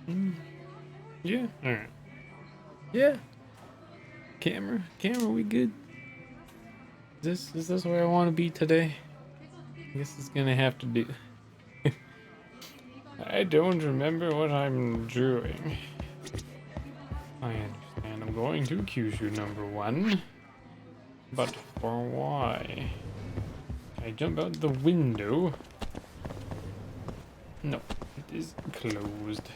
Mm, yeah. All right. Yeah. Camera, we good? Is this where I want to be today? I guess it's gonna have to do. I don't remember what I'm doing. I understand. I'm going to Kyushu number one, but for why? I jump out the window. No, it is closed.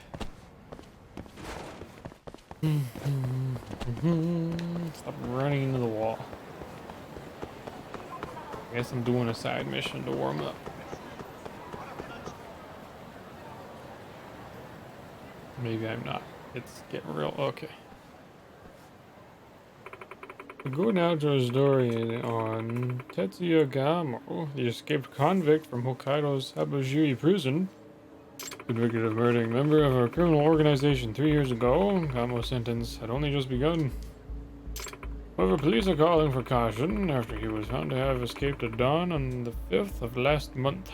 Stop running into the wall. I guess I'm doing a side mission to warm up. Maybe I'm not. It's getting real. Okay. We go now to a story on Tetsuya Gamo, the escaped convict from Hokkaido's Habujiri prison. Convicted of murdering a member of a criminal organization 3 years ago, Gamo's sentence had only just begun. However, police are calling for caution after he was found to have escaped at dawn on the 5th of last month.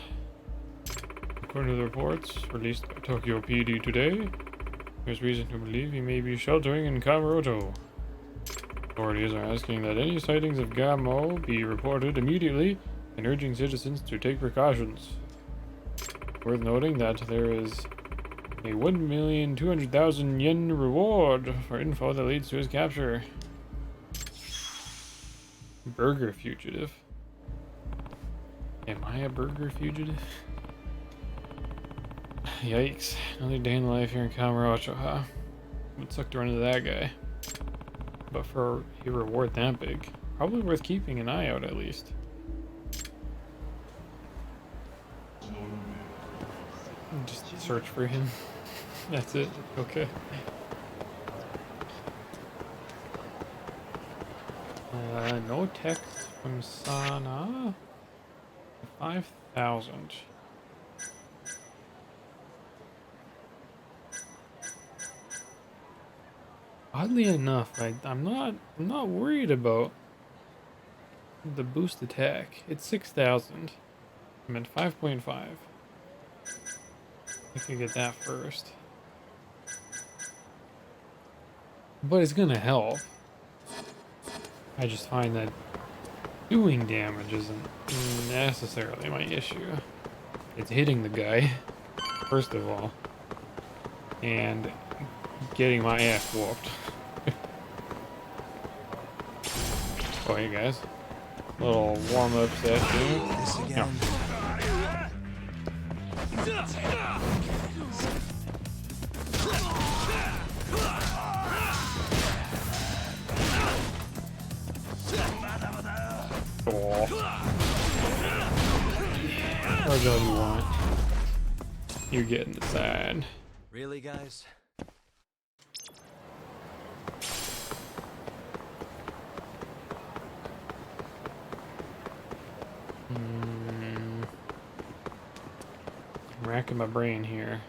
According to the reports released by Tokyo PD today, there's reason to believe he may be sheltering in Kamurocho. Authorities are asking that any sightings of Gamo be reported immediately and urging citizens to take precautions. Worth noting that there is a 1,200,000 yen reward for info that leads to his capture. Burger fugitive. Am I a burger fugitive? Yikes. Another day in the life here in Kamurocho, huh? Would suck to run into that guy. But for a reward that big, probably worth keeping an eye out at least. Just search for him. That's it. Okay. No text from Sana. 5,000. Oddly enough, I'm not worried about the boost attack. It's 6,000. I'm at 5.5. I could get that first. But it's gonna help. I just find that doing damage isn't necessarily my issue. It's hitting the guy, first of all, and getting my ass whooped. Oh, hey guys. Little warm-up session. This again. Oh. Charge all you want. You're getting the side. Really, guys? I'm racking my brain here.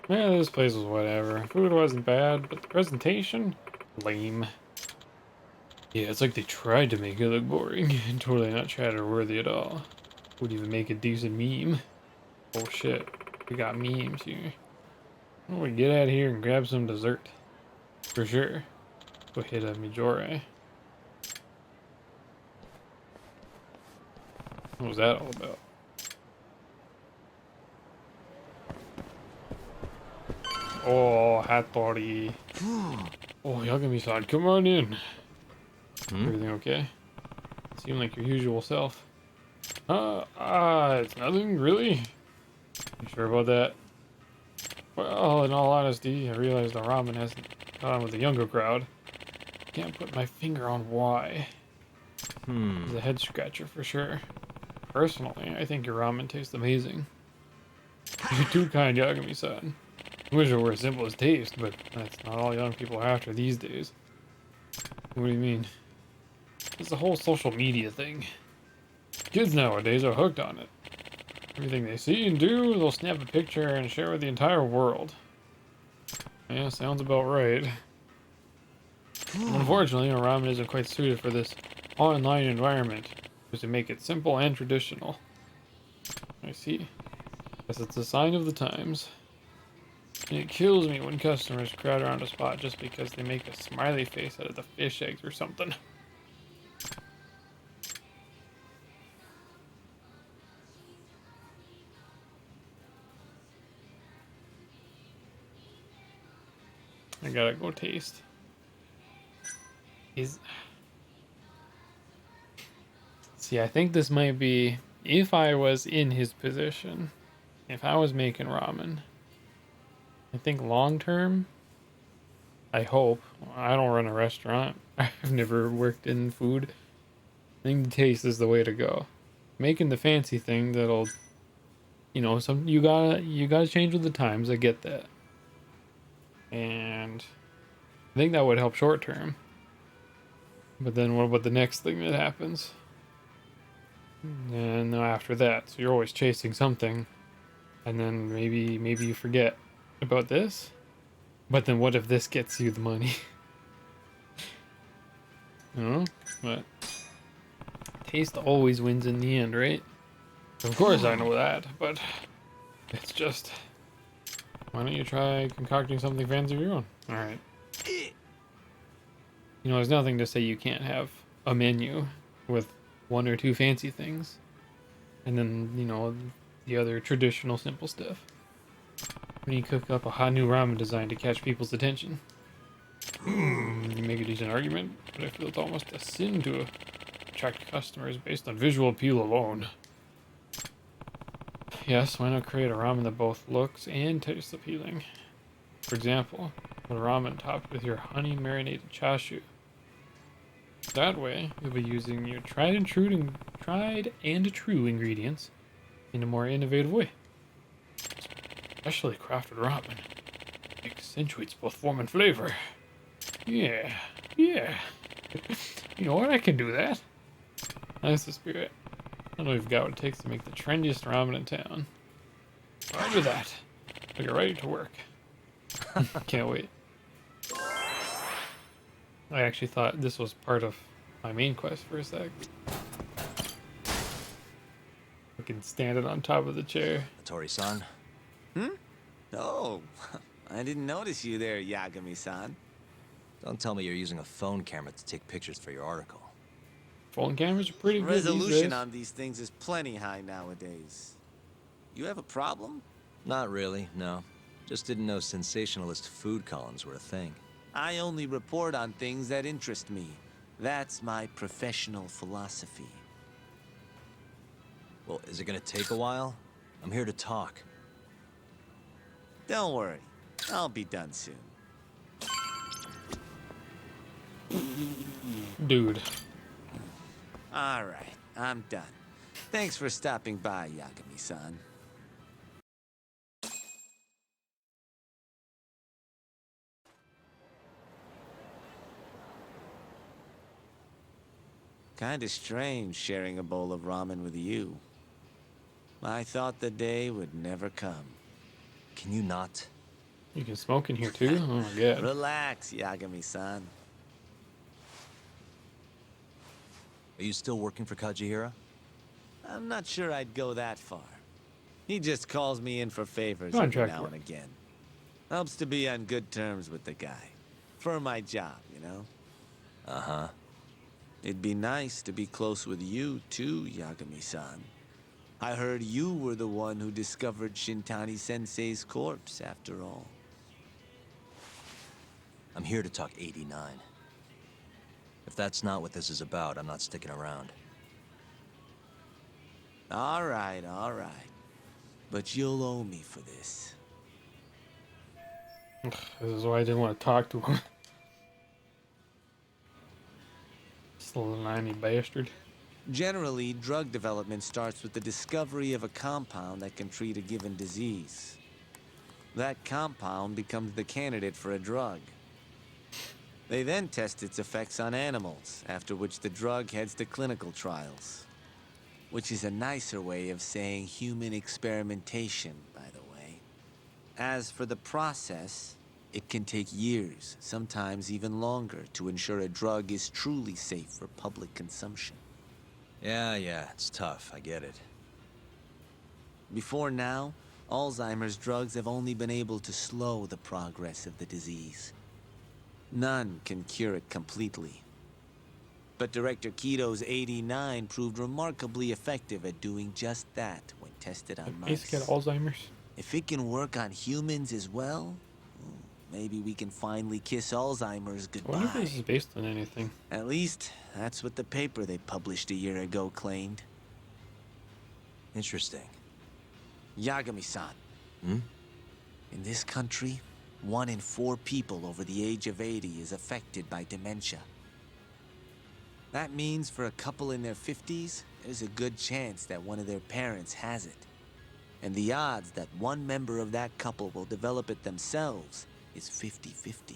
Yeah, this place was whatever. Food wasn't bad, but the presentation? Lame. Yeah, it's like they tried to make it look boring and totally not chatter-worthy at all. Would even make a decent meme. Oh shit, we got memes here. Why don't we get out of here and grab some dessert? For sure. Go hit a Mijore. What was that all about? Oh, Hattori. Oh, Yagami-san, come on in. Everything okay? Seem like your usual self. It's nothing, really? You sure about that? Well, in all honesty, I realized the ramen hasn't caught on with the younger crowd. Can't put my finger on why. It's a head scratcher for sure. Personally, I think your ramen tastes amazing. You're too kind, Yagami-san. I wish it were as simple as taste, but that's not all young people are after these days. What do you mean? It's the whole social media thing. Kids nowadays are hooked on it. Everything they see and do, they'll snap a picture and share with the entire world. Yeah, sounds about right. Unfortunately, our ramen isn't quite suited for this online environment, because to make it simple and traditional. I see. Guess it's a sign of the times. And it kills me when customers crowd around a spot just because they make a smiley face out of the fish eggs or something. I gotta go taste. See, I think this might be, if I was in his position, if I was making ramen, I think long term, I hope, I don't run a restaurant. I've never worked in food. I think the taste is the way to go. Making the fancy thing that'll, some you gotta change with the times. I get that, and I think that would help short term. But then what about the next thing that happens? And after that, so you're always chasing something, and then maybe you forget about this. But then what if this gets you the money? But taste always wins in the end, right? Of course I know that, but it's just, why don't you try concocting something fancy of your own? Alright. There's nothing to say you can't have a menu with one or two fancy things. And then, the other traditional simple stuff. When you cook up a hot new ramen design to catch people's attention. You make a decent argument, but I feel it's almost a sin to attract customers based on visual appeal alone. Yes, why not create a ramen that both looks and tastes appealing? For example, a ramen topped with your honey marinated chashu. That way, you'll be using your tried and true ingredients in a more innovative way. Specially crafted ramen accentuates both form and flavor. Yeah. You know what? I can do that. That's the spirit. I know we've got what it takes to make the trendiest ramen in town. Roger that. So you're ready to work. Can't wait. I actually thought this was part of my main quest for a sec. I can stand it on top of the chair. Tori-san? Oh, I didn't notice you there, Yagami-san. Don't tell me you're using a phone camera to take pictures for your article. Phone cameras are pretty good these Resolution days. on these things is plenty high nowadays. You have a problem? Not really, no. Just didn't know sensationalist food columns were a thing. I only report on things that interest me. That's my professional philosophy. Well, is it gonna take a while? I'm here to talk. Don't worry, I'll be done soon. Dude. All right, I'm done. Thanks for stopping by, Yagami-san. Kinda strange sharing a bowl of ramen with you. I thought the day would never come. Can you not? You can smoke in here too? Oh my god. Relax, Yagami-san. Are you still working for Kajihira? I'm not sure I'd go that far. He just calls me in for favors Contract every now work. and again. Helps to be on good terms with the guy. For my job, you know? Uh-huh. It'd be nice to be close with you, too, Yagami-san. I heard you were the one who discovered Shintani-sensei's corpse, after all. I'm here to talk 89. If that's not what this is about, I'm not sticking around. All right. But you'll owe me for this. This is why I didn't want to talk to him. This little ninety bastard. Generally, drug development starts with the discovery of a compound that can treat a given disease. That compound becomes the candidate for a drug. They then test its effects on animals, after which the drug heads to clinical trials. Which is a nicer way of saying human experimentation, by the way. As for the process, it can take years, sometimes even longer, to ensure a drug is truly safe for public consumption. Yeah, it's tough. I get it. Before now, Alzheimer's drugs have only been able to slow the progress of the disease. None can cure it completely. But Director Keto's 89 proved remarkably effective at doing just that when tested on Ace got mice. Alzheimer's. If it can work on humans as well, maybe we can finally kiss Alzheimer's I wonder if goodbye. this is based on anything. At least, that's what the paper they published a year ago claimed. Interesting. Yagami-san. Hmm? In this country, 1 in 4 people over the age of 80 is affected by dementia. That means for a couple in their 50s, there's a good chance that one of their parents has it. And the odds that one member of that couple will develop it themselves is 50-50.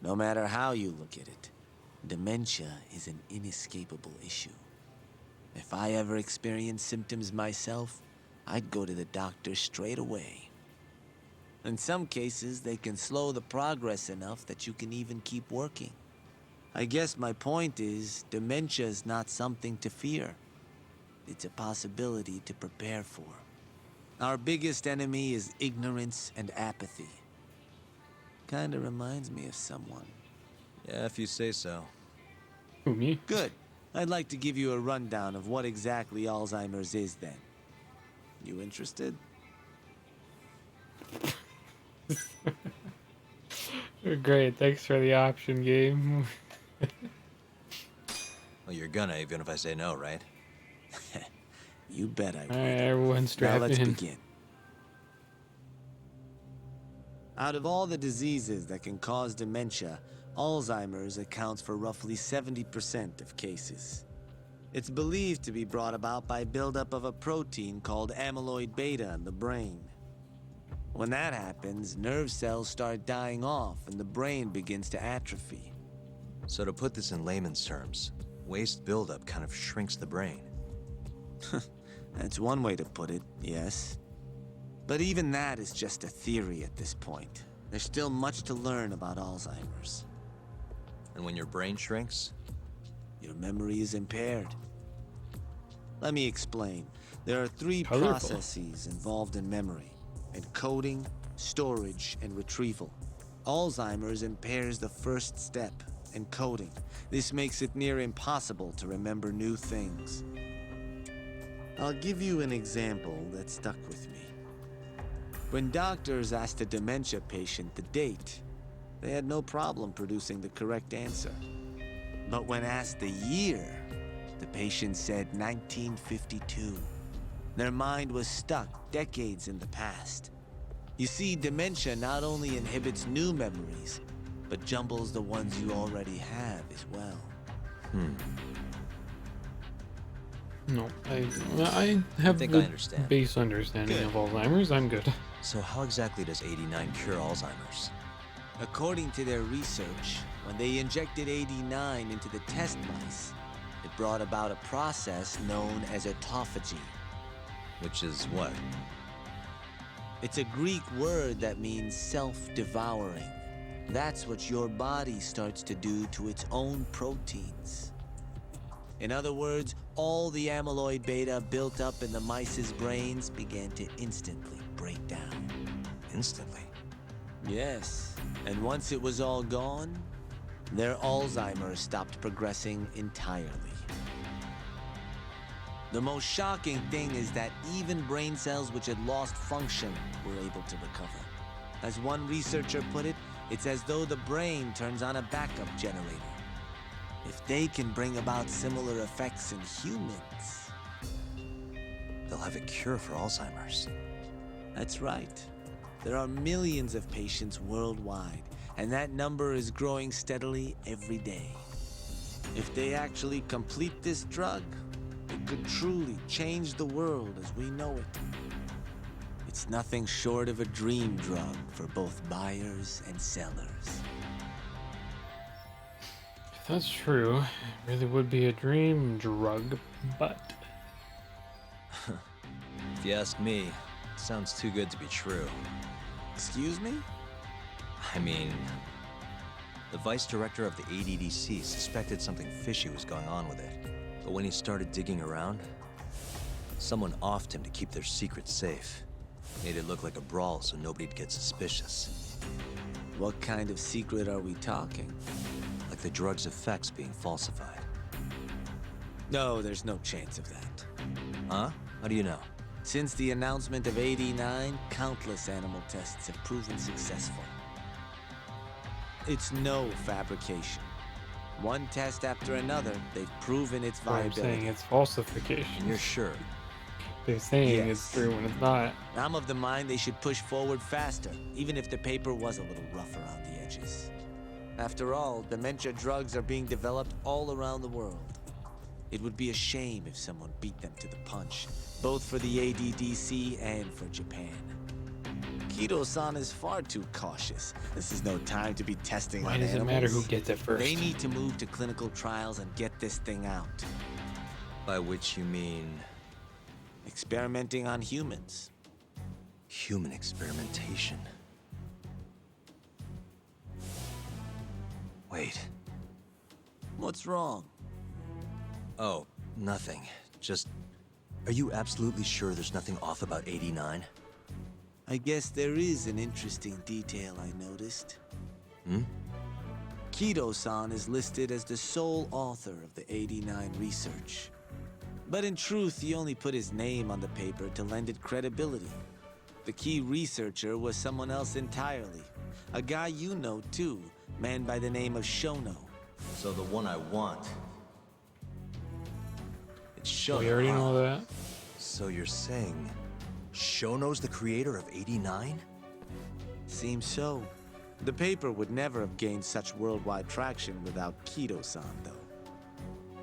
No matter how you look at it, dementia is an inescapable issue. If I ever experienced symptoms myself, I'd go to the doctor straight away. In some cases, they can slow the progress enough that you can even keep working. I guess my point is, dementia is not something to fear. It's a possibility to prepare for. Our biggest enemy is ignorance and apathy. Kinda reminds me of someone. Yeah, if you say so. Who, me? Good. I'd like to give you a rundown of what exactly Alzheimer's is then. You interested? Great, thanks for the option game. Well, you're gonna, even if I say no, right? You bet I will. Alright, everyone Now strap let's in. begin. Out of all the diseases that can cause dementia, Alzheimer's accounts for roughly 70% of cases. It's believed to be brought about by buildup of a protein called amyloid beta in the brain. When that happens, nerve cells start dying off and the brain begins to atrophy. So to put this in layman's terms, waste buildup kind of shrinks the brain. That's one way to put it, yes. But even that is just a theory at this point. There's still much to learn about Alzheimer's. And when your brain shrinks, Your memory is impaired. Let me explain. There are 3 Colorful. processes involved in memory: encoding, storage, and retrieval. Alzheimer's impairs the first step, encoding. This makes it near impossible to remember new things. I'll give you an example that stuck with me. When doctors asked a dementia patient the date, they had no problem producing the correct answer. But when asked the year, the patient said 1952. Their mind was stuck decades in the past. You see, dementia not only inhibits new memories, but jumbles the ones you already have as well. No, I have think the I understand. base understanding Good. of Alzheimer's. I'm good. so how exactly does 89 cure Alzheimer's? According to their research, when they injected 89 into the test mice, it brought about a process known as autophagy. Which is what? It's a Greek word that means self-devouring. That's what your body starts to do to its own proteins. In other words, all the amyloid beta built up in the mice's brains began to instantly break down. Instantly. Yes, and once it was all gone, their Alzheimer's stopped progressing entirely. The most shocking thing is that even brain cells which had lost function were able to recover. As one researcher put it, it's as though the brain turns on a backup generator. If they can bring about similar effects in humans, They'll have a cure for Alzheimer's. that's right. There are millions of patients worldwide, and that number is growing steadily every day. If they actually complete this drug, it could truly change the world as we know it. It's nothing short of a dream drug for both buyers and sellers. If that's true, it really would be a dream drug, but If you ask me, it sounds too good to be true. Excuse me? I mean, the vice director of the ADDC suspected something fishy was going on with it. But when he started digging around, Someone offed him to keep their secret safe. Made it look like a brawl so nobody'd get suspicious. What kind of secret are we talking? Like the drug's effects being falsified. No, there's no chance of that. Huh? How do you know? Since the announcement of 89, countless animal tests have proven successful. It's no fabrication. One test after another, they've proven its I'm viability. saying it's falsification. You're sure? They're saying Yes. it's true when it's not. I'm of the mind they should push forward faster, even if the paper was a little rough around the edges. After all, dementia drugs are being developed all around the world. It would be a shame if someone beat them to the punch, both for the ADDC and for Japan. Kido-san is far too cautious. This is no time to be testing Why on does it animals. matter who gets it first? They need to move to clinical trials and get this thing out. By which you mean Experimenting on humans. human experimentation. Wait. What's wrong? Oh, nothing. Just... Are you absolutely sure there's nothing off about 89? I guess there is an interesting detail I noticed. Hmm? Kido-san is listed as the sole author of the 89 research. But in truth, he only put his name on the paper to lend it credibility. The key researcher was someone else entirely. A guy you know too, man by the name of Shono. So the one I want... It's Shono. We already know that. So you're saying... Shono's the creator of 89? Seems so. The paper would never have gained such worldwide traction without Kido-san, though.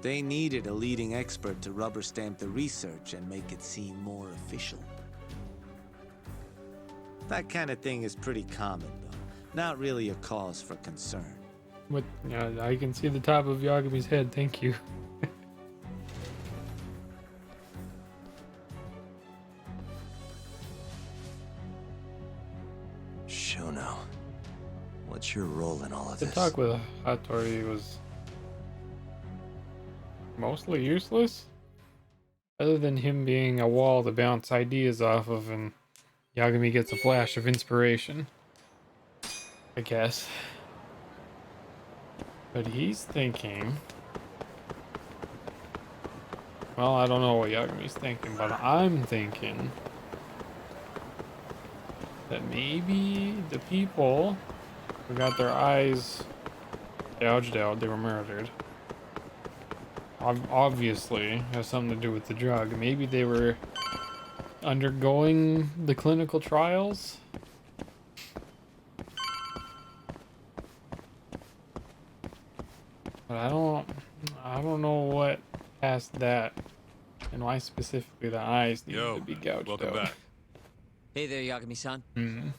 They needed a leading expert to rubber stamp the research and make it seem more official. That kind of thing is pretty common, though. Not really a cause for concern. But yeah, I can see the top of Yagami's head. Thank you. Shono. What's your role in all of The this? talk with Hattori was mostly useless, other than him being a wall to bounce ideas off of, and Yagami gets a flash of inspiration, I guess. But he's thinking, well, I don't know what Yagami's thinking, but I'm thinking that maybe the people who got their eyes gouged out, they were murdered, obviously has something to do with the drug. Maybe they were undergoing the clinical trials. But I don't know what past that and why specifically the eyes need to be gouged welcome out. back. Hey there, Yagami-san.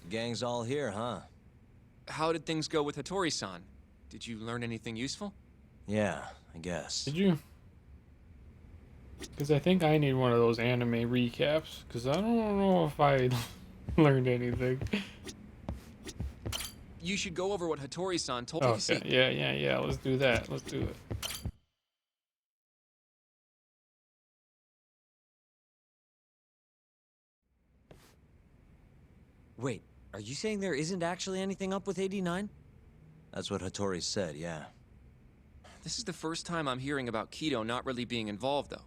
Gang's all here, huh? How did things go with Hattori-san? Did you learn anything useful? Yeah, I guess. Did you? Because I think I need one of those anime recaps, because I don't know if I learned anything. You should go over what Hattori-san told Oh, you to see. okay. Yeah. Let's do that. Let's do it. Wait, are you saying there isn't actually anything up with 89? That's what Hattori said, yeah. This is the first time I'm hearing about Kido not really being involved, though.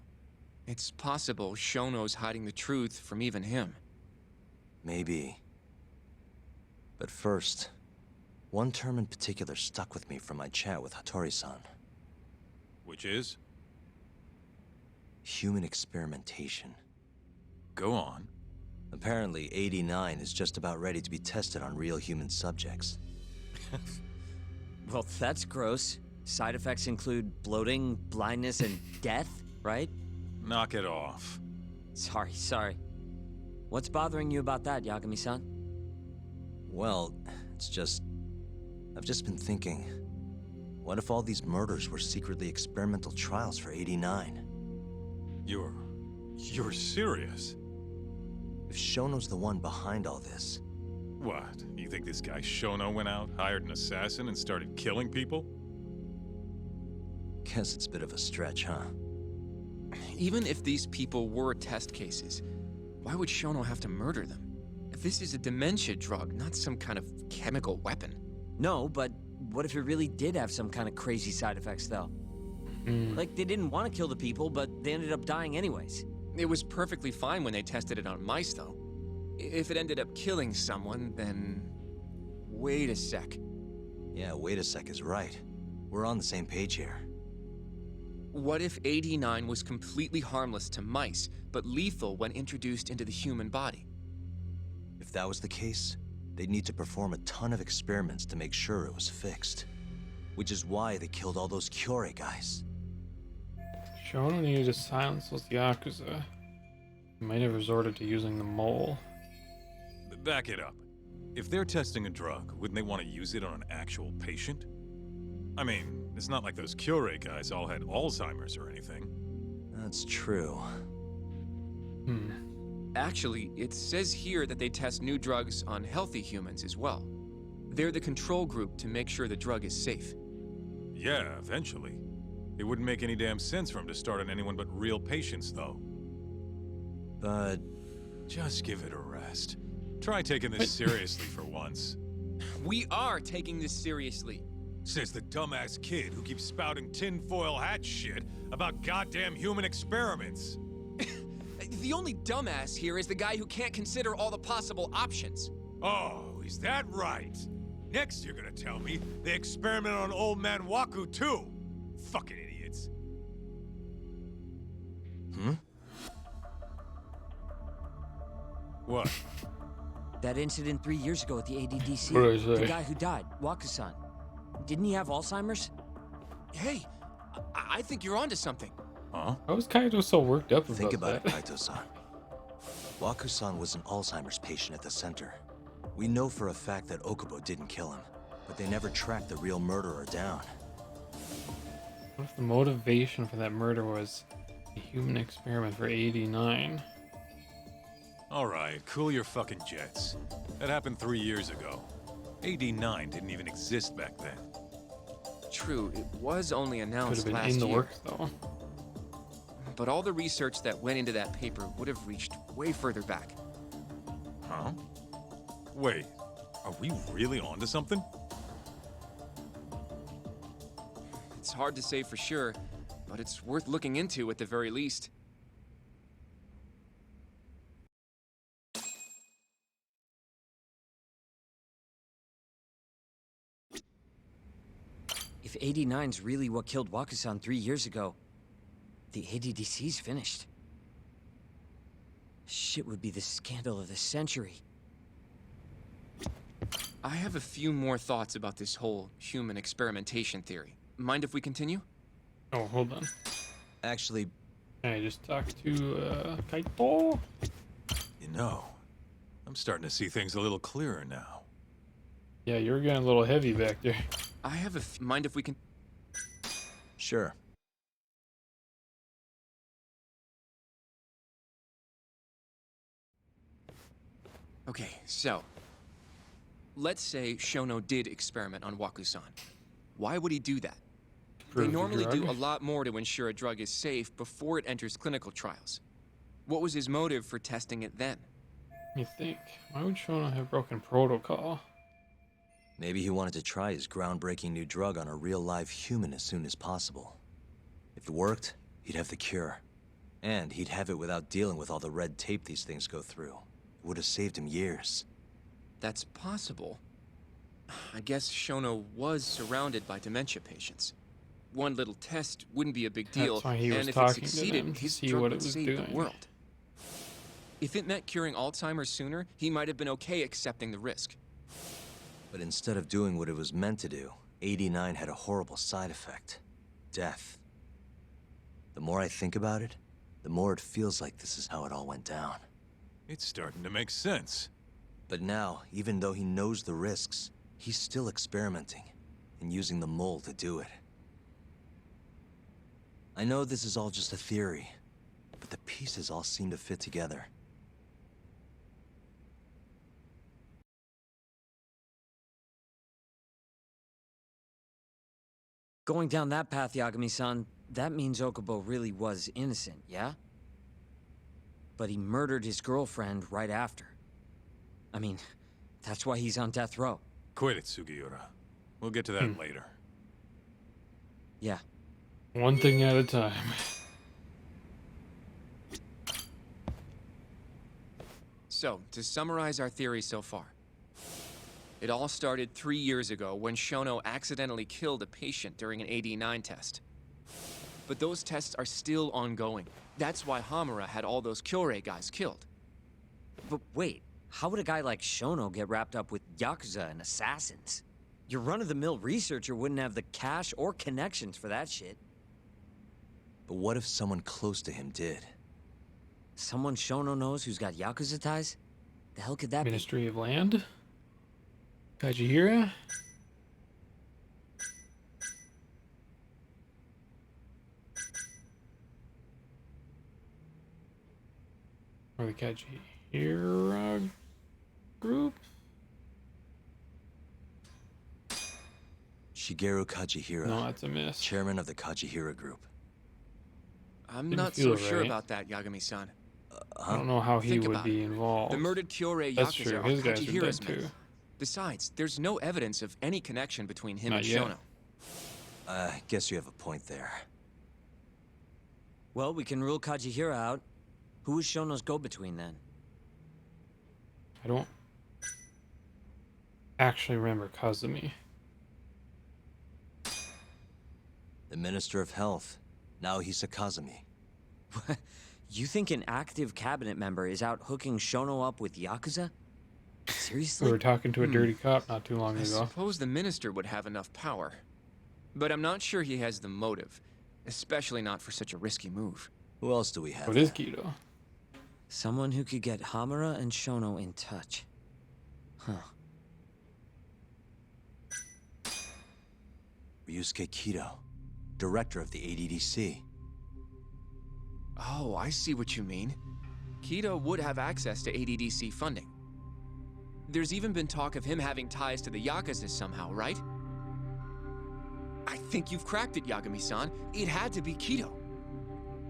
It's possible Shono's hiding the truth from even him. Maybe. But first, one term in particular stuck with me from my chat with Hattori-san. Which is? Human experimentation. Go on. Apparently, 89 is just about ready to be tested on real human subjects. Well, that's gross. Side effects include bloating, blindness, and death, right? Knock it off. Sorry. What's bothering you about that, Yagami-san? Well, it's just... I've just been thinking... What if all these murders were secretly experimental trials for 89? You're serious? If Shono's the one behind all this... What? You think this guy Shono went out, hired an assassin, and started killing people? Guess it's a bit of a stretch, huh? Even if these people were test cases, why would Shono have to murder them? This is a dementia drug, not some kind of chemical weapon. No, but what if it really did have some kind of crazy side effects, though? Like, they didn't want to kill the people, but they ended up dying anyways. It was perfectly fine when they tested it on mice, though. If it ended up killing someone, then... Wait a sec. Yeah, wait a sec is right. We're on the same page here. What if 89 was completely harmless to mice, but lethal when introduced into the human body? If that was the case, they'd need to perform a ton of experiments to make sure it was fixed. Which is why they killed all those Kyorei guys. Shono needed to silence those Yakuza. He might have resorted to using the mole. Back it up. If they're testing a drug, wouldn't they want to use it on an actual patient? I mean, it's not like those Kyorei guys all had Alzheimer's or anything. That's true. Actually, it says here that they test new drugs on healthy humans as well. They're the control group to make sure the drug is safe. Yeah, eventually. It wouldn't make any damn sense for him to start on anyone but real patients, though. But Just give it a rest. Try taking this seriously for once. We are taking this seriously. Says the dumbass kid who keeps spouting tinfoil hat shit about goddamn human experiments. The only dumbass here is the guy who can't consider all the possible options. Oh, is that right? Next you're gonna tell me they experiment on old man Waku too. Fucking idiots. What? That incident 3 years ago at the ADDC. What did I say? The guy who died, Waku-san. Didn't he have Alzheimer's? Hey, I think you're onto something. Huh? Why was Kaito so worked up about think about that? it, Kaito-san. Waku-san was an Alzheimer's patient at the center. We know for a fact that Okubo didn't kill him, but they never tracked the real murderer down. What if the motivation for that murder was a human experiment for 89? Alright, cool your fucking jets. That happened 3 years ago. 89 didn't even exist back then. True, it was only Could announced have been last in the year. works though. But all the research that went into that paper would have reached way further back. Huh? Wait, are we really onto something? It's hard to say for sure, but it's worth looking into at the very least. If 89's really what killed Waku-san 3 years ago, the ADDC's finished. Shit would be the scandal of the century. I have a few more thoughts about this whole human experimentation theory. Mind if we continue? Oh, hold on. Actually, I just talked to Kaito. You know, I'm starting to see things a little clearer now. Yeah, you're getting a little heavy back there. I have a mind if we can. sure. Okay, so let's say Shono did experiment on Waku-san. Why would he do that? Prove They the normally do drug. a lot more to ensure a drug is safe before it enters clinical trials. What was his motive for testing it then? You think? Why would Shono have broken protocol? Maybe he wanted to try his groundbreaking new drug on a real live human as soon as possible. If it worked, he'd have the cure. And he'd have it without dealing with all the red tape these things go through. It would have saved him years. That's possible. I guess Shono was surrounded by dementia patients. One little test wouldn't be a big deal, That's why he was and if it talking to succeeded, them to his see drug what would it was save doing. the world. If it meant curing Alzheimer's sooner, he might have been okay accepting the risk. But instead of doing what it was meant to do, 89 had a horrible side effect. Death. The more I think about it, the more it feels like this is how it all went down. It's starting to make sense. But now, even though he knows the risks, he's still experimenting and using the mole to do it. I know this is all just a theory, but the pieces all seem to fit together. Going down that path, Yagami-san, that means Okubo really was innocent, yeah? But he murdered his girlfriend right after. I mean, that's why he's on death row. Quit it, Sugiura. We'll get to that later. Yeah. One thing at a time. So, to summarize our theory so far. It all started 3 years ago when Shono accidentally killed a patient during an AD9 test. But those tests are still ongoing. That's why Hamura had all those Kyorei guys killed. But wait, how would a guy like Shono get wrapped up with Yakuza and assassins? Your run-of-the-mill researcher wouldn't have the cash or connections for that shit. But what if someone close to him did? Someone Shono knows who's got Yakuza ties? The hell could that Ministry of Land? Kajihira? Or the Kajihira group? Shigeru Kajihira, No, that's a miss. chairman of the Kajihira Group. I'm Didn't not feel so sure right. about that, Yagami-san. I don't know how he Think would about be it. involved. The murdered Kyorei That's Yakuza true. are His guys are Kajihira's dead men. too. Besides, there's no evidence of any connection between him Not and yet. Shono. I guess you have a point there. Well, we can rule Kajihira out. Who is Shono's go-between then? I don't actually remember Kazumi. The Minister of Health, Naohisa Kazumi. You think an active cabinet member is out hooking Shono up with Yakuza? We Seriously? were talking to a dirty cop not too long I ago. suppose the minister would have enough power. But I'm not sure he has the motive. Especially not for such a risky move. Who else do we have? What is there? Kido? Someone who could get Hamura and Shono in touch. Huh. Ryusuke Kido, director of the ADDC. Oh, I see what you mean. Kido would have access to ADDC funding. There's even been talk of him having ties to the Yakuza somehow, right? I think you've cracked it, Yagami-san. It had to be Kido.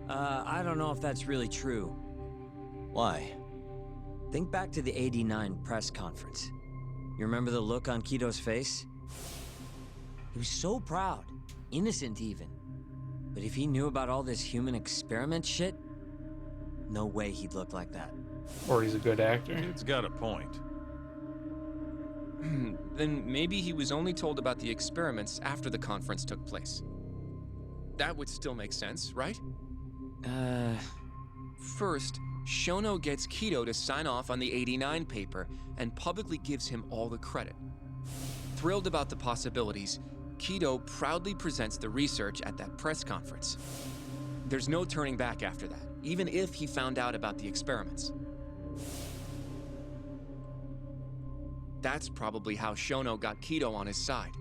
I don't know if that's really true. Why? Think back to the '89 press conference. You remember the look on Kido's face? He was so proud, innocent even. But if he knew about all this human experiment shit, no way he'd look like that. Or he's a good actor. Kid's got a point. Then maybe he was only told about the experiments after the conference took place. That would still make sense, right? First, Shono gets Kido to sign off on the '89 paper and publicly gives him all the credit. Thrilled about the possibilities, Kido proudly presents the research at that press conference. There's no turning back after that, even if he found out about the experiments. That's probably how Shono got Kido on his side.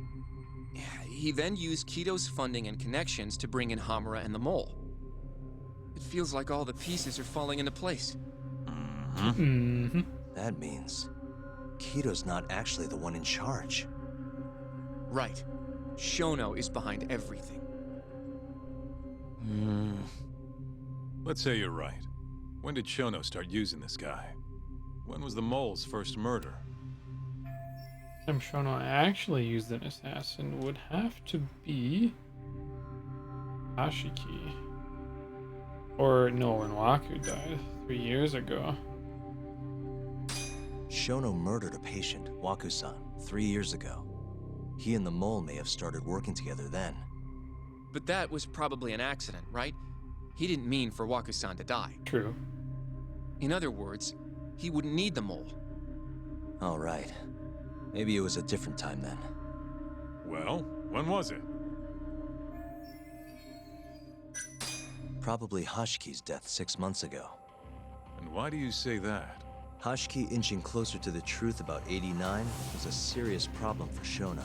He then used Kido's funding and connections to bring in Hamura and the Mole. It feels like all the pieces are falling into place. Mm-hmm. That means Kido's not actually the one in charge. Right. Shono is behind everything. Let's say you're right. When did Shono start using this guy? When was the mole's first murder? I'm Shono actually used an assassin would have to be Ashiki. Or no, when Waku died 3 years ago. Shono murdered a patient, Waku-san, 3 years ago. He and the mole may have started working together then. But that was probably an accident, right? He didn't mean for Waku-san to die. True. In other words, he wouldn't need the Mole. All right. Maybe it was a different time then. Well, when was it? Probably Hashiki's death 6 months ago. And why do you say that? Hashiki inching closer to the truth about 89 was a serious problem for Shono.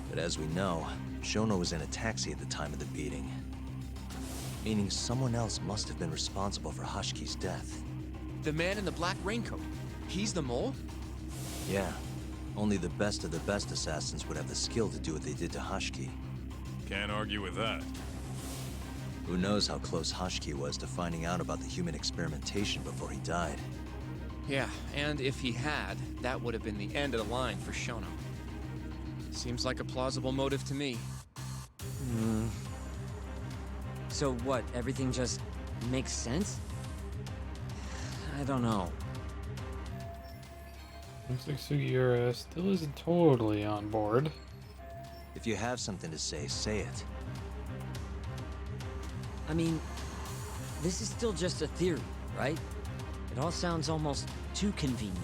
But as we know, Shono was in a taxi at the time of the beating. Meaning someone else must have been responsible for Hashiki's death. The man in the black raincoat. He's the Mole? Yeah, only the best of the best assassins would have the skill to do what they did to Hashiki. Can't argue with that. Who knows how close Hashki was to finding out about the human experimentation before he died. Yeah, and if he had, that would have been the end of the line for Shono. Seems like a plausible motive to me. So what, everything just makes sense? I don't know. Looks like Sugiura still isn't totally on board. If you have something to say, say it. I mean, this is still just a theory, right? It all sounds almost too convenient.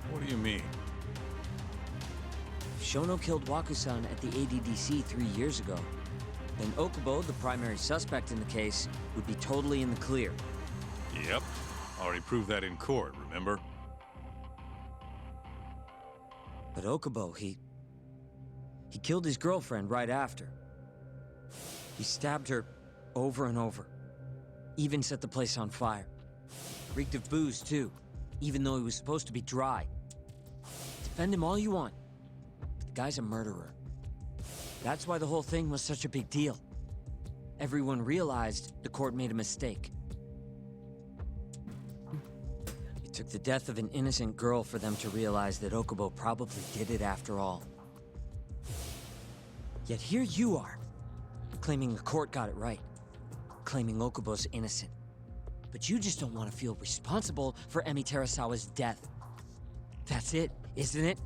What do you mean? If Shono killed Wakusan at the ADDC 3 years ago, then Okubo, the primary suspect in the case, would be totally in the clear. Yep. Already proved that in court, remember? But Okubo, he killed his girlfriend right after. He stabbed her over and over. Even set the place on fire. Reeked of booze, too, even though he was supposed to be dry. Defend him all you want. The guy's a murderer. That's why the whole thing was such a big deal. Everyone realized the court made a mistake. It took the death of an innocent girl for them to realize that Okubo probably did it after all. Yet here you are, claiming the court got it right, claiming Okubo's innocent. But you just don't want to feel responsible for Emi Terasawa's death. That's it, isn't it?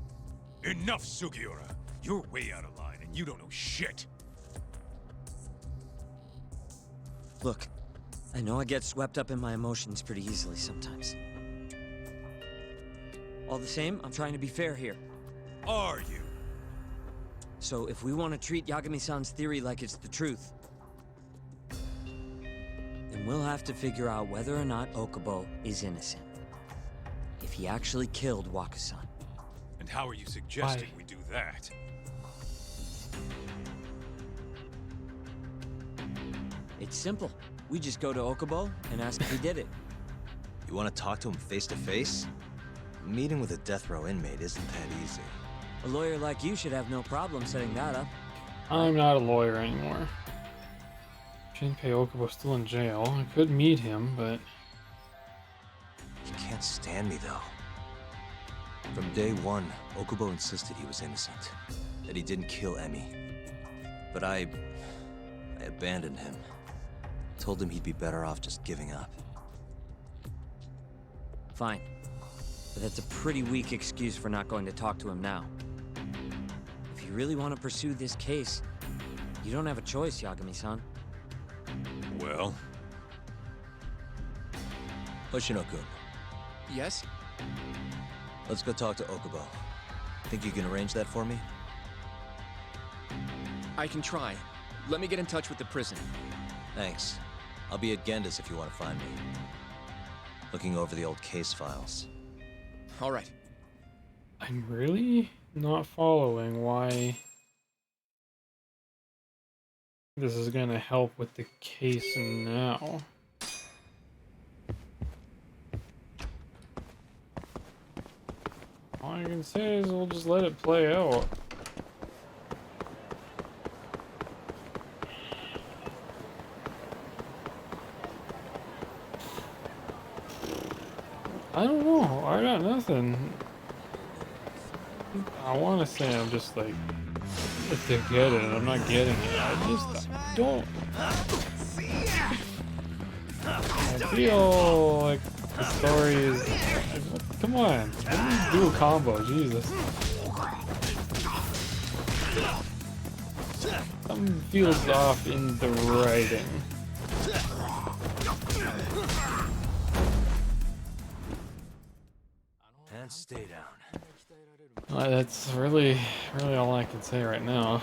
Enough, Sugiura! You're way out of line, and you don't know shit! Look, I know I get swept up in my emotions pretty easily sometimes. All the same, I'm trying to be fair here. Are you? So if we want to treat Yagami-san's theory like it's the truth, then we'll have to figure out whether or not Okubo is innocent. If he actually killed Wakusan. And how are you suggesting we do that? It's simple. We just go to Okubo and ask if he did it. You want to talk to him face to face? Meeting with a death row inmate isn't that easy. A lawyer like you should have no problem setting that up. I'm not a lawyer anymore. Shinpei Okubo's still in jail. I could meet him, but... He can't stand me, though. From day one, Okubo insisted he was innocent. That he didn't kill Emi. But I abandoned him. Told him he'd be better off just giving up. Fine. But that's a pretty weak excuse for not going to talk to him now. If you really want to pursue this case, you don't have a choice, Yagami-san. Well? Hoshino-kun, Yes? let's go talk to Okubo. Think you can arrange that for me? I can try. Let me get in touch with the prison. Thanks. I'll be at Genda's if you want to find me. Looking over the old case files. All right. I'm really not following why this is gonna help with the case now. All I can say is we'll just let it play out. I don't know. I got nothing. I want to say I'm just like to get it, and I'm not getting it. I don't. I feel like the story is. Come on, let me do a combo. Jesus. Something feels off in the writing. And stay down. That's really all I can say right now.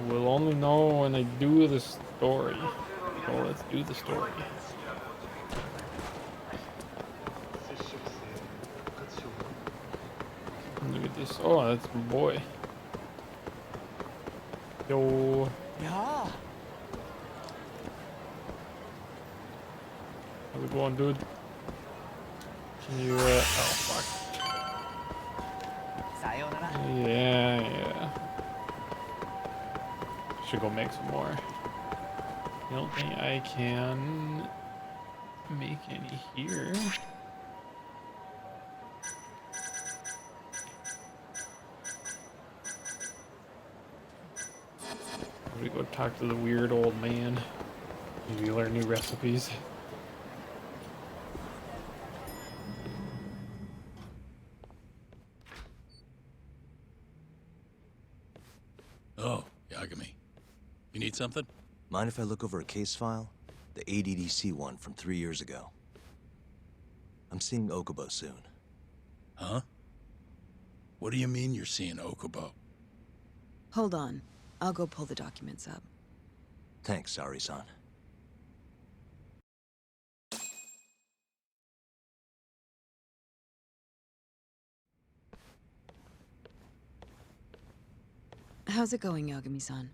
We'll only know when they do the story. So let's do the story. Look at this. Oh, that's my boy. Yo. Yeah. How's it going, dude? Can you, oh, fuck. Yeah. should go make some more. I don't think I can make any here. I'm gonna go talk to the weird old man. Maybe learn new recipes. Oh, Yagami. You need something? Mind if I look over a case file? The ADDC one from 3 years ago. I'm seeing Okubo soon. Huh? What do you mean you're seeing Okubo? Hold on. I'll go pull the documents up. Thanks, Ari-san. How's it going, Yagami-san?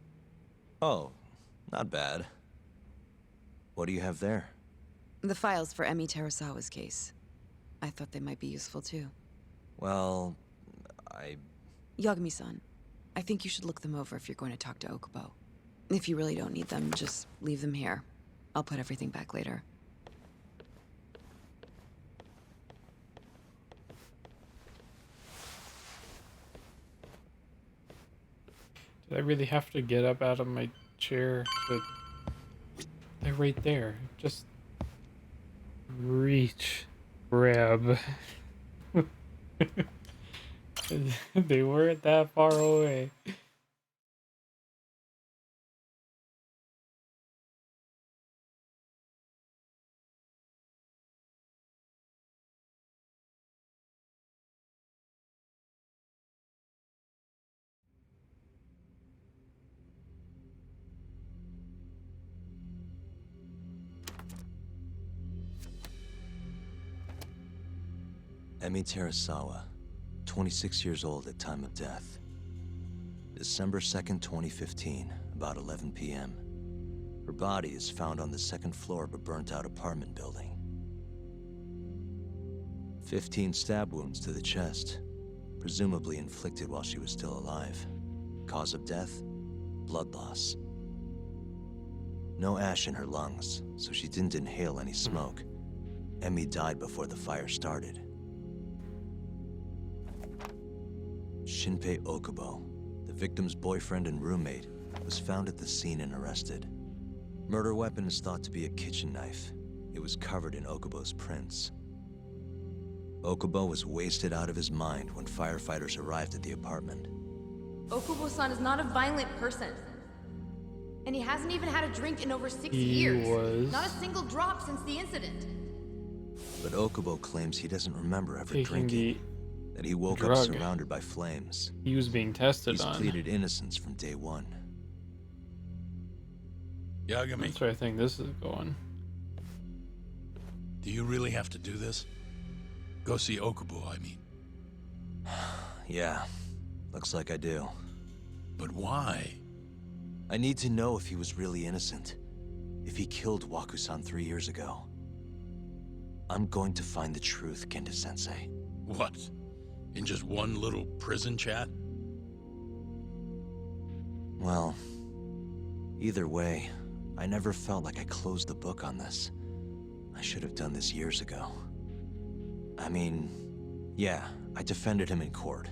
Oh, not bad. What do you have there? The files for Emi Terasawa's case. I thought they might be useful too. Well, Yagami-san, I think you should look them over if you're going to talk to Okubo. If you really don't need them, just leave them here. I'll put everything back later. Did I really have to get up out of my chair? They're right there. Just reach, grab. They weren't that far away. Emi Terasawa, 26 years old at time of death. December 2nd, 2015, about 11 p.m. Her body is found on the second floor of a burnt-out apartment building. 15 stab wounds to the chest, presumably inflicted while she was still alive. Cause of death? Blood loss. No ash in her lungs, so she didn't inhale any smoke. Emi died before the fire started. Shinpei Okubo, the victim's boyfriend and roommate, was found at the scene and arrested. Murder weapon is thought to be a kitchen knife. It was covered in Okubo's prints. Okubo was wasted out of his mind when firefighters arrived at the apartment. Okubo-san is not a violent person. And he hasn't even had a drink in over 6 He years. was Not a single drop since the incident. But Okubo claims he doesn't remember ever taking drinking, that he woke up drug surrounded by flames. he was being tested He's on. pleaded innocence from day one. Yagami, That's where I think this is going. do you really have to do this? Go see Okubo, I mean. Yeah, looks like I do. But why? I need to know if he was really innocent. If he killed Waku-san 3 years ago. I'm going to find the truth, Kenta-sensei. What? In just one little prison chat? Well, either way, I never felt like I closed the book on this. I should have done this years ago. I mean, yeah, I defended him in court.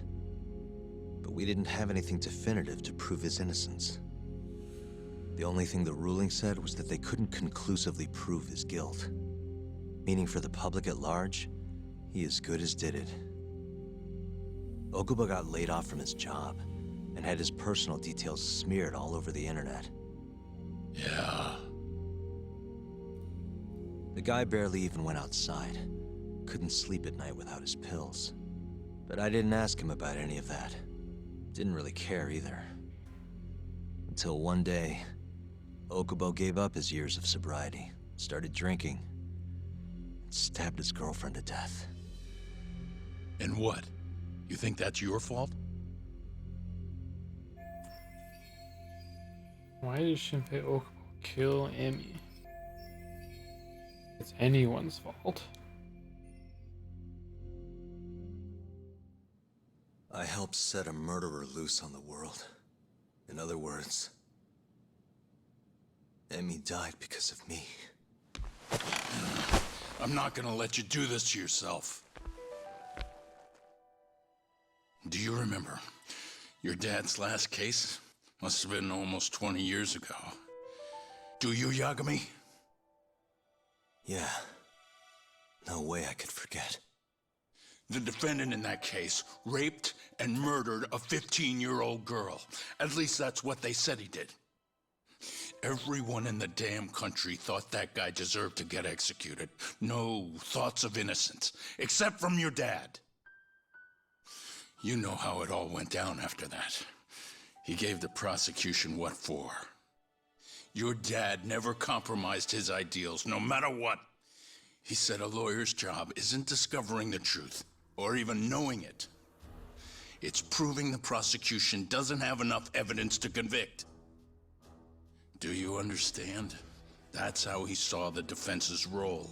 But we didn't have anything definitive to prove his innocence. The only thing the ruling said was that they couldn't conclusively prove his guilt. Meaning for the public at large, he as good as did it. Okubo got laid off from his job and had his personal details smeared all over the internet. Yeah. The guy barely even went outside. Couldn't sleep at night without his pills. But I didn't ask him about any of that. Didn't really care either. Until one day, Okubo gave up his years of sobriety, started drinking, and stabbed his girlfriend to death. And what? You think that's your fault? Why did Shinpei Okubo kill Emi? It's anyone's fault. I helped set a murderer loose on the world. In other words, Emmy died because of me. I'm not gonna let you do this to yourself. Do you remember your dad's last case? Must have been almost 20 years ago. Do you, Yagami? Yeah. No way I could forget. The defendant in that case raped and murdered a 15-year-old girl. At least that's what they said he did. Everyone in the damn country thought that guy deserved to get executed. No thoughts of innocence, except from your dad. You know how it all went down after that. He gave the prosecution what for. Your dad never compromised his ideals, no matter what. He said a lawyer's job isn't discovering the truth, or even knowing it. It's proving the prosecution doesn't have enough evidence to convict. Do you understand? That's how he saw the defense's role.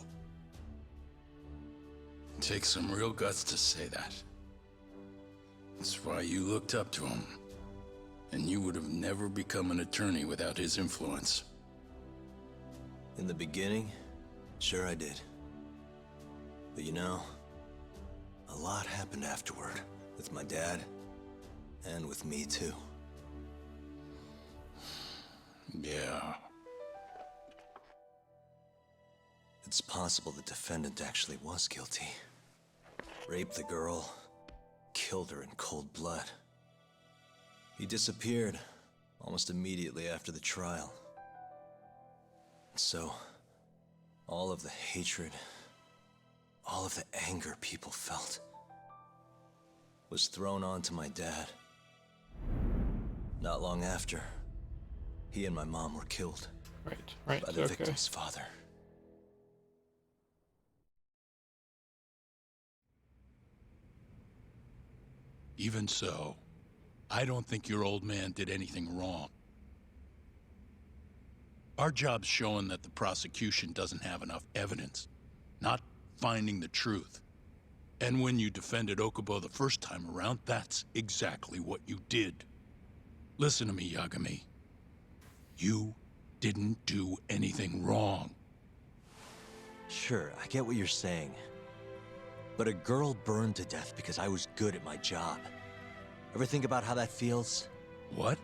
It takes some real guts to say that. That's why you looked up to him. And you would have never become an attorney without his influence. In the beginning, sure I did. But you know, a lot happened afterward, with my dad, and with me too. Yeah. It's possible the defendant actually was guilty. Raped the girl, killed her in cold blood. He disappeared almost immediately after the trial. So, all of the hatred, all of the anger people felt, was thrown onto my dad. Not long after, he and my mom were killed Right, by the okay. victim's father. Even so, I don't think your old man did anything wrong. Our job's showing that the prosecution doesn't have enough evidence, not finding the truth. And when you defended Okubo the first time around, that's exactly what you did. Listen to me, Yagami. You didn't do anything wrong. Sure, I get what you're saying. But a girl burned to death because I was good at my job. Ever think about how that feels? What?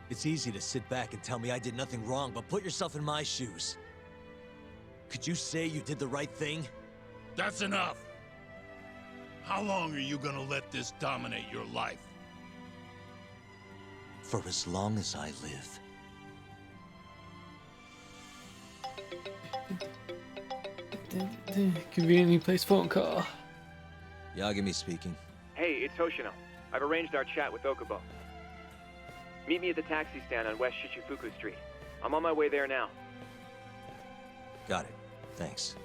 It's easy to sit back and tell me I did nothing wrong, but put yourself in my shoes. Could you say you did the right thing? That's enough! How long are you gonna let this dominate your life? For as long as I live. Conveniently placed phone call. Yagami speaking. Hey, it's Hoshino. I've arranged our chat with Okubo. Meet me at the taxi stand on West Shichifuku Street. I'm on my way there now. Got it. Thanks.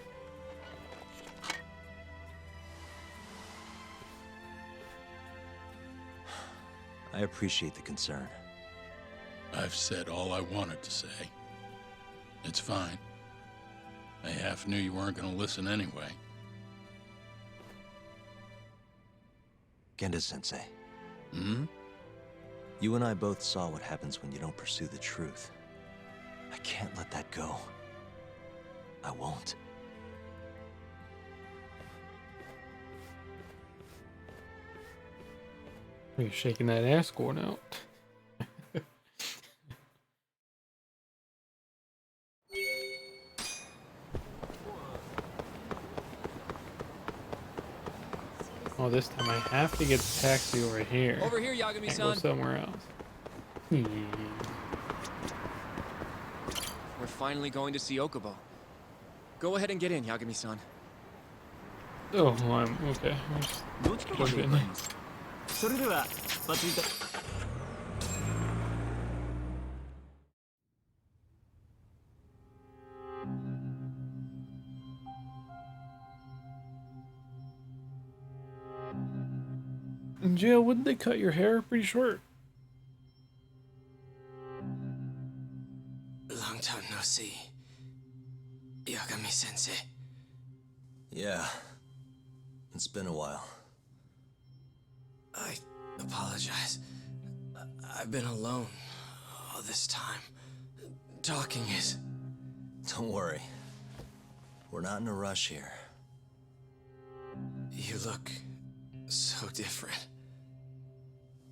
I appreciate the concern. I've said all I wanted to say. It's fine. I half knew you weren't gonna listen anyway. Genda-sensei. Hmm? You and I both saw what happens when you don't pursue the truth. I can't let that go. I won't. You're shaking that ass going out. Oh, this time I have to get the taxi over here. Over here, Can't go Yagami-san. somewhere else. We're finally going to see Okubo. Go ahead and get in, Yagami-san. Oh, I'm okay. I'll just jump in. In jail, wouldn't they cut your hair pretty short? Long time no see. Yagami-sensei. Yeah. It's been a while. I apologize. I've been alone all this time. talking is... Don't worry. We're not in a rush here. You look so different.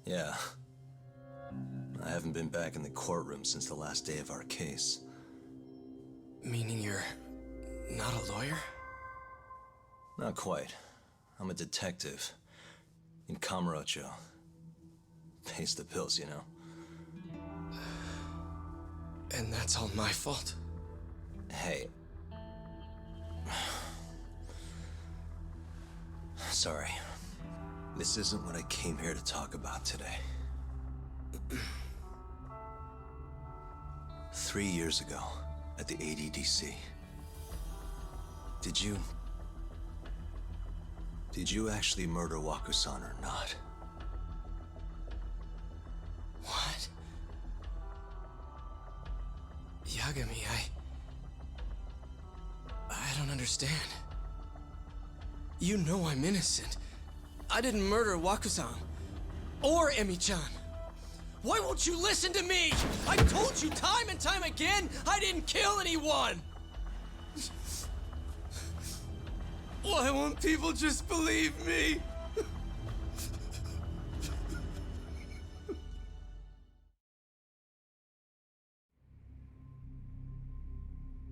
Yeah. I haven't been back in the courtroom since the last day of our case. Meaning you're not a lawyer? Not quite. I'm a detective. In Camarocho. Pays the bills, you know. And that's all my fault? Hey. Sorry. This isn't what I came here to talk about today. 3 years ago, at the ADDC. Did you actually murder Waku-san or not? What? Yagami, I don't understand. You know I'm innocent. I didn't murder Waku-san. Or Emi-chan. Why won't you listen to me? I've told you time and time again, I didn't kill anyone! Why won't people just believe me?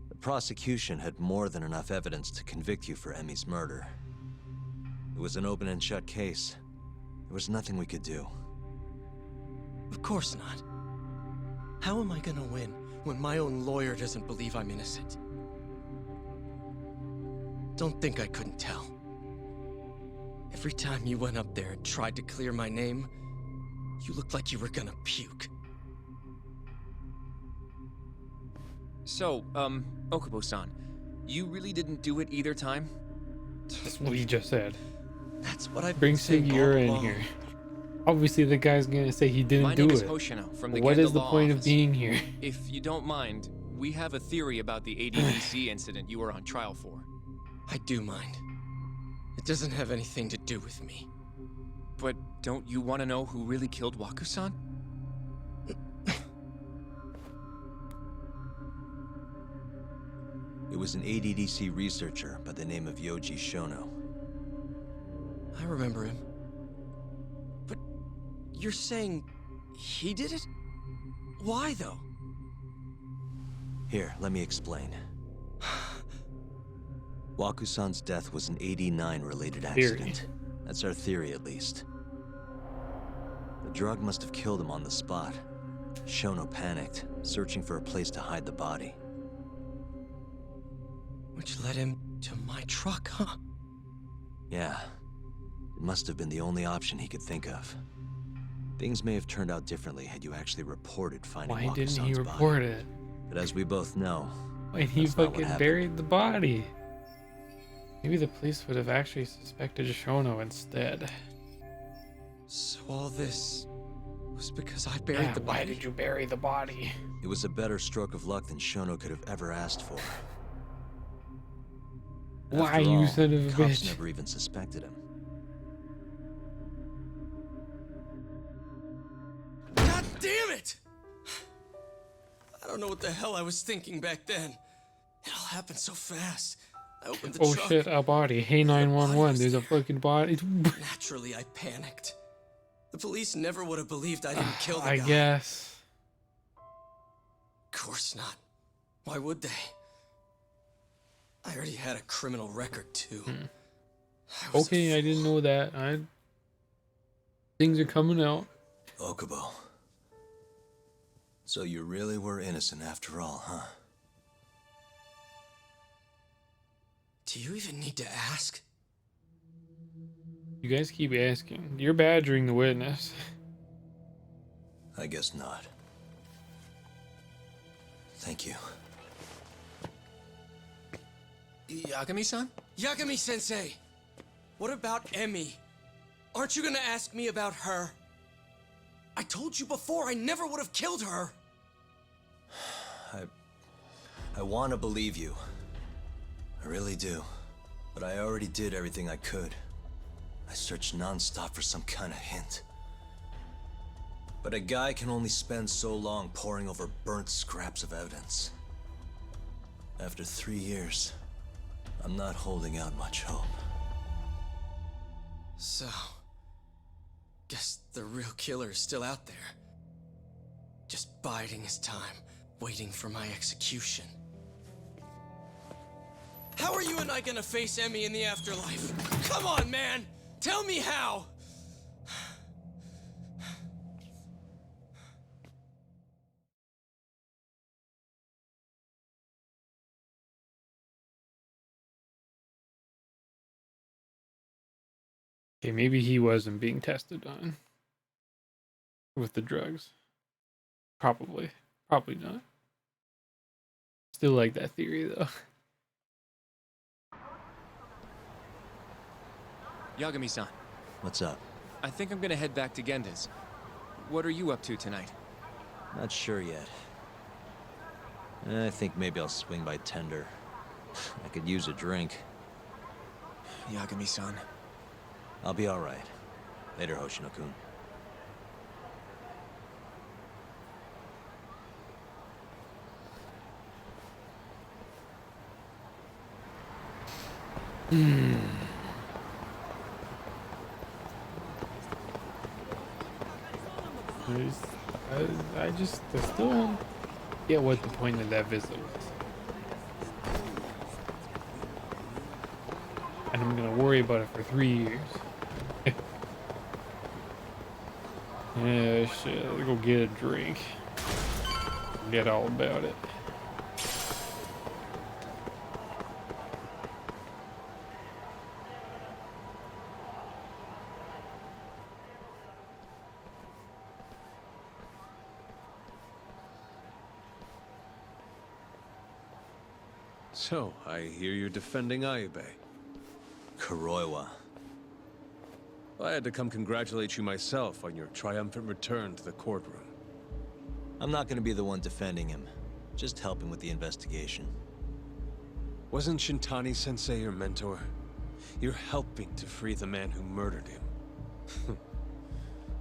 The prosecution had more than enough evidence to convict you for Emi's murder. It was an open and shut case. There was nothing we could do. Of course not. How am I gonna win when my own lawyer doesn't believe I'm innocent? Don't think I couldn't tell. Every time you went up there and tried to clear my name, you looked like you were gonna puke. So, Okubo-san, you really didn't do it either time? That's what he just said. That's what I've Bring been saying Sugiura all in along. here. Obviously, the guy's gonna say he didn't My do name is it. Hoshino from the What Genda is the Law point of Office. being here? If you don't mind, we have a theory about the ADDC incident you were on trial for. I do mind. It doesn't have anything to do with me. But don't you want to know who really killed Waku-san? It was an ADDC researcher by the name of Yoji Shono. I remember him. But you're saying he did it? Why, though? Here, let me explain. Waku-san's death was an 89-related accident. That's our theory, at least. The drug must have killed him on the spot. Shono panicked, searching for a place to hide the body. Which led him to my truck, huh? Yeah. It must have been the only option he could think of. Things may have turned out differently had you actually reported finding Why didn't Waku-san's he body. report it? But as we both know, Why he that's not what fucking happened. buried the body? Maybe the police would have actually suspected Shono instead. So all this was because I buried the body? Why did you bury the body? It was a better stroke of luck than Shono could have ever asked for. Why, After you all, son of a cops bitch? never even suspected him. God damn it! I don't know what the hell I was thinking back then. It all happened so fast. I opened the Oh truck. shit, a body. Hey 911, there's a fucking body. Naturally, I panicked. The police never would have believed I didn't kill the I guy. guess. Of course not. Why would they? I already had a criminal record, too. Okay, I didn't know that. Things are coming out. Okubo. So you really were innocent after all, huh? Do you even need to ask? You guys keep asking. You're badgering the witness. I guess not. Thank you. Yagami-san? Yagami-sensei! What about Emi? Aren't you gonna ask me about her? I told you before I never would have killed her! I want to believe you. I really do. But I already did everything I could. I searched non-stop for some kind of hint. But a guy can only spend so long poring over burnt scraps of evidence. After 3 years, I'm not holding out much hope. So, guess the real killer is still out there. Just biding his time, waiting for my execution. How are you and I gonna face Emmy in the afterlife? Come on, man! Tell me how! Okay, maybe he wasn't being tested on with the drugs. Probably. Probably not. Still like that theory, though. Yagami-san, What's up? I think I'm gonna head back to Genda's. What are you up to tonight? Not sure yet. I think maybe I'll swing by Tender. I could use a drink. Yagami-san. I'll be alright. Later, Hoshino-kun. I still don't get what the point of that visit was. And I'm gonna worry about it for 3 years. Yeah, shit. Let's go get a drink. Forget all about it. So, I hear you're defending Ayube. Kuroiwa. I had to come congratulate you myself on your triumphant return to the courtroom. I'm not gonna be the one defending him. Just helping with the investigation. Wasn't Shintani-sensei your mentor? You're helping to free the man who murdered him.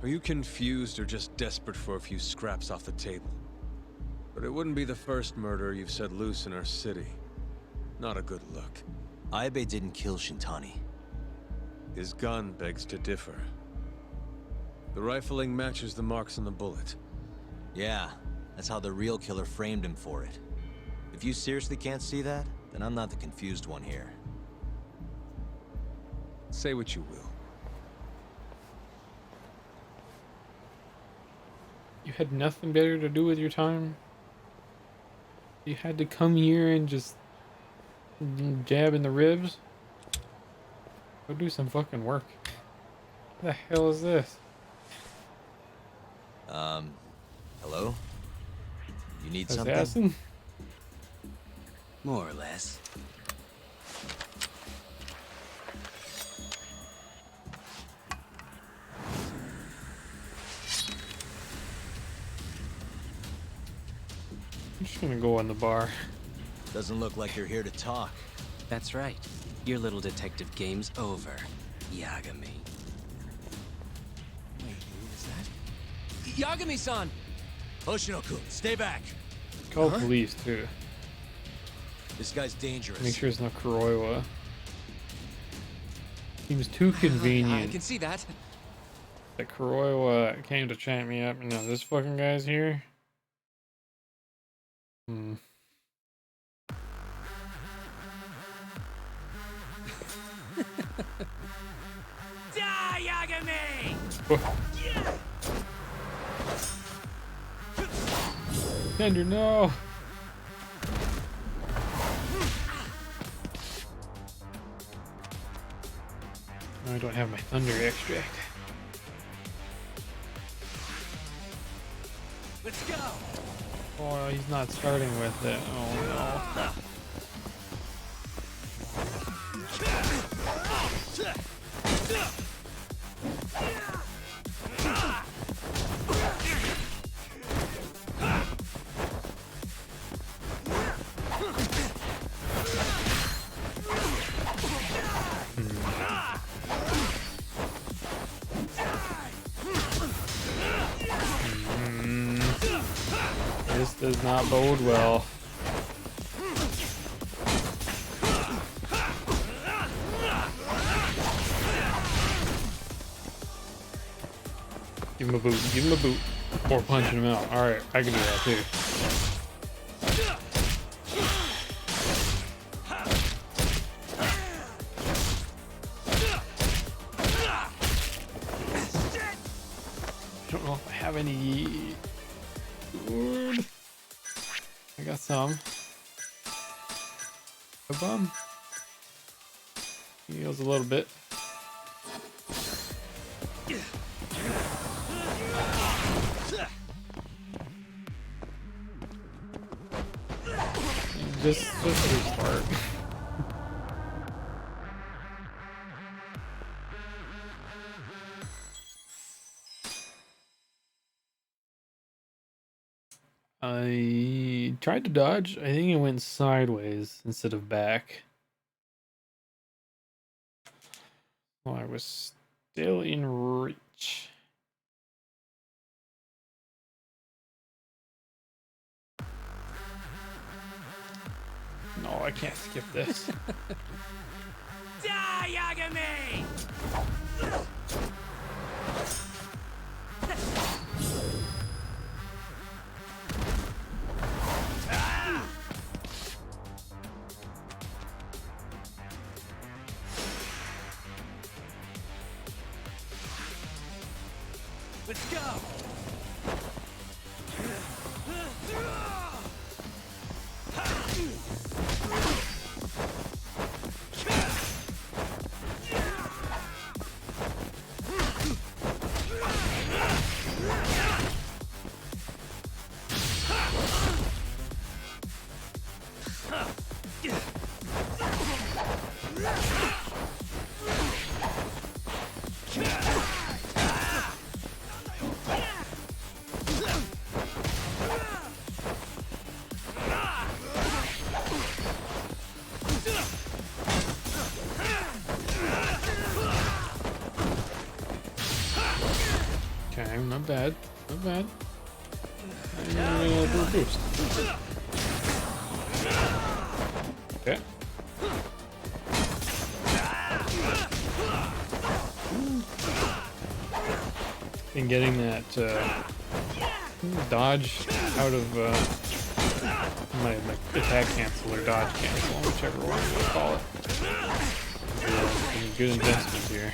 Are you confused or just desperate for a few scraps off the table? But it wouldn't be the first murder you've set loose in our city. Not a good look. Ayube didn't kill Shintani. His gun begs to differ. The rifling matches the marks on the bullet. Yeah, that's how the real killer framed him for it. If you seriously can't see that, then I'm not the confused one here. Say what you will. You had nothing better to do with your time? You had to come here and just jab in the ribs? Go do some fucking work. What the hell is this? Hello? You need Assassin? something? More or less. I'm just gonna go in the bar. Doesn't look like you're here to talk. That's right. Your little detective game's over, Yagami. Wait, who is that? Yagami-san! Hoshino-kun, stay back! Call police too. This guy's dangerous. Make sure it's not Kuroiwa. Seems too I convenient can see that. that Kuroiwa came to chat me up and now this fucking guy's here. Die, Yagami! Tender, no! No, I don't have my thunder extract. Let's go! Oh, he's not starting with it. Oh no. This does not bode well. Give him a boot. Give him a boot. Or punching him out. Alright, I can do that too. I don't know if I have any food. I got some. A bum. Heals a little bit. Just restart. I tried to dodge. I think it went sideways instead of back. Well, I was still in reach. No, I can't skip this. Die, Yagami! Let's go! Okay, not bad. Not bad. I'm gonna do a boost. Okay. Been getting that dodge out of my attack cancel or dodge cancel, whichever one you want to call it. Yeah, good investment here.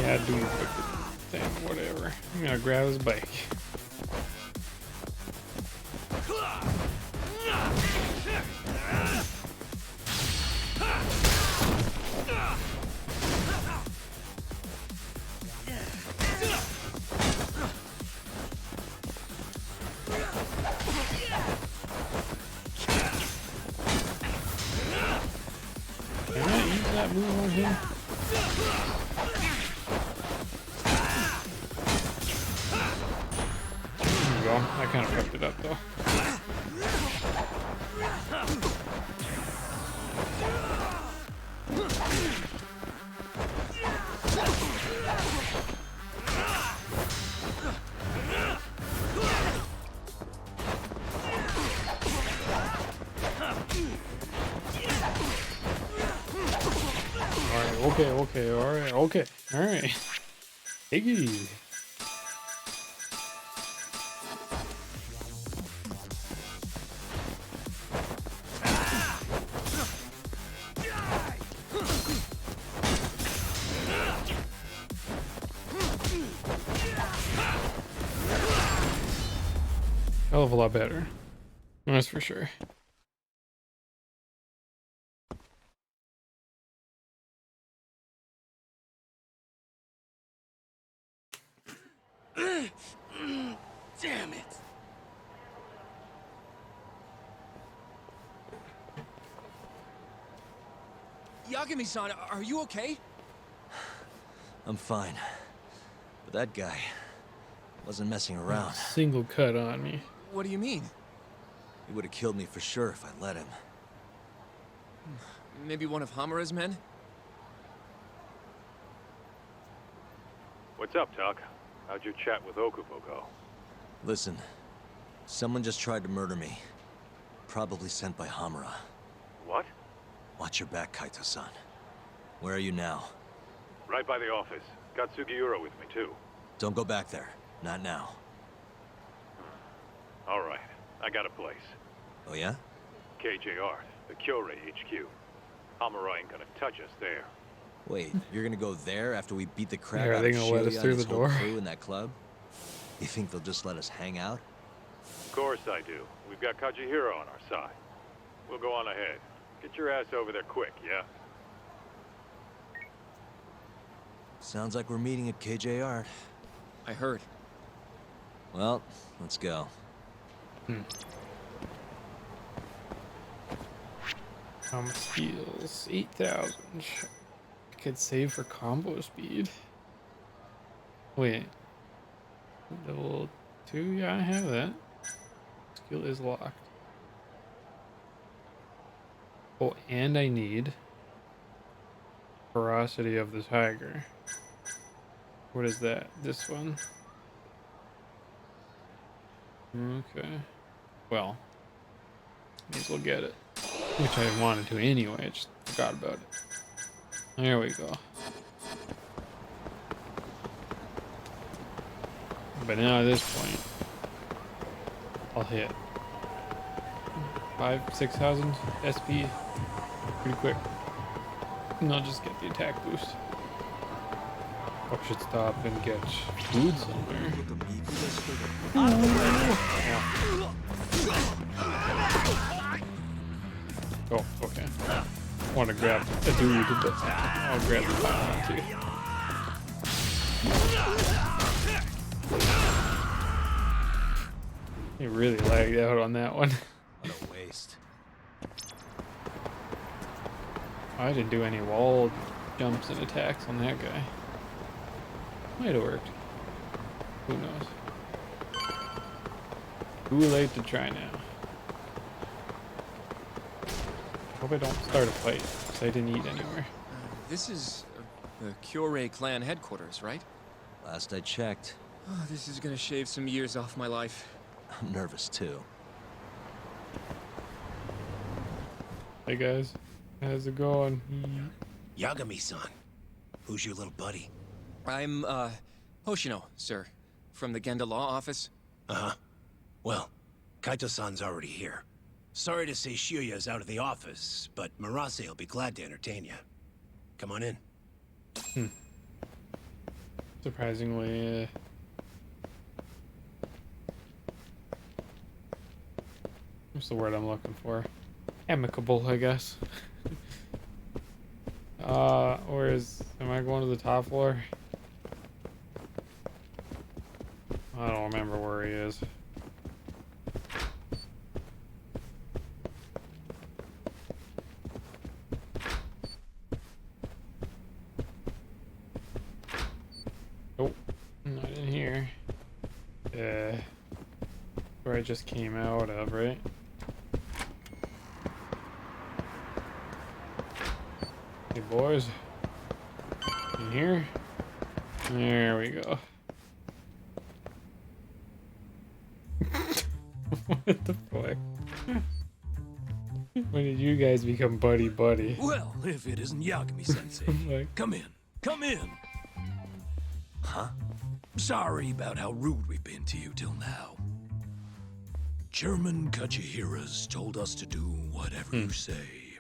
Yeah, do the thing, whatever. I'm gonna grab his bike. Can I use that move on him? There we go. I kind of fucked it up though. Okay, alright, okay, alright. Take it easy. Hell of a lot better. That's for sure. Damn it. Yagami-san, are you okay? I'm fine. But that guy wasn't messing around. Single cut on me. What do you mean? He would have killed me for sure if I let him. Maybe one of Hamura's men? What's up, Tuck? How'd your chat with Okubo go? Listen, someone just tried to murder me. Probably sent by Hamura. What? Watch your back, Kaito-san. Where are you now? Right by the office. Got Sugiura with me, too. Don't go back there. Not now. All right. I got a place. Oh yeah? KJR, the Kyorei HQ. Hamura ain't gonna touch us there. Wait, you're gonna go there after we beat the crap Are out they of gonna let us Shibuya through and the his whole door? crew in that club? You think they'll just let us hang out? Of course I do. We've got Kajihiro on our side. We'll go on ahead. Get your ass over there quick, yeah? Sounds like we're meeting at KJR. I heard. Well, let's go. Skills 8,000. I could save for combo speed. Wait. Level 2? Yeah, I have that. Skill is locked. Oh, and I need Ferocity of the Tiger. What is that? This one? Okay. Well, may as well get it. Which I wanted to anyway, I just forgot about it. There we go. But now at this point, I'll hit 5,000-6,000 SP pretty quick. And I'll just get the attack boost. I should stop and get food somewhere. Yeah. Oh, okay. I want to grab a dude, but I'll grab the pylon too. You really lagged out on that one. What a waste. I didn't do any wall jumps and attacks on that guy. Might have worked. Who knows? Too late to try now. Hope I don't start a fight, because I didn't eat anywhere. This is the Kyorei clan headquarters, right? Last I checked. Oh, this is gonna shave some years off my life. I'm nervous too. Hey guys, how's it going? Yagami-san, who's your little buddy? I'm, Hoshino, sir. From the Genda Law Office. Uh-huh. Well, Kaito-san's already here. Sorry to say Shiuya's out of the office, but Murase will be glad to entertain you. Come on in. Surprisingly, what's the word I'm looking for? Amicable, I guess. Am I going to the top floor? I don't remember where he is. Nope, not in here. Where I just came out of, right? Hey boys, in here? There we go. What the fuck? When did you guys become buddy-buddy? Well, if it isn't Yagami-sensei. Come in. Come in. Huh? Sorry about how rude we've been to you till now. Chairman Kajihira's told us to do whatever you say.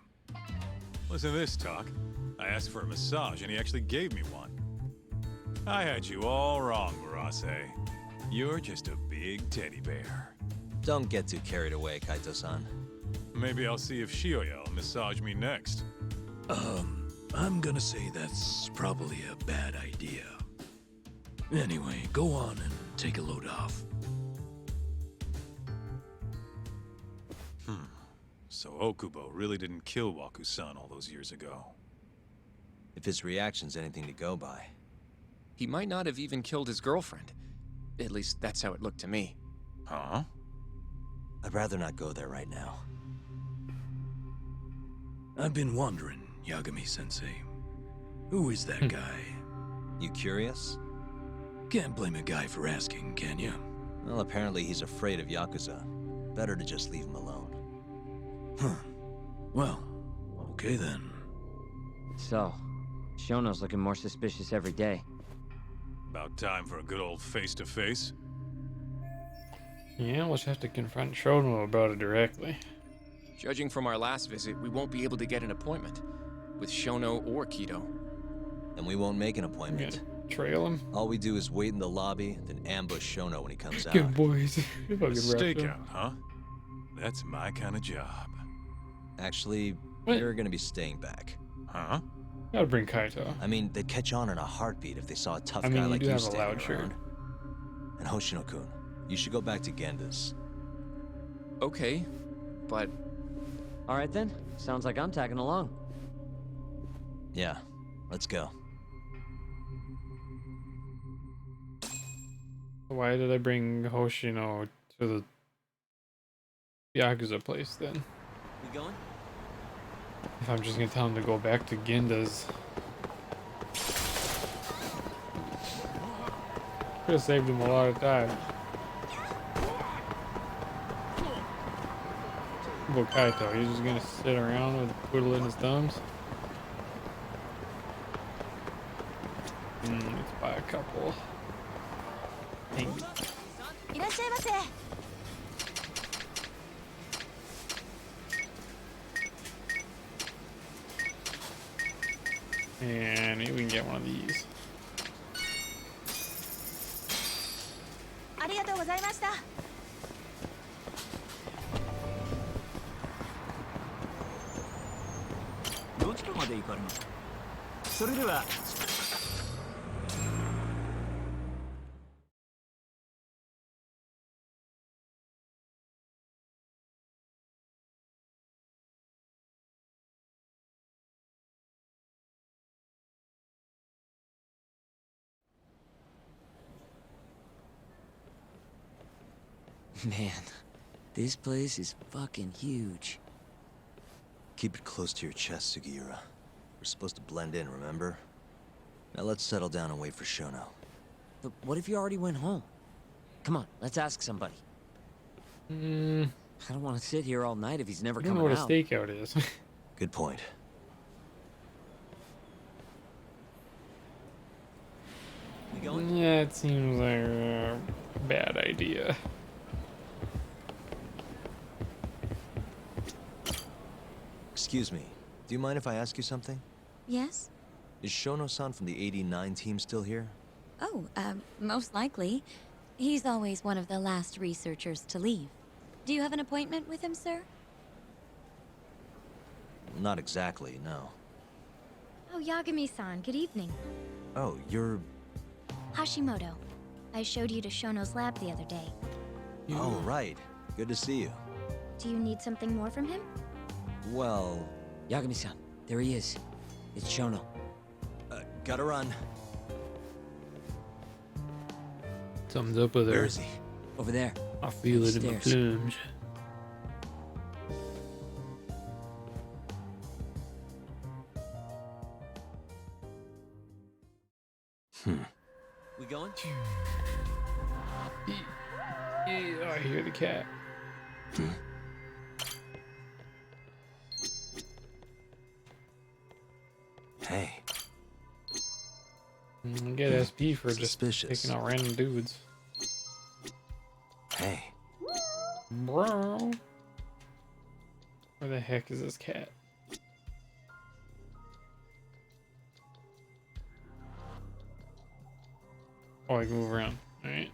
Listen to this, Talk. I asked for a massage and he actually gave me one. I had you all wrong, Murase. You're just a big teddy bear. Don't get too carried away, Kaito-san. Maybe I'll see if Shiuya will massage me next. I'm gonna say that's probably a bad idea. Anyway, go on and take a load off. So Okubo really didn't kill Waku-san all those years ago. If his reaction's anything to go by. He might not have even killed his girlfriend. At least that's how it looked to me. Huh? I'd rather not go there right now. I've been wondering, Yagami-sensei. Who is that guy? You curious? Can't blame a guy for asking, can you? Well, apparently he's afraid of Yakuza. Better to just leave him alone. Huh. Well, okay then. So, Shono's looking more suspicious every day. About time for a good old face-to-face. Yeah, we'll just have to confront Shono about it directly. Judging from our last visit, we won't be able to get an appointment with Shono or Kido. And we won't make an appointment. Trail him. All we do is wait in the lobby, then ambush Shono when he comes out. Good boys. A stakeout, huh? That's my kind of job. Actually, What? you're gonna be staying back. Huh? Gotta bring Kaito. I mean, they'd catch on in a heartbeat if they saw a tough I mean, guy you like do you have a standing loud shirt. around. And Hoshino-kun, you should go back to Genda's. Okay, but... All right then. Sounds like I'm tagging along. Yeah, let's go. Why did I bring Hoshino to the Yakuza place then? We going? If I'm just gonna tell him to go back to Genda's. Could have saved him a lot of time. About Kaito, he's just gonna sit around with a poodle in his thumbs. Let's buy a couple. Dang. And maybe we can get one of these. Man, this place is fucking huge. Keep it close to your chest, Sugiura. We're supposed to blend in, remember? Now let's settle down and wait for Shono. But what if you already went home? Come on, let's ask somebody. I don't want to sit here all night if he's never I don't coming know what out. a stakeout is. Good point. We going? Yeah, it seems like a bad idea. Excuse me, do you mind if I ask you something? Yes? Is Shono-san from the 89 team still here? Oh, most likely. He's always one of the last researchers to leave. Do you have an appointment with him, sir? Not exactly, no. Oh, Yagami-san, good evening. Oh, you're... Hashimoto. I showed you to Shono's lab the other day. Oh, right. Good to see you. Do you need something more from him? Well... Yagami-san, there he is. It's Shono. Gotta run. Something's up with her. Where is he? Over there. I feel it in my Upstairs. plums. We going? Yeah, I hear the cat. Hey. Get SP for Suspicious. just picking out random dudes. Hey. Bro. Where the heck is this cat? Oh, I can move around. Alright.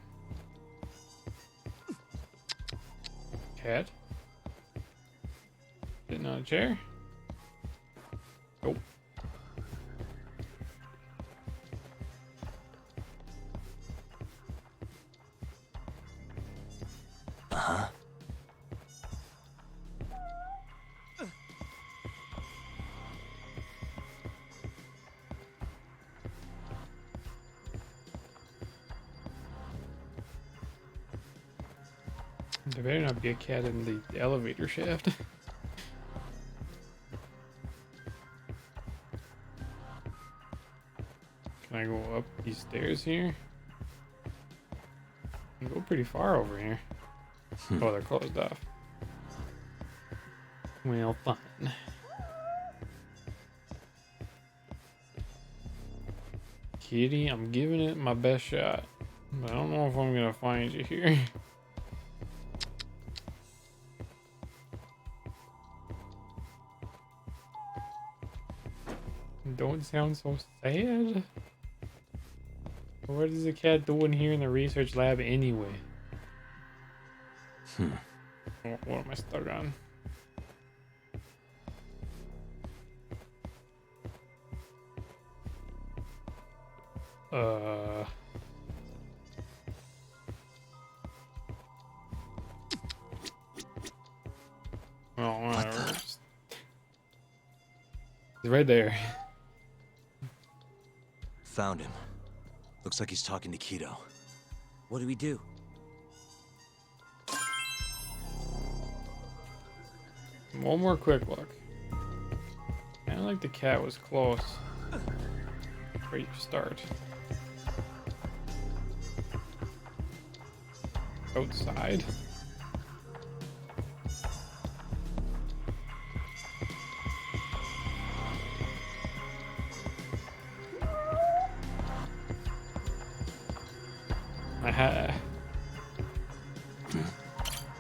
Cat? Sitting on a chair? Nope. Uh-huh. There better not be a cat in the elevator shaft. Can I go up these stairs here? I can go pretty far over here. Oh, they're closed off. Well, fine. Kitty, I'm giving it my best shot. But I don't know if I'm gonna find you here. Don't sound so sad. What is the cat doing here in the research lab anyway? What am I stuck on? Oh, whatever. He's right there. Found him. Looks like he's talking to Keto. What do we do? One more quick look. Kinda like the cat was close. Where you start. Outside. Aha.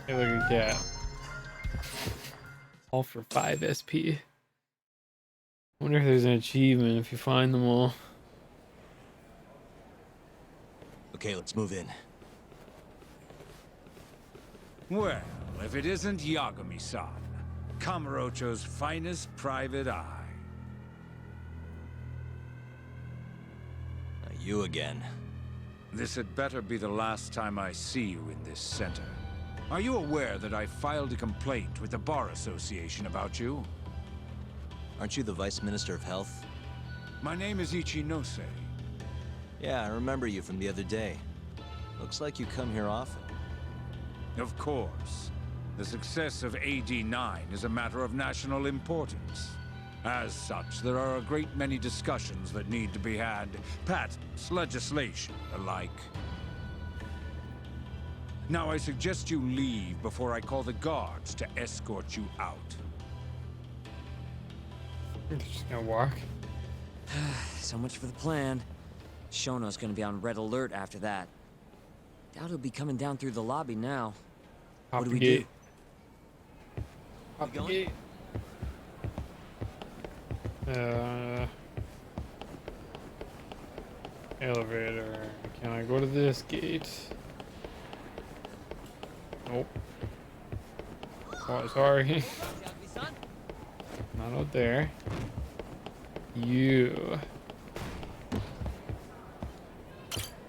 Hey, look at cat. All for 5 SP. Wonder if there's an achievement if you find them all. Okay, let's move in. Well, if it isn't Yagami-san, Kamurocho's finest private eye. You again. This had better be the last time I see you in this center. Are you aware that I filed a complaint with the Bar Association about you? Aren't you the Vice Minister of Health? My name is Ichinose. Yeah, I remember you from the other day. Looks like you come here often. Of course. The success of AD-9 is a matter of national importance. As such, there are a great many discussions that need to be had. Patents, legislation, the like. Now I suggest you leave before I call the guards to escort you out. You're just gonna walk. So much for the plan. Shono's gonna be on red alert after that. Doubt he'll be coming down through the lobby now. What do we do? Hop the gate. Elevator. Can I go to this gate? Nope. Oh, sorry. Not out there. You.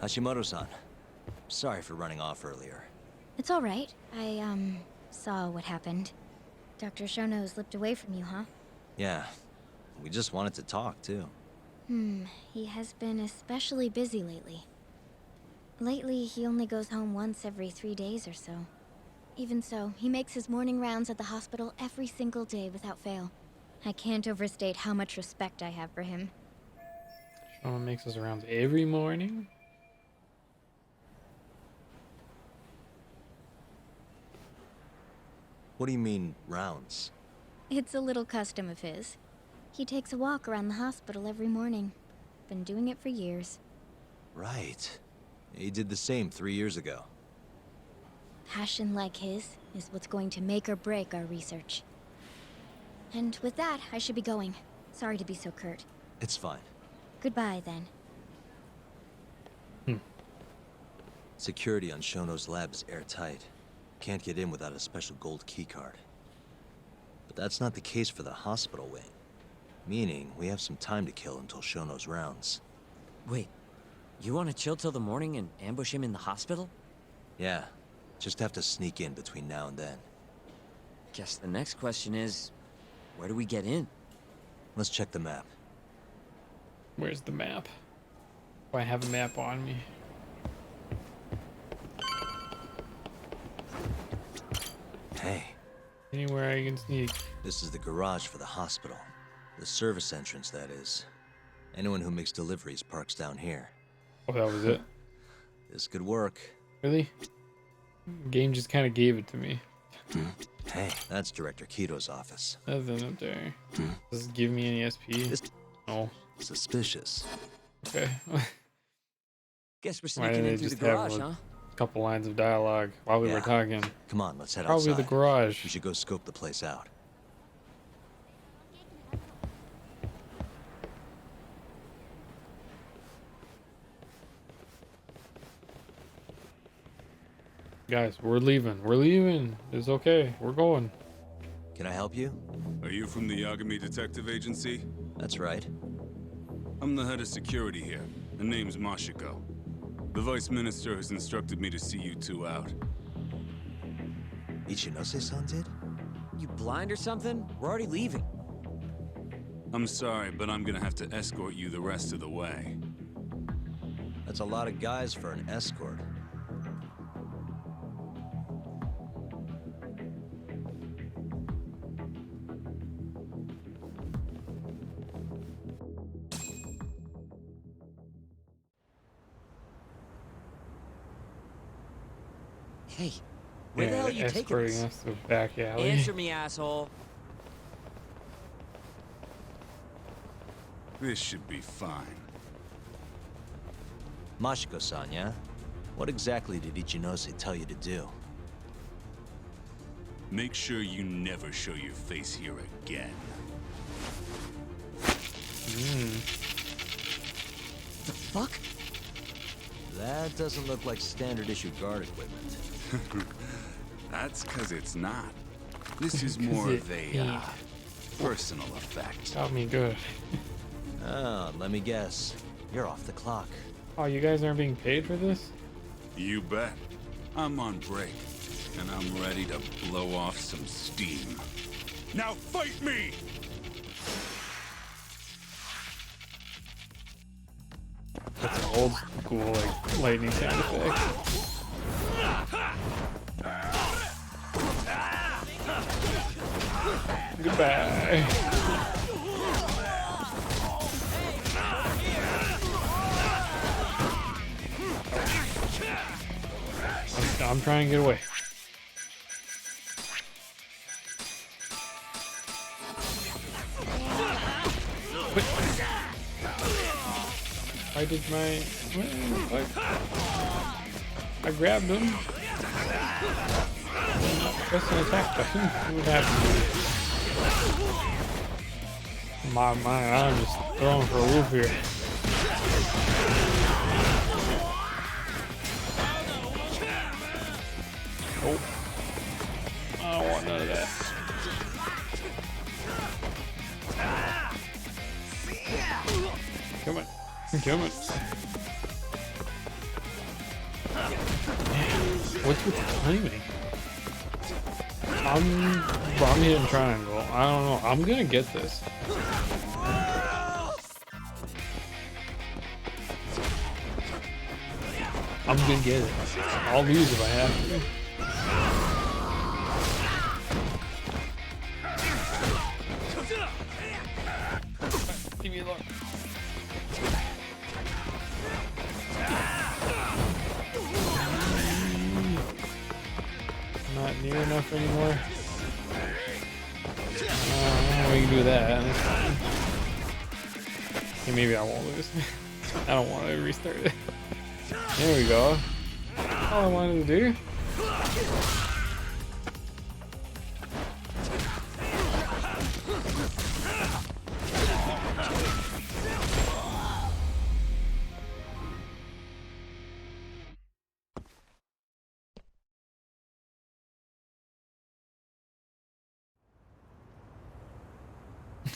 Hashimoto-san. Sorry for running off earlier. It's all right. I, saw what happened. Dr. Shono slipped away from you, huh? Yeah. We just wanted to talk, too. He has been especially busy lately. Lately, he only goes home once every 3 days or so. Even so, he makes his morning rounds at the hospital every single day without fail. I can't overstate how much respect I have for him. Shono makes his rounds every morning. What do you mean, rounds? It's a little custom of his. He takes a walk around the hospital every morning. Been doing it for years. Right. He did the same 3 years ago. Passion like his is what's going to make or break our research. And with that, I should be going. Sorry to be so curt. It's fine. Goodbye, then. Security on Shono's lab is airtight. Can't get in without a special gold keycard. But that's not the case for the hospital wing. Meaning, we have some time to kill until Shono's rounds. Wait, you want to chill till the morning and ambush him in the hospital? Yeah. Just have to sneak in between now and then. Guess the next question is, where do we get in? Let's check the map. Where's the map? Do I have a map on me? Hey. Anywhere I can sneak. This is the garage for the hospital. The service entrance, that is. Anyone who makes deliveries parks down here. Oh, that was it? This could work. Really? Game just kind of gave it to me. Hey, that's Director Keto's office. Nothing up there. Does it give me any SP? No. Suspicious. Okay. Guess we're Why sneaking didn't in they through the just have garage, a huh? couple lines of dialogue while we were talking? Come on, let's head Probably outside. the garage. We should go scope the place out. Guys, we're leaving. We're leaving. It's okay. We're going. Can I help you? Are you from the Yagami Detective Agency? That's right. I'm the head of security here. The name's Mashiko. The Vice Minister has instructed me to see you two out. Ichinose-san did? You blind or something? We're already leaving. I'm sorry, but I'm gonna have to escort you the rest of the way. That's a lot of guys for an escort. Hey, where the hell are you taking escorting us? us to the back alley. Answer me, asshole. This should be fine. Mashiko-san, yeah? What exactly did Ichinose tell you to do? Make sure you never show your face here again. The fuck? That doesn't look like standard issue guard equipment. That's because it's not. This is more of a personal effect. Got me good. Oh, let me guess. You're off the clock. Oh, you guys aren't being paid for this? You bet. I'm on break, and I'm ready to blow off some steam. Now fight me! That's an old school, like, lightning sound effect. Goodbye. I'm trying to get away. I did my... I grabbed him. Press an attack button. What happened? My mind, I'm just throwing for a loop here. Oh. I don't want none of that. Come on. Come on. What's with the timing? I'm hitting triangle. I don't know. I'm gonna get this. I'm gonna get it. I'll lose if I have to. Give me a look. Not near enough anymore. We can do that. Okay, maybe I won't lose. I don't want to restart it. There we go. All I wanted to do.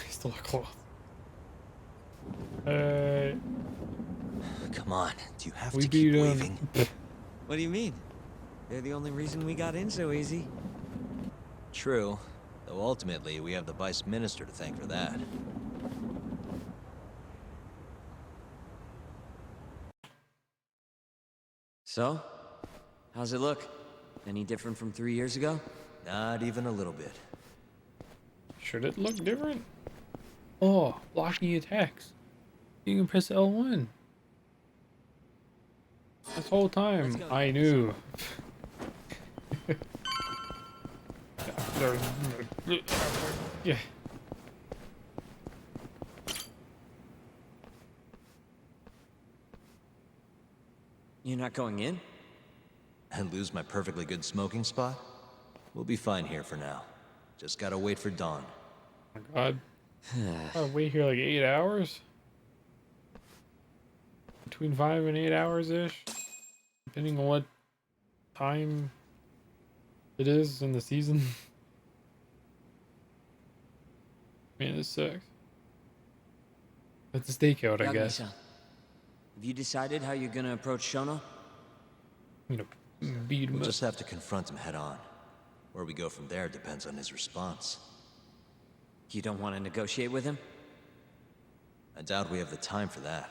Still a cloth. Come on, do you have we to keep beat waving? What do you mean? They're the only reason we got in so easy. True, though ultimately we have the Vice Minister to thank for that. So, how's it look? Any different from 3 years ago? Not even a little bit. Should it look different? Oh, blocking attacks. You can press L1. This whole time, I knew. Yeah. You're not going in? And lose my perfectly good smoking spot? We'll be fine here for now. Just gotta wait for dawn. Oh my god. I'll wait here like 8 hours? Between 5 and 8 hours-ish? Depending on what time it is in the season. Man, this sucks. It's a stakeout, I guess. Yagami-san, have you decided how you're gonna approach Shono? I'm gonna beat him We'll up. just have to confront him head on. Where we go from there depends on his response. You don't want to negotiate with him? I doubt we have the time for that.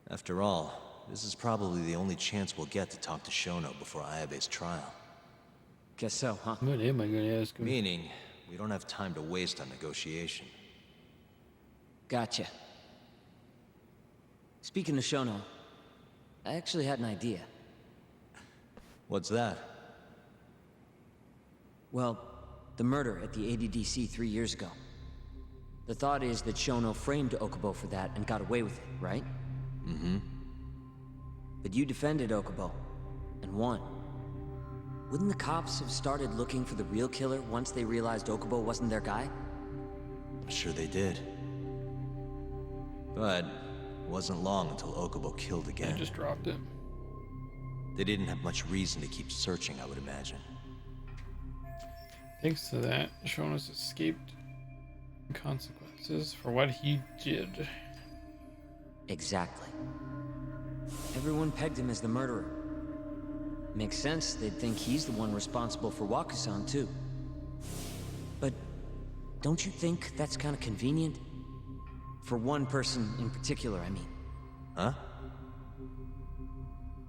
After all, this is probably the only chance we'll get to talk to Shono before Ayabe's trial. Guess so, huh? What am I gonna ask him? Meaning, we don't have time to waste on negotiation. Gotcha. Speaking of Shono, I actually had an idea. What's that? Well, the murder at the ADDC 3 years ago. The thought is that Shono framed Okubo for that and got away with it, right? Mm-hmm. But you defended Okubo, and won. Wouldn't the cops have started looking for the real killer once they realized Okubo wasn't their guy? I'm sure they did. But it wasn't long until Okubo killed again. I just dropped it. They didn't have much reason to keep searching, I would imagine. Thanks to that, Shono's escaped consequences for what he did. Exactly. Everyone pegged him as the murderer. Makes sense, they'd think he's the one responsible for Wakusan, too. But don't you think that's kind of convenient? For one person in particular, I mean. Huh?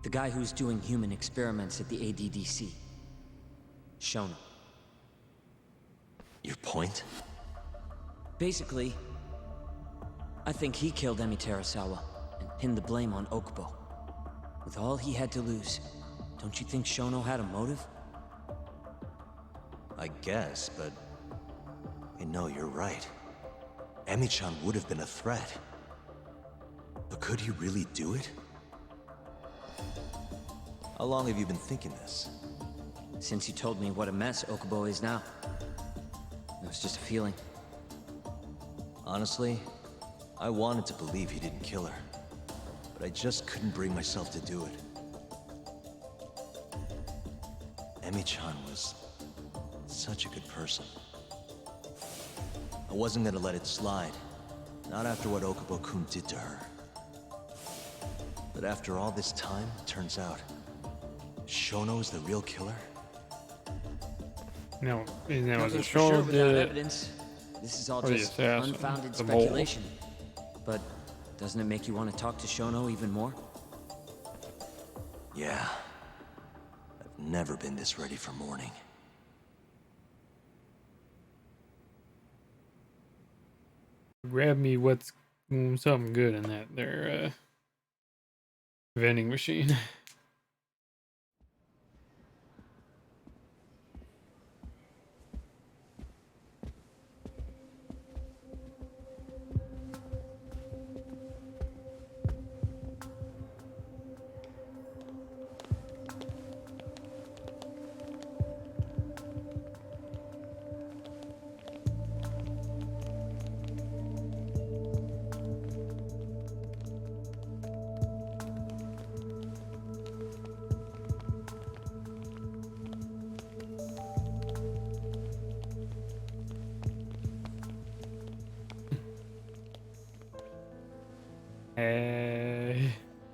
The guy who's doing human experiments at the ADDC. Shono. Your point? Basically, I think he killed Emi Terasawa and pinned the blame on Okubo. With all he had to lose, don't you think Shono had a motive? I guess, but... No, you're right. Emi-chan would have been a threat. But could he really do it? How long have you been thinking this? Since you told me what a mess Okubo is now. It was just a feeling. Honestly, I wanted to believe he didn't kill her. But I just couldn't bring myself to do it. Emi-chan was such a good person. I wasn't gonna let it slide. Not after what Okubo-kun did to her. But after all this time, it turns out Shono is the real killer? No, was it For Shono sure did without it? evidence. This is all or the just assassin, unfounded the mole? speculation. But doesn't it make you want to talk to Shono even more? Yeah. I've never been this ready for morning. Grab me what's something good in that there vending machine.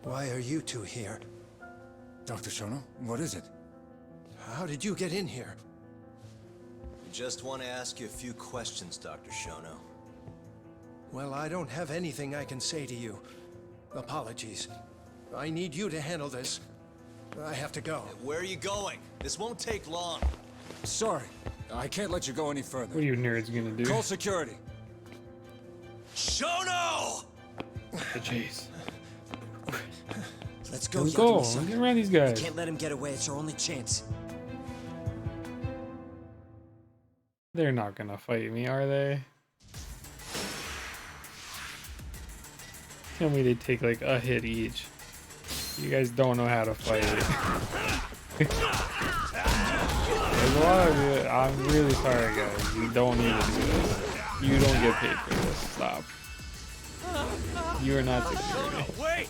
Why are you two here? Dr. Shono, what is it? How did you get in here? We just want to ask you a few questions, Dr. Shono. Well, I don't have anything I can say to you. Apologies. I need you to handle this. I have to go. Where are you going? This won't take long. Sorry, I can't let you go any further. What are you nerds gonna do? Call security. Shono! Jeez. Let's go, Let's go. Yagami-san. Get around these guys. We can't let him get away. It's our only chance. They're not gonna fight me, are they? Tell me they take like a hit each. You guys don't know how to fight. There's a lot of you. I'm really sorry, guys. You don't need to do this. You don't get paid for this. Stop. You are not security. Wait!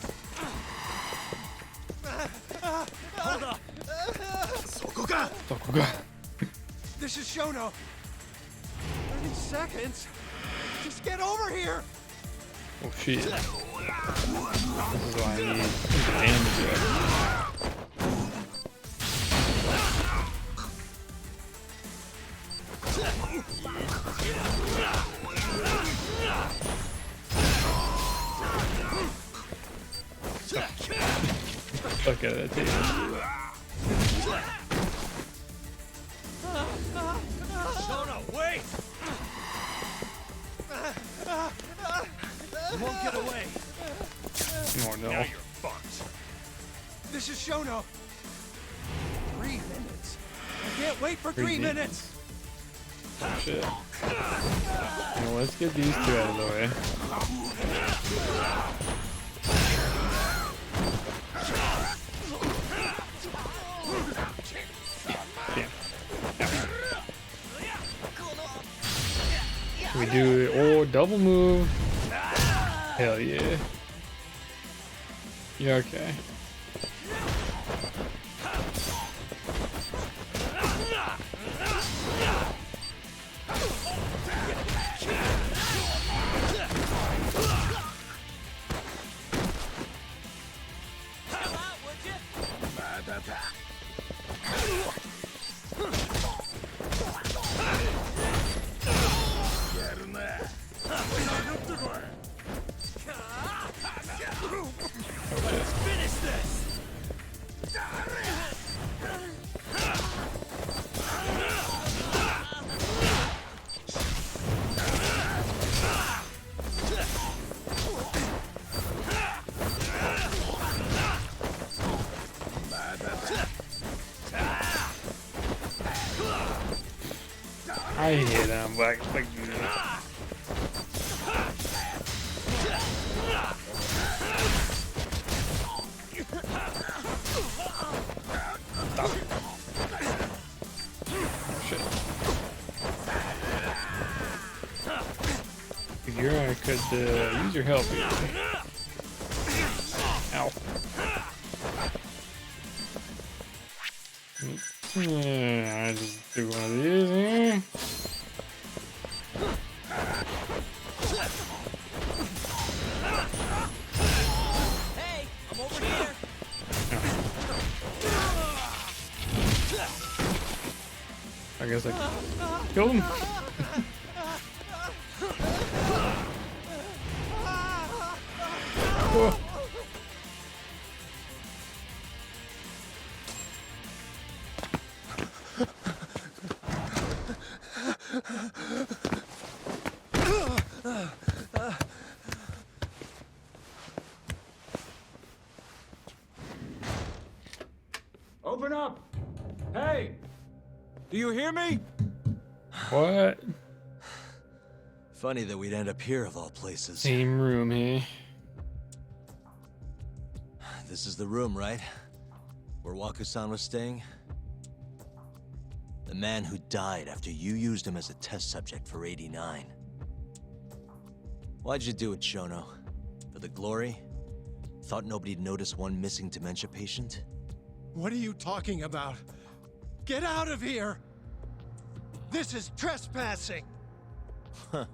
Hold up! Sokuga. This is Shono. 30 seconds. Just get over here. Oh shit. This is why I need damage up. Look at that table. Shono, wait! You won't get away. Oh no. Now you're fucked. This is Shono. 3 minutes. I can't wait for 3 minutes. Oh shit. Well, let's get these two out of the way. We do double move. Hell yeah. Yeah, okay. Finish this! I hate them, like I could use your help here. Ow. I just do one of these here. Hey, I'm over here. I guess I killed him. Whoa. Open up! Hey! Do you hear me? What? Funny that we'd end up here of all places. Same room here. This is the room, right? Where Waku-san was staying? The man who died after you used him as a test subject for 89. Why'd you do it, Shono? For the glory? Thought nobody'd notice one missing dementia patient? What are you talking about? Get out of here! This is trespassing! Huh.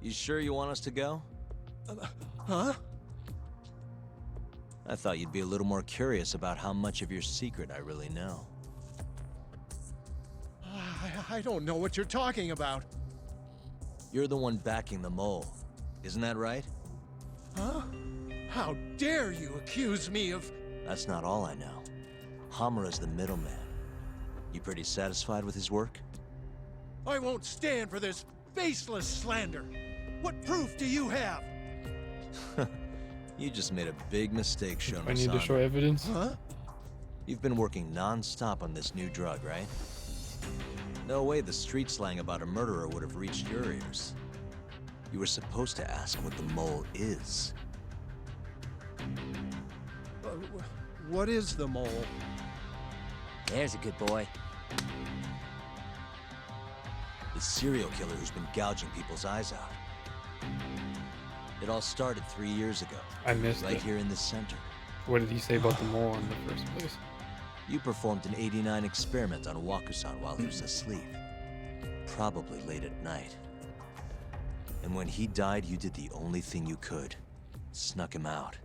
You sure you want us to go? Huh? I thought you'd be a little more curious about how much of your secret I really know. I don't know what you're talking about. You're the one backing the mole, isn't that right? Huh? How dare you accuse me of... That's not all I know. Hamura's the middleman. You pretty satisfied with his work? I won't stand for this faceless slander. What proof do you have? You just made a big mistake, Shono-san. I need to show evidence. Huh? You've been working non-stop on this new drug, right? No way the street slang about a murderer would have reached your ears. You were supposed to ask what the mole is. What is the mole? There's a good boy. The serial killer who's been gouging people's eyes out. It all started 3 years ago. I missed right it. here in the center. What did he say about the mole in the first place? You performed an 89 experiment on Waku-san while he was asleep. Probably late at night. And when he died, you did the only thing you could. Snuck him out.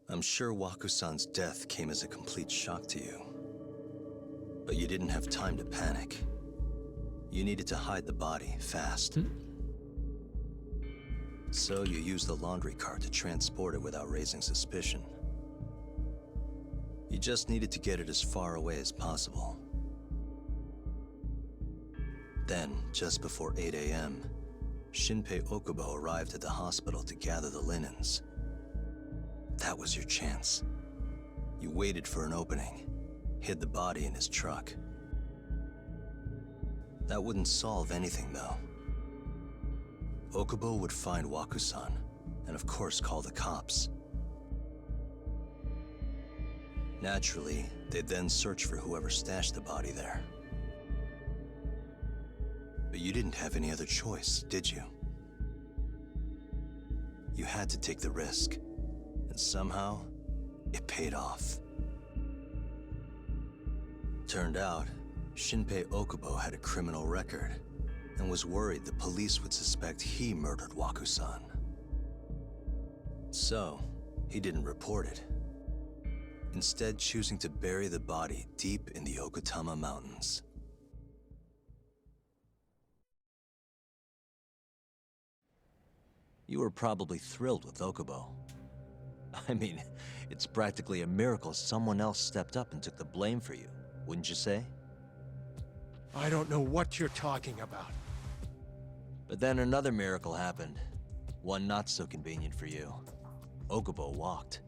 I'm sure Waku-san's death came as a complete shock to you. But you didn't have time to panic. You needed to hide the body fast. So you used the laundry cart to transport it without raising suspicion. You just needed to get it as far away as possible. Then, just before 8 a.m., Shinpei Okubo arrived at the hospital to gather the linens. That was your chance. You waited for an opening, hid the body in his truck. That wouldn't solve anything, though. Okubo would find Waku-san, and of course call the cops. Naturally, they'd then search for whoever stashed the body there. But you didn't have any other choice, did you? You had to take the risk, and somehow, it paid off. Turned out, Shinpei Okubo had a criminal record, and was worried the police would suspect he murdered Waku-san. So, he didn't report it. Instead, choosing to bury the body deep in the Okutama Mountains. You were probably thrilled with Okubo. I mean, it's practically a miracle someone else stepped up and took the blame for you, wouldn't you say? I don't know what you're talking about. But then another miracle happened. One not so convenient for you. Okubo walked.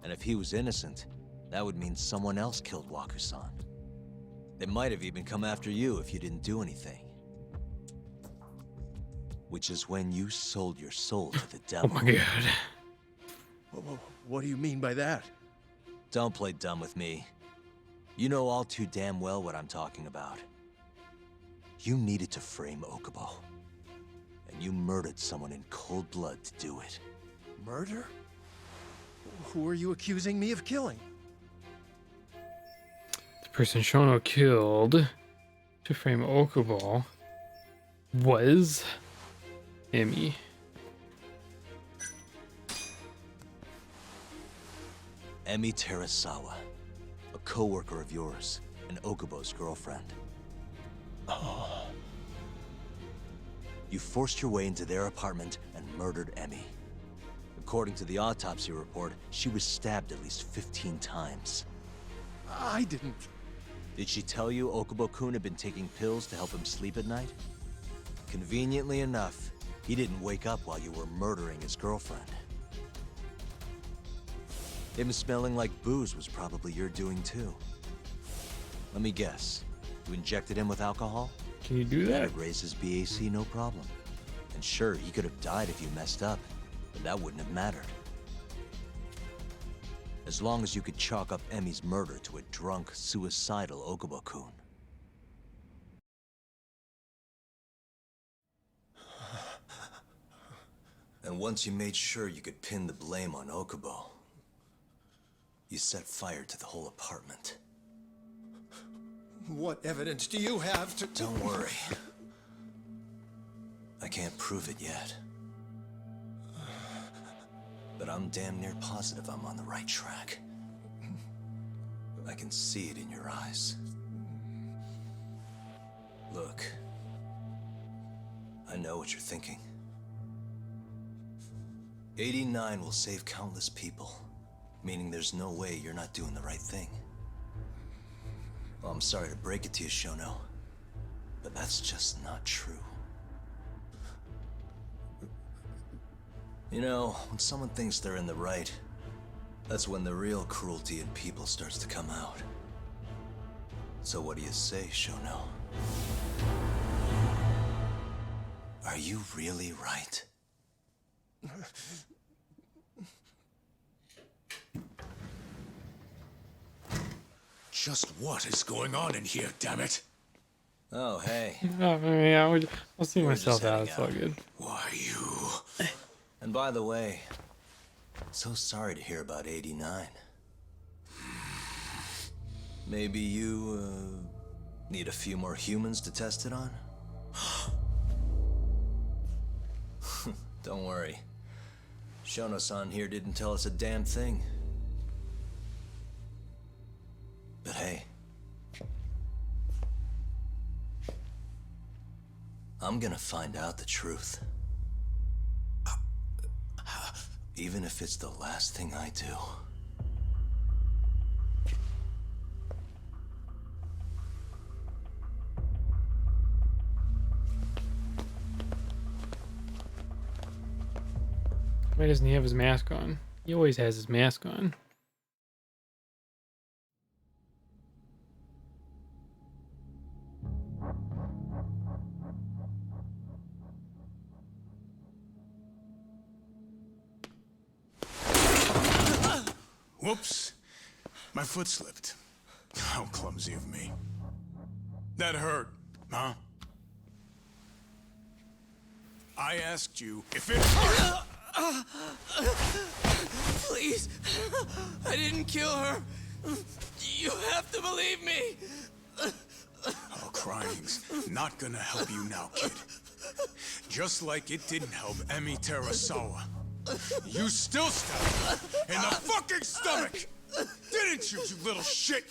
And if he was innocent, that would mean someone else killed Waku-san. They might have even come after you if you didn't do anything. Which is when you sold your soul to the devil. Oh my god. What do you mean by that? Don't play dumb with me. You know all too damn well what I'm talking about. You needed to frame Okubo. And you murdered someone in cold blood to do it. Murder? Who are you accusing me of killing? The person Shono killed to frame Okubo was Emi. Emi Terasawa, a co-worker of yours, and Okubo's girlfriend. Oh. You forced your way into their apartment and murdered Emi. According to the autopsy report, she was stabbed at least 15 times. I didn't... Did she tell you Okubo-kun had been taking pills to help him sleep at night? Conveniently enough, he didn't wake up while you were murdering his girlfriend. Him smelling like booze was probably your doing too. Let me guess. You injected him with alcohol? Can you do that? That'd raise his BAC, no problem. And sure, he could have died if you messed up, but that wouldn't have mattered. As long as you could chalk up Emi's murder to a drunk, suicidal Okubo-kun. And once you made sure you could pin the blame on Okubo, you set fire to the whole apartment. What evidence do you have to... Don't worry. I can't prove it yet. But I'm damn near positive I'm on the right track. I can see it in your eyes. Look, I know what you're thinking. 89 will save countless people, meaning there's no way you're not doing the right thing. Well, I'm sorry to break it to you, Shono, but that's just not true. You know, when someone thinks they're in the right, that's when the real cruelty in people starts to come out. So what do you say, Shono? Are you really right? Just what is going on in here, damn it? Oh, hey. Yeah, I'll see We're just myself out. heading It's all out. good. Why, you... And by the way, so sorry to hear about 89. Maybe you, need a few more humans to test it on? Don't worry. Shono-san here didn't tell us a damn thing. But hey, I'm gonna find out the truth. Even if it's the last thing I do. Why doesn't he have his mask on? He always has his mask on. Whoops. My foot slipped. How clumsy of me. That hurt, huh? I asked you if it hurt! Please, I didn't kill her. You have to believe me. Oh, crying's not gonna help you now, kid. Just like it didn't help Emi Terasawa. You still stabbed her in the fucking stomach! Didn't you, you little shit?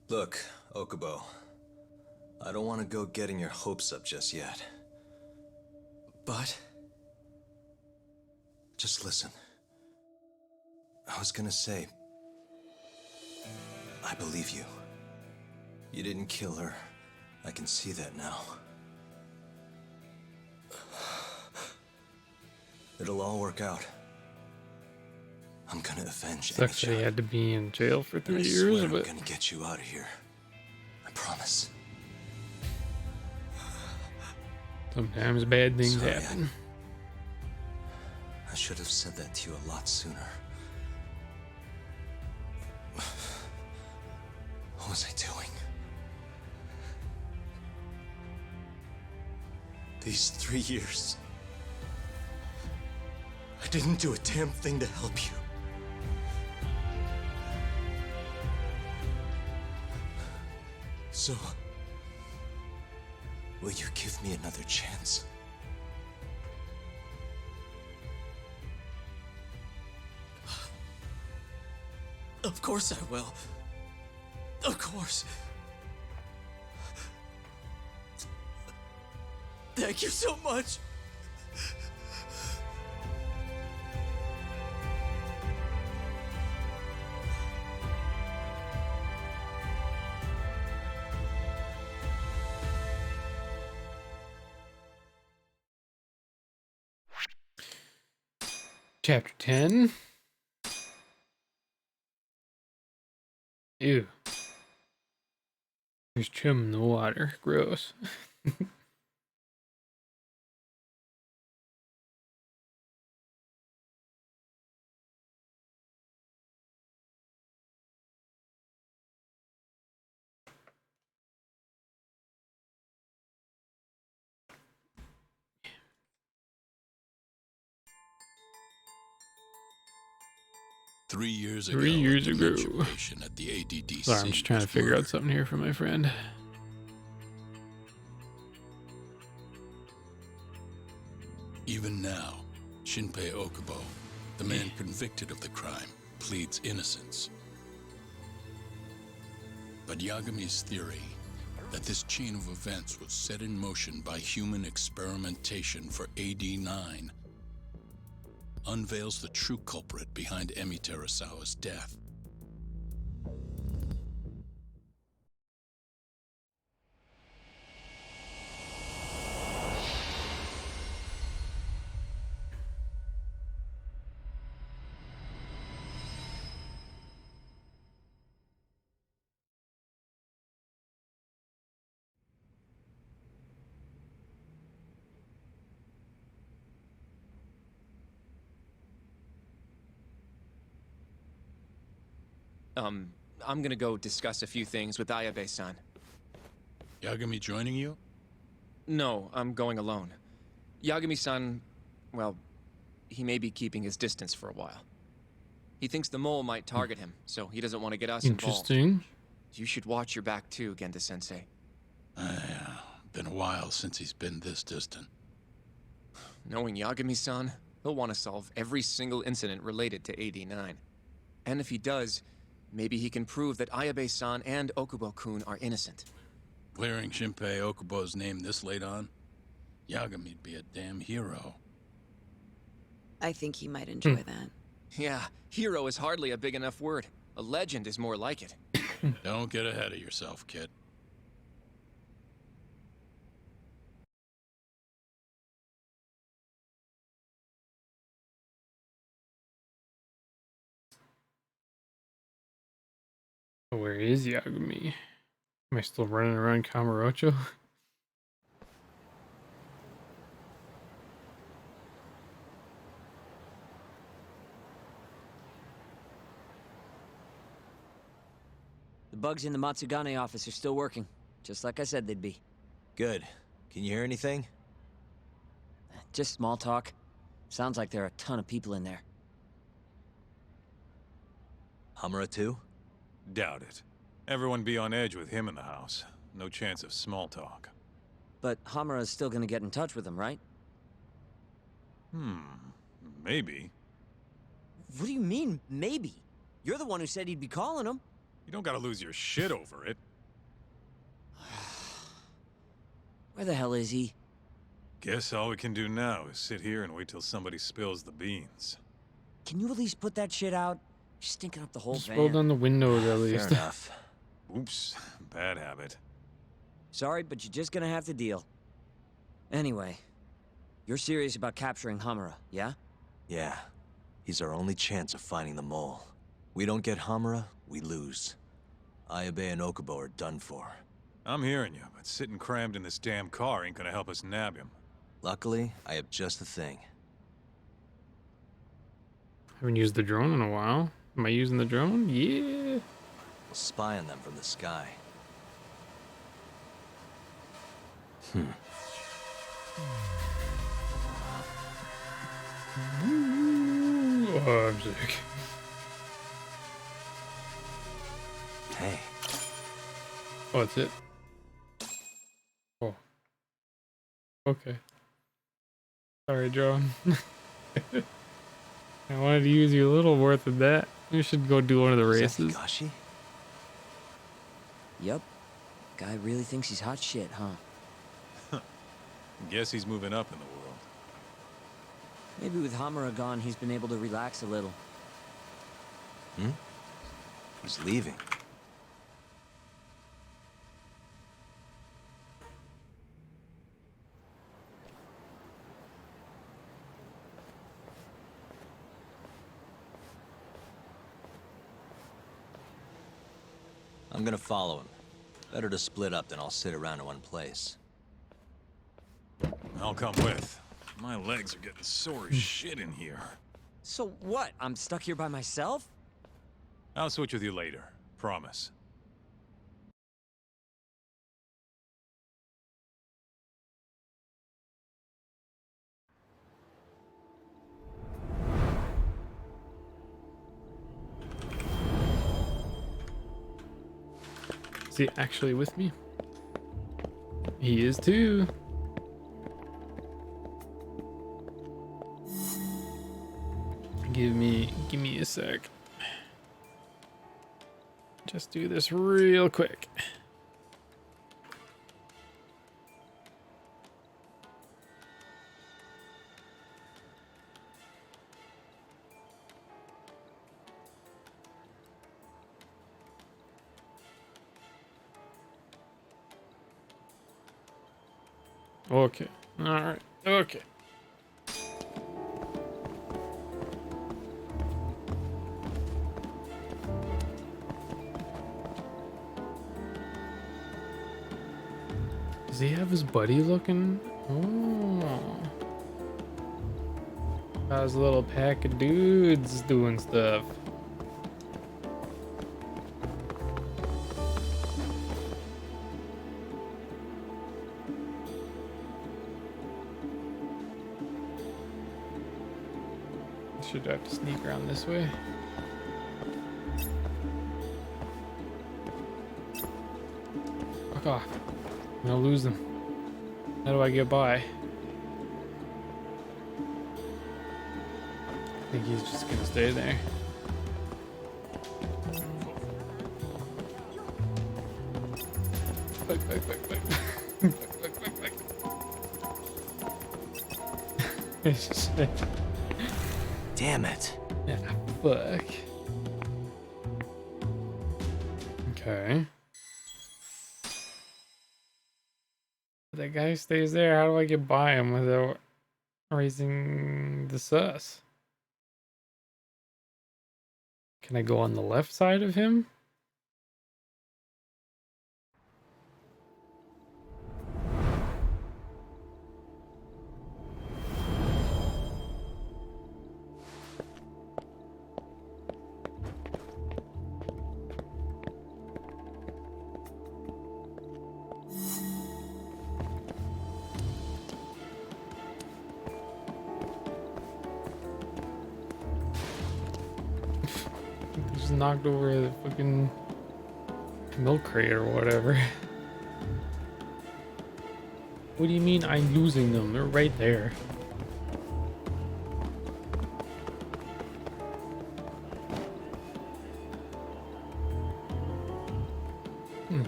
Look, Okubo, I don't want to go getting your hopes up just yet. But... just listen. I was gonna say... I believe you. You didn't kill her. I can see that now. It'll all work out. I'm gonna avenge Sucks that he Emi-chan. had to be in jail for 3 I years, swear I'm but gonna get you out of here. I promise. sometimes bad things Sorry, happen. I should have said that to you a lot sooner. What was I doing? These 3 years, I didn't do a damn thing to help you. So, will you give me another chance? Of course I will. Of course. Thank you so much. Chapter 10. Ew. There's chum in the water. Gross. 3 years ago, 3 years a dementia ago. patient at the ADDC Sorry, I'm just trying to was figure out murdered. something here for my friend. Even now, Shinpei Okubo, the man convicted of the crime, pleads innocence. But Yagami's theory that this chain of events was set in motion by human experimentation for AD-9 unveils the true culprit behind Emi Terasawa's death. I'm gonna go discuss a few things with Ayabe-san. Yagami joining you? No, I'm going alone. Yagami-san, well, he may be keeping his distance for a while. He thinks the mole might target him, so he doesn't want to get us involved. Interesting. You should watch your back too, Genda-sensei. Yeah, been a while since he's been this distant. Knowing Yagami-san, he'll want to solve every single incident related to AD-9. And if he does, maybe he can prove that Ayabe-san and Okubo-kun are innocent. Clearing Shinpei Okubo's name this late on? Yagami'd be a damn hero. I think he might enjoy that. Yeah, hero is hardly a big enough word. A legend is more like it. Don't get ahead of yourself, kid. Where is Yagami? Am I still running around Kamurocho? The bugs in the Matsugane office are still working, just like I said they'd be. Good. Can you hear anything? Just small talk. Sounds like there are a ton of people in there. Hamura too? Doubt it. Everyone be on edge with him in the house. No chance of small talk. But Hamura's still gonna get in touch with them, right? Maybe. What do you mean, maybe? You're the one who said he'd be calling him. You don't gotta lose your shit over it. Where the hell is he? Guess all we can do now is sit here and wait till somebody spills the beans. Can you at least put that shit out? You're stinking up the whole Just van. roll down the windows at least. Fair enough. Oops, bad habit. Sorry, but you're just gonna have to deal. Anyway, you're serious about capturing Hamura, yeah? Yeah. He's our only chance of finding the mole. We don't get Hamura, we lose. Ayabe and Okubo are done for. I'm hearing you, but sitting crammed in this damn car ain't gonna help us nab him. Luckily, I have just the thing. Haven't used the drone in a while. Am I using the drone? Yeah. We'll spy on them from the sky. Oh, I'm sick. Hey. Oh, that's it. Oh. Okay. Sorry, John. I wanted to use you a little worth of that. You should go do one of the races. Gashi? Yep. Guy really thinks he's hot shit, huh? Guess he's moving up in the world. Maybe with Hamura gone, he's been able to relax a little. He's leaving. I'm gonna follow him. Better to split up than I'll sit around in one place. I'll come with. My legs are getting sore as shit in here. So what? I'm stuck here by myself? I'll switch with you later. Promise. he actually with me? He is too. Give me a sec. Just do this real quick. Okay. All right. Okay. Does he have his buddy looking? Oh. Got his little pack of dudes doing stuff. Should have to sneak around this way. Fuck off. I'm gonna lose them. How do I get by? I think he's just gonna stay there. Damn it. Yeah, fuck. Okay. That guy stays there. How do I get by him without raising the sus? Can I go on the left side of him? Just knocked over the fucking milk crate or whatever. What do you mean I'm losing them? They're right there.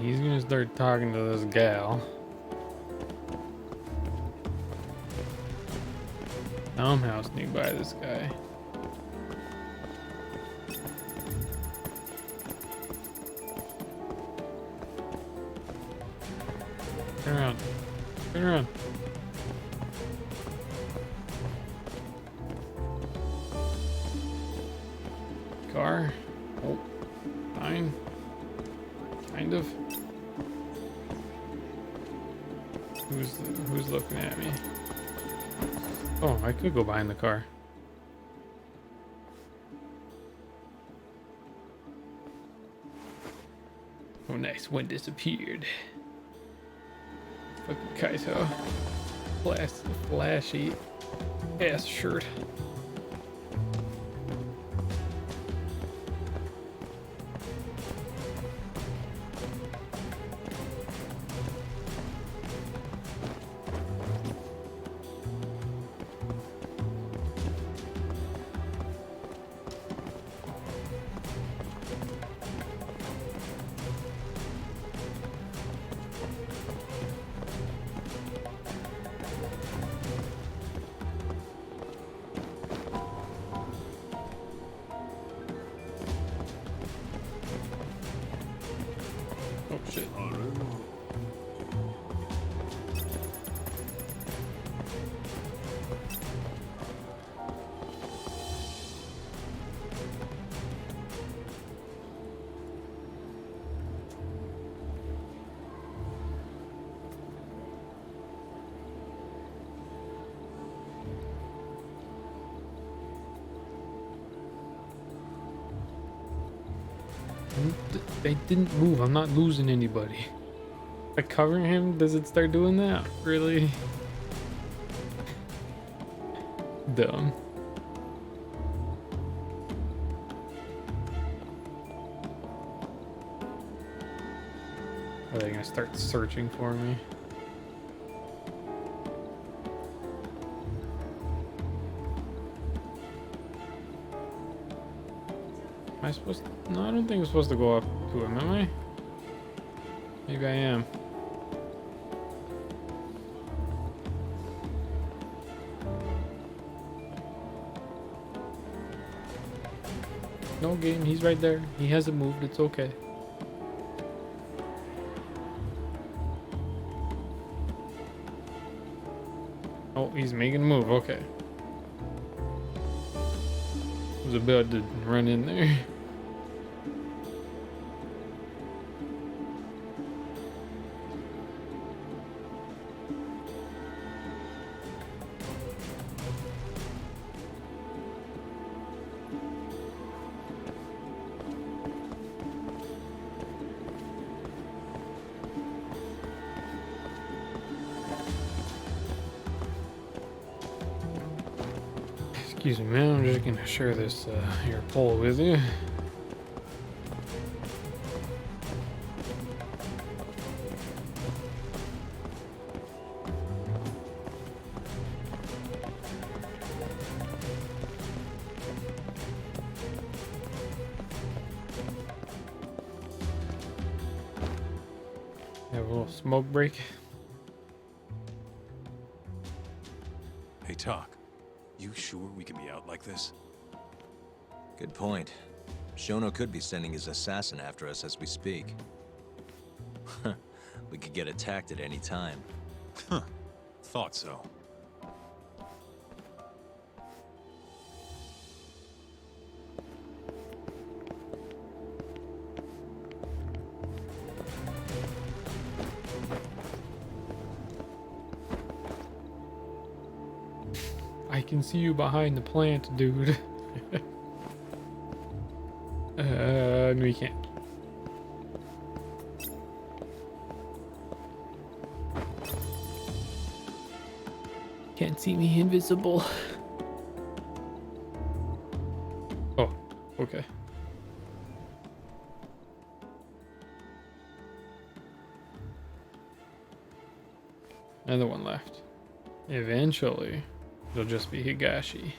He's gonna start talking to this gal. Somehow sneak by this guy. Turn around. Turn around. Car. Oh, fine. Kind of. Who's looking at me? Oh, I could go behind the car. Oh, nice. One disappeared. Fucking Kaito. Flashy ass shirt. Oh shit. They didn't move. I'm not losing anybody. By covering him, does it start doing that? Really? Dumb. they're gonna start searching for me. Am I supposed to? No, I don't think I'm supposed to go up to him, am I? Maybe I am. No game, he's right there. He hasn't moved, it's okay. Oh, he's making a move, okay. Was about to run in there. Excuse me, man. I'm just gonna share this here pole with you. Have a little smoke break. Hey, Talk. You sure we can be out like this? Good point. Shono could be sending his assassin after us as we speak. We could get attacked at any time. Huh. Thought so. I can see you behind the plant, dude. No, we can't. Can't see me, invisible. Oh, okay. Another one left. Eventually, it'll just be Higashi.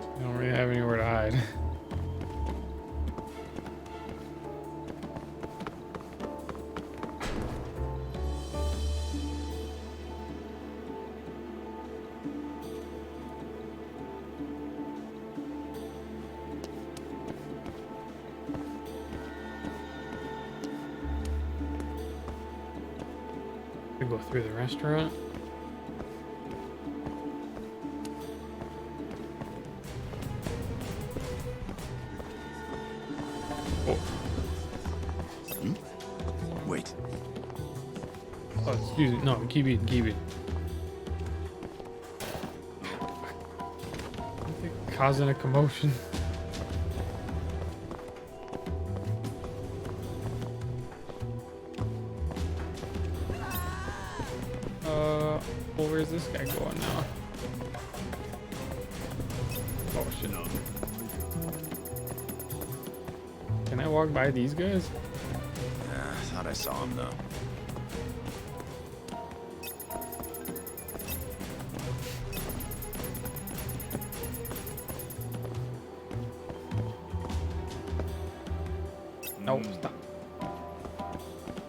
I don't really have anywhere to hide. We go through the restaurant. Oh. Wait. Oh, excuse me. No, keep eating, keep eating. Causing a commotion. Well, where's this guy going now? Oh shit. No. Can I walk by these guys? Thought I saw him though. No, stop.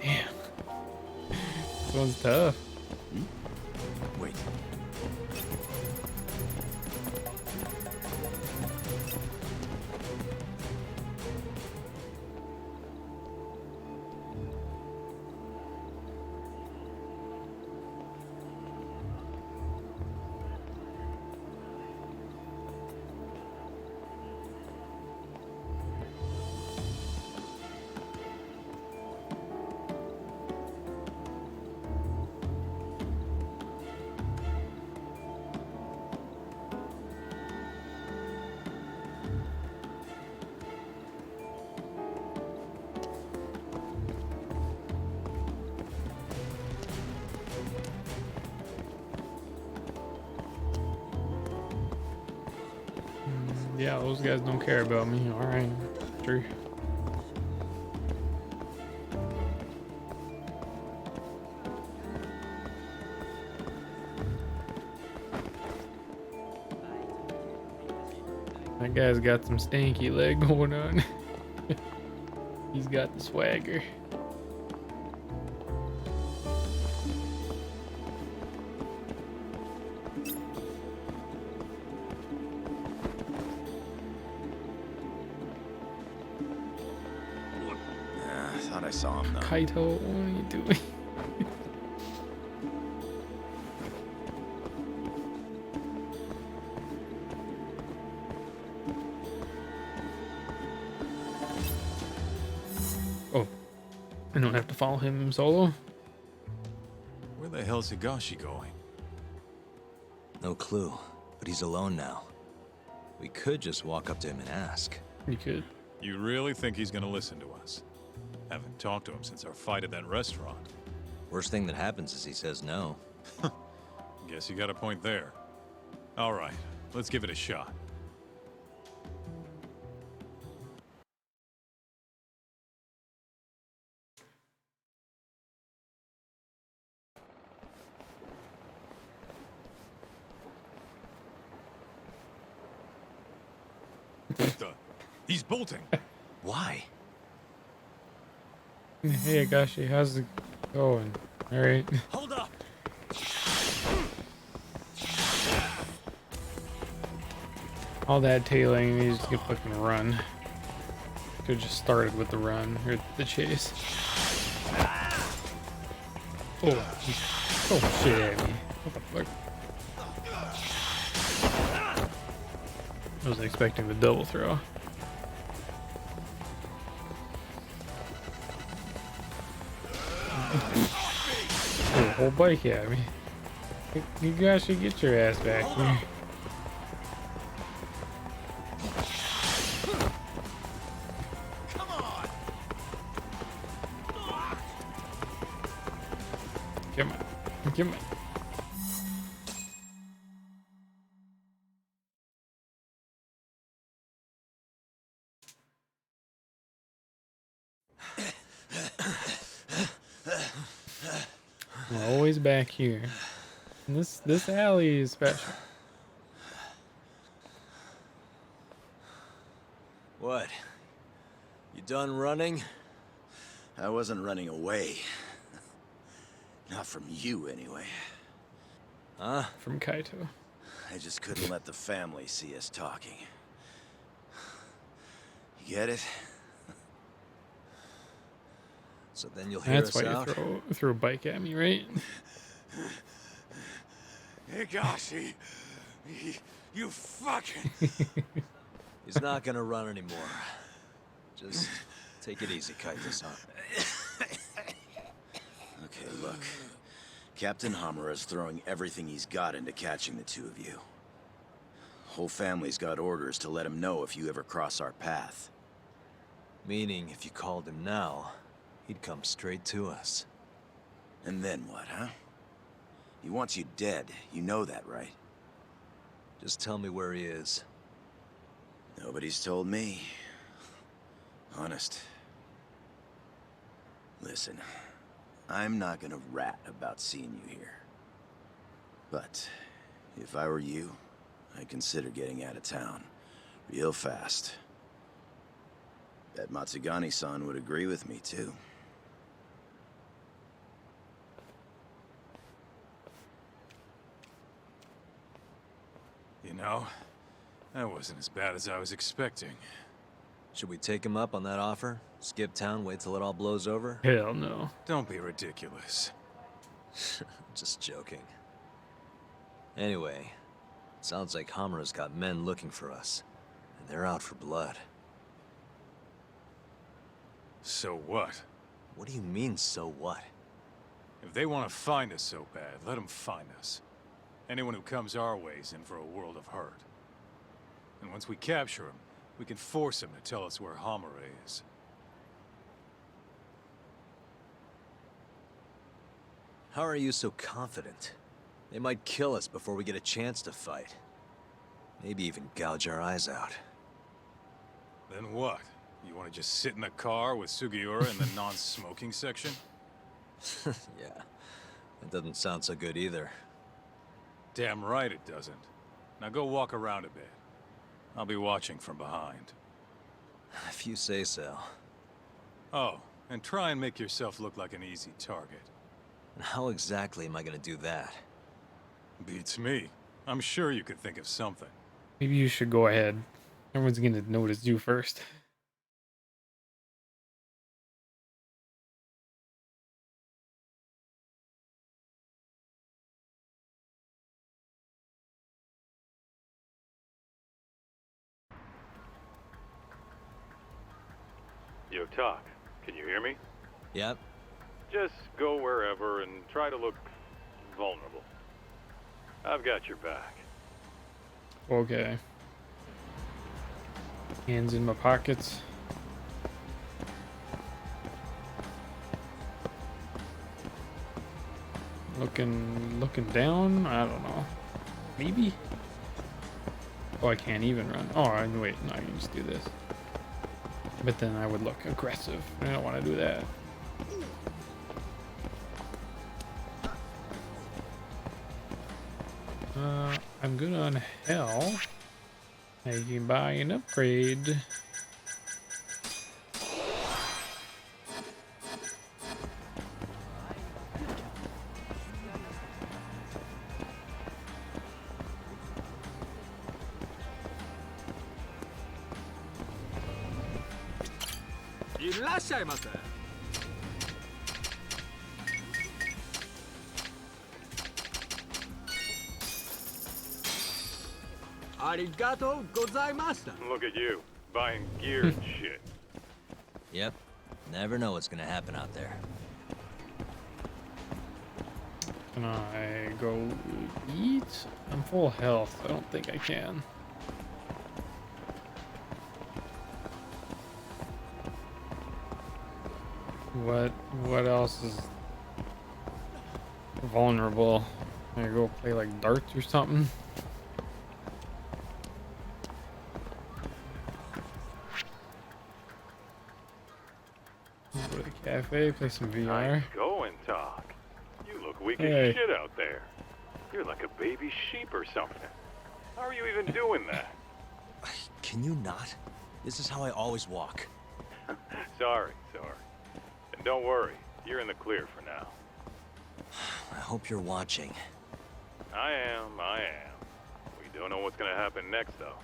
Damn. This one's tough. Wait. Yeah, those guys don't care about me. Alright. True. That guy's got some stanky leg going on. He's got the swagger. I thought I saw him though. Kaito, what are you doing? Oh, I don't have to follow him solo. Where the hell's Higashi going? No clue, but he's alone now. We could just walk up to him and ask. You could. You really think he's gonna listen to us? Haven't talked to him since our fight at that restaurant. Worst thing that happens is he says no. Guess you got a point there. All right, let's give it a shot. He's bolting. Why? Hey, Agashi, how's it going? Alright. Hold up! All that tailing, he just could fucking run. Could just started with the run, or the chase. Oh shit at me. What the fuck? I wasn't expecting the double throw. A whole bike at me. You guys should get your ass back here. Come on. Come on. We're always back here. And this alley is special. What? You done running? I wasn't running away. Not from you, anyway. Huh? From Kaito. I just couldn't let the family see us talking. You get it? So then you'll hear That's us why out? you throw a bike at me, right? Higashi, you fucking... He's not gonna run anymore. Just take it easy, Kaito-san. Okay, look. Captain Hamura's throwing everything he's got into catching the two of you. Whole family's got orders to let him know if you ever cross our path. Meaning, if you called him now, he'd come straight to us. And then what, huh? He wants you dead. You know that, right? Just tell me where he is. Nobody's told me. Honest. Listen, I'm not gonna rat about seeing you here. But if I were you, I'd consider getting out of town. Real fast. Bet Matsugani-san would agree with me, too. You know, that wasn't as bad as I was expecting. Should we take him up on that offer? Skip town, wait till it all blows over? Hell no. Don't be ridiculous. Just joking. Anyway, sounds like Hamura's got men looking for us. And they're out for blood. So what? What do you mean, so what? If they want to find us so bad, let them find us. Anyone who comes our way is in for a world of hurt. And once we capture him, we can force him to tell us where Hamura is. How are you so confident? They might kill us before we get a chance to fight. Maybe even gouge our eyes out. Then what? You want to just sit in the car with Sugiura in the non-smoking section? Yeah, it doesn't sound so good either. Damn right it doesn't. Now go walk around a bit. I'll be watching from behind. If you say so. Oh, and try and make yourself look like an easy target. And how exactly am I gonna do that? Beats me. I'm sure you could think of something. Maybe you should go ahead. Everyone's gonna notice you first. Yo, Talk, can you hear me? Yep. Just go wherever and try to look vulnerable. I've got your back. Okay. Hands in my pockets. Looking down? I don't know. Maybe? Oh, I can't even run. Oh, wait, no, I can just do this. But then I would look aggressive. I don't want to do that. I'm good on hell. I can buy an upgrade. Look at you, buying gear and shit. Yep. Never know what's gonna happen out there. Can I go eat? I'm full health. I don't think I can. What else is vulnerable? Can I go play like darts or something? Go to the cafe, play some VR. Nice going, Talk. You look weak Hey. as shit out there. You're like a baby sheep or something. How are you even doing that? Can you not? This is how I always walk. Sorry. And don't worry, you're in the clear for now. I hope you're watching. I am. We don't know what's gonna happen next, though.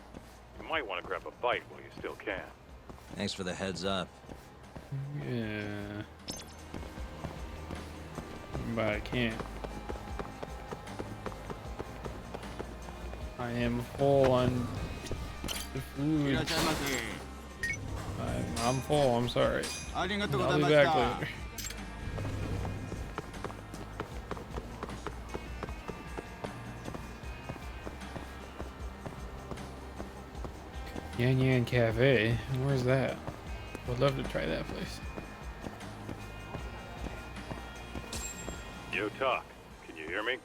You might want to grab a bite while you still can. Thanks for the heads up. Yeah. But I can't. I am full on the food. I'm full, I'm sorry. I'll be back later. Yan Yan Cafe. Where's that? Would love to try that place. Yo, Talk. Can you hear me?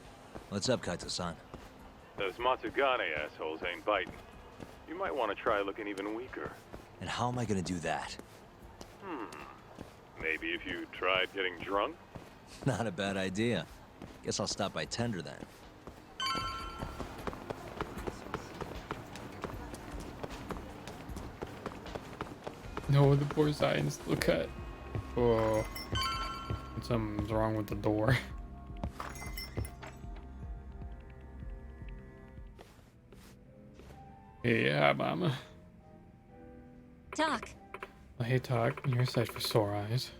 What's up, Kaito-san? Those Matsugane assholes ain't biting. You might want to try looking even weaker. And how am I gonna do that? Maybe if you tried getting drunk? Not a bad idea. Guess I'll stop by Tender then. No, the poor sign's still cut. Oh, something's wrong with the door. Hey, hi, Mama. Doc. Oh, hey, Talk. You're a sight for sore eyes.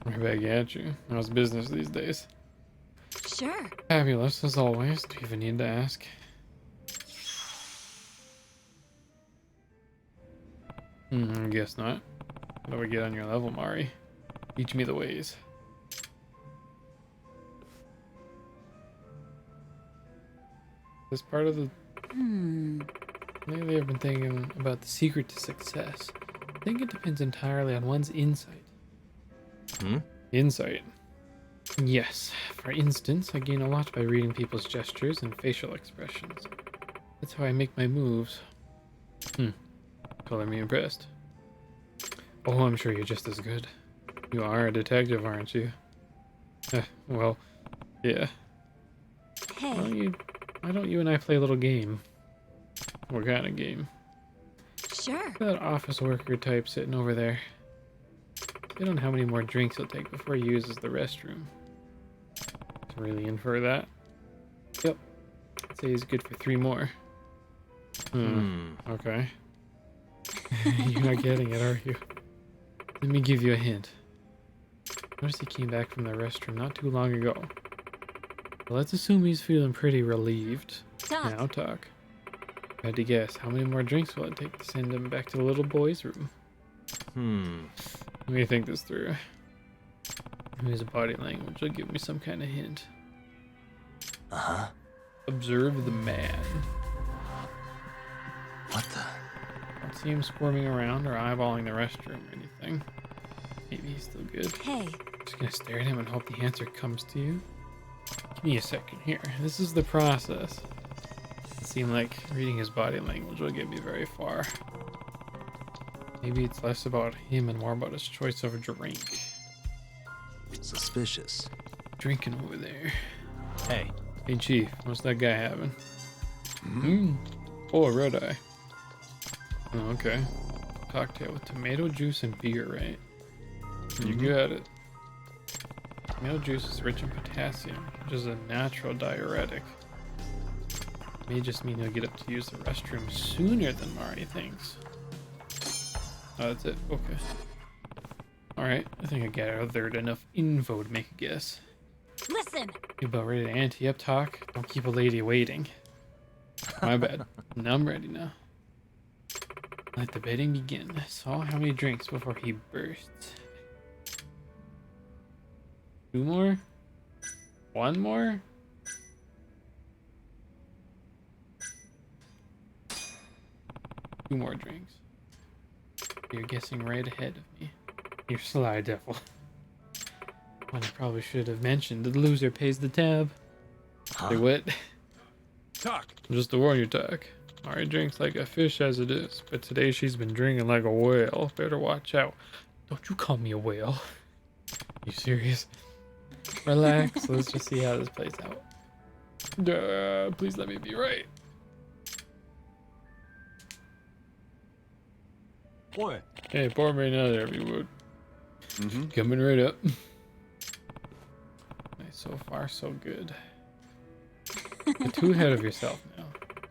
Right back at you. How's business these days? Sure. Fabulous, as always. Do you even need to ask? Guess not. How do we get on your level, Mari? Teach me the ways. This part of the... Lately I've been thinking about the secret to success. I think it depends entirely on one's insight. Insight. Yes. For instance, I gain a lot by reading people's gestures and facial expressions. That's how I make my moves. Color me impressed. Oh, I'm sure you're just as good. You are a detective, aren't you? Well, yeah. Hey. Why don't you and I play a little game? What kind of game? Sure. That office worker type sitting over there. I don't know how many more drinks he'll take before he uses the restroom. He's really in for that. Yep. I'd say he's good for 3 more. Okay. You're not getting it, are you? Let me give you a hint. Notice he came back from the restroom not too long ago. Well, let's assume he's feeling pretty relieved. Talk. Now talk. I had to guess, how many more drinks will it take to send him back to the little boy's room? Let me think this through. His body language will give me some kind of hint. Observe the man. What the? Don't see him squirming around or eyeballing the restroom or anything. Maybe he's still good. Hey. Just gonna stare at him and hope the answer comes to you. Give me a second here. This is the process. It seemed like reading his body language will get me very far. Maybe it's less about him and more about his choice of a drink. Suspicious. Drinking over there. Hey. Hey, Chief, what's that guy having? Oh, a red eye. Oh, okay. Cocktail with tomato juice and beer, right? You got it. Tomato juice is rich in potassium, which is a natural diuretic. May just mean he'll get up to use the restroom sooner than Mari thinks. Oh, that's it. Okay. Alright, I think I gathered enough info to make a guess. Listen! You about ready to ante up, talk? Don't keep a lady waiting. My bad. Now I'm ready now. Let the betting begin. Saw how many drinks before he bursts. 2 more? 1 more? Two more drinks. You're guessing right ahead of me. You sly devil. One I probably should have mentioned. The loser pays the tab. Say what? Talk. Just to warn you, Tuck. Mari drinks like a fish as it is, but today she's been drinking like a whale. Better watch out. Don't you call me a whale. You serious? Relax. Let's just see how this plays out. Please let me be right. What? Hey, pour me another if you would. Coming right up. Nice, so far so good. You're too ahead of yourself now.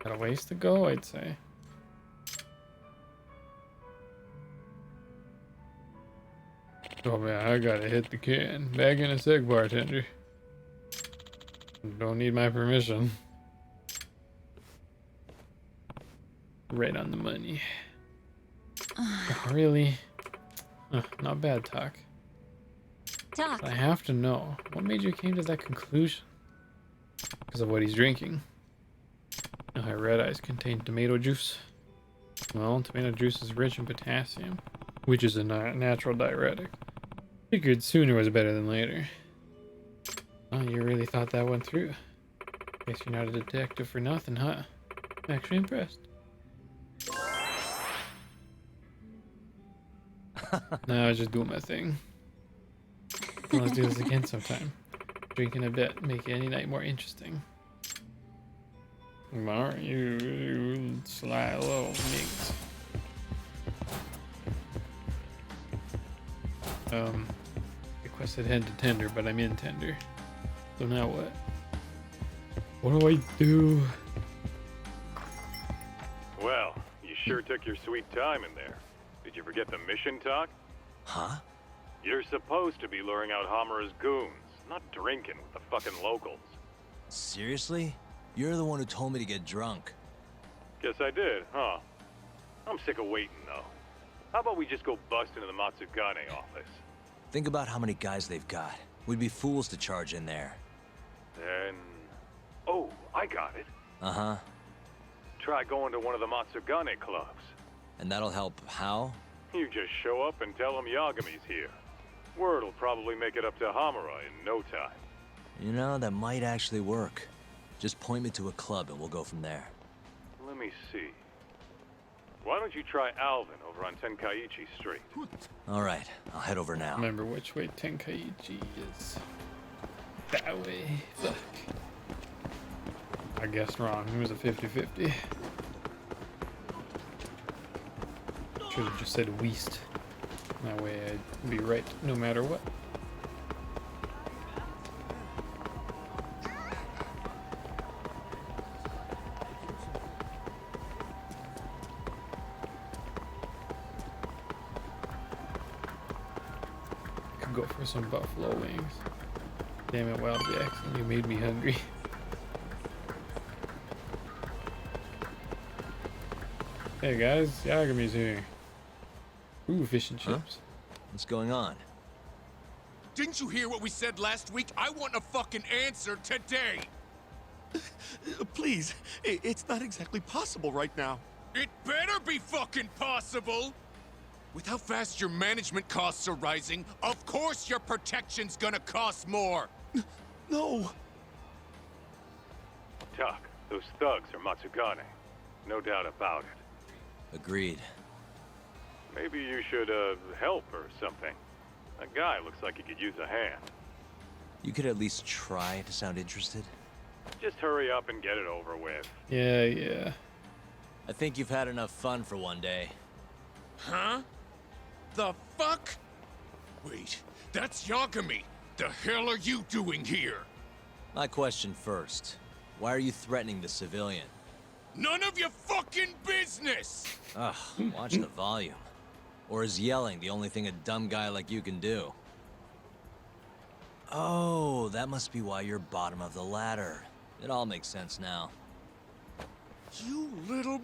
Got a ways to go, I'd say. Oh man, I gotta hit the can. Bag in a sec, bartender. Don't need my permission. Right on the money. Oh, really? Not bad, Talk. Talk. I have to know, what made you came to that conclusion? Because of what he's drinking. You know how red eyes contain tomato juice? Well, tomato juice is rich in potassium, which is a natural diuretic. Figured sooner was better than later. Oh, you really thought that went through. Guess you're not a detective for nothing, huh? I'm actually impressed. No, I was just doing my thing. Well, let's do this again sometime. Drinking a bit, make any night more interesting. Aren't you sly little minx? Requested head to tender, but I'm in tender. So now what? What do I do? Well, you sure took your sweet time in there. Did you forget the mission, Talk? Huh? You're supposed to be luring out Hamura's goons, not drinking with the fucking locals. Seriously? You're the one who told me to get drunk. Guess I did, huh? I'm sick of waiting, though. How about we just go bust into the Matsugane office? Think about how many guys they've got. We'd be fools to charge in there. Then... Oh, I got it. Uh-huh. Try going to one of the Matsugane clubs. And that'll help how? You just show up and tell them Yagami's here. Word'll probably make it up to Hamura in no time. You know, that might actually work. Just point me to a club and we'll go from there. Let me see. why don't you try Alvin over on Tenkaichi Street? All right, I'll head over now. Remember which way Tenkaichi is. That way. Fuck. I guessed wrong. It was a 50-50. Should have just said west. That way I'd be right no matter what. Could go for some buffalo wings. Damn it, Wild Jackson, you made me hungry. Hey guys, Yagami's here. Ooh, fish and chips. What's going on? Didn't you hear what we said last week? I want a fucking answer today! Please, it's not exactly possible right now. It better be fucking possible! With how fast your management costs are rising, of course your protection's gonna cost more! No! Tuck, those thugs are Matsugane. No doubt about it. Agreed. Maybe you should, help or something. That guy looks like he could use a hand. You could at least try to sound interested. Just hurry up and get it over with. Yeah. I think you've had enough fun for one day. Huh? The fuck? Wait, that's Yagami! The hell are you doing here? My question first. Why are you threatening the civilian? None of your fucking business! Ugh, watch the volume. Or is yelling the only thing a dumb guy like you can do? Oh, that must be why you're bottom of the ladder. It all makes sense now. You little...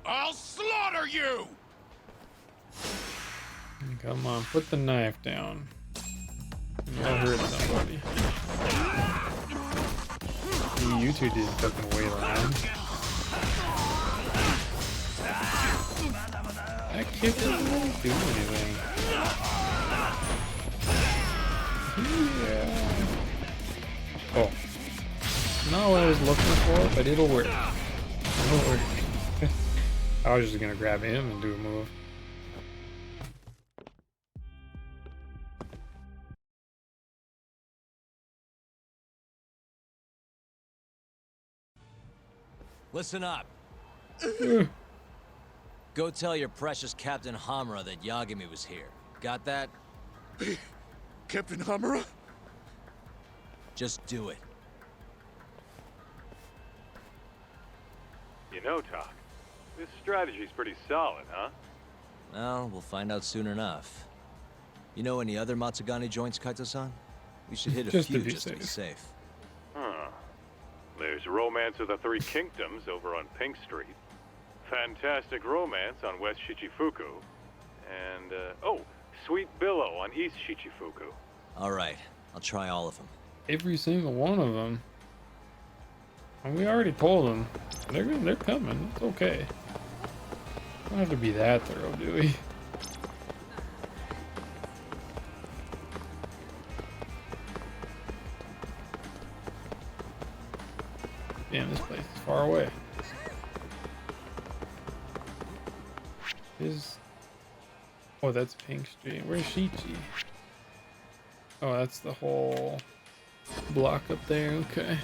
I'll slaughter you! Come on, put the knife down. I'll hurt somebody. You two didn't fucking wait around. That kick doesn't really do anything. Yeah. Oh. Not what I was looking for, but it'll work. It'll work. I was just gonna grab him and do a move. Listen up. Go tell your precious Captain Hamura that Yagami was here. Got that? Captain Hamura? Just do it. You know, Tuck, this strategy's pretty solid, huh? Well, we'll find out soon enough. You know any other Matsugane joints, Kaito-san? We should hit a Just to few be just to be safe. safe. Huh. There's Romance of the Three Kingdoms over on Pink Street. Fantastic Romance on West Shichifuku. And, oh, Sweet Billow on East Shichifuku. All right, I'll try all of them. Every single one of them. And we already told them. They're coming. It's okay. Don't have to be that thorough, do we? Damn, this place is far away. Oh, that's Pink Street. Where's Shichi? Oh, that's the whole block up there. Okay.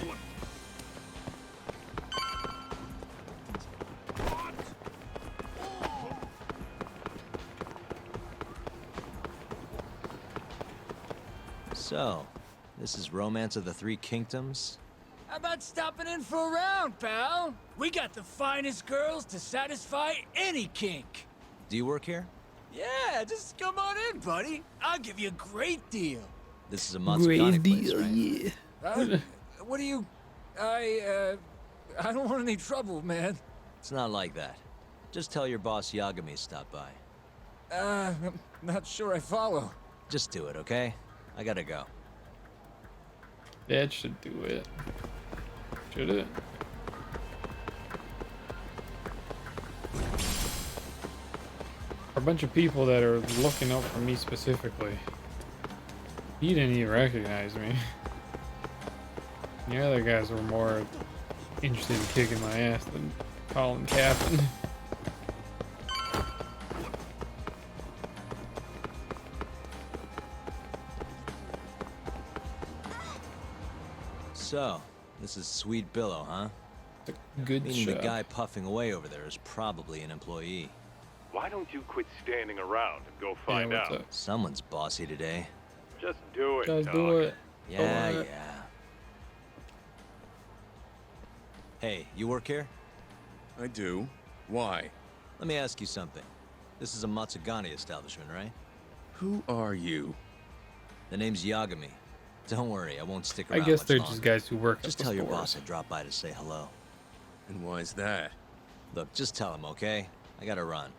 So, this is Romance of the Three Kingdoms? How about stopping in for a round, pal? We got the finest girls to satisfy any kink. Do you work here? Yeah, just come on in, buddy. I'll give you a great deal. This is a Matsugane place, right? Yeah. What do you... I don't want any trouble, man. It's not like that. Just tell your boss Yagami stopped by. I'm not sure I follow. Just do it, okay? I gotta go. That should do it. Should it? A bunch of people that are looking out for me specifically. He didn't even recognize me. The other guys were more interested in kicking my ass than calling captain. So, this is Sweet Billow, huh? Good Meaning the shot. guy puffing away over there is probably an employee. Why don't you quit standing around and go find what's out? up? Someone's bossy today. Just do it, Just Doc. do it. Yeah, Do it. yeah. Hey, you work here? I do. Why? Let me ask you something. This is a Matsugane establishment, right? Who are you? The name's Yagami. Don't worry, I won't stick I around guess much they're longer. just guys who work Just at the tell your stores. boss I dropped by to say hello. And why is that? Look, just tell him, okay? I gotta run.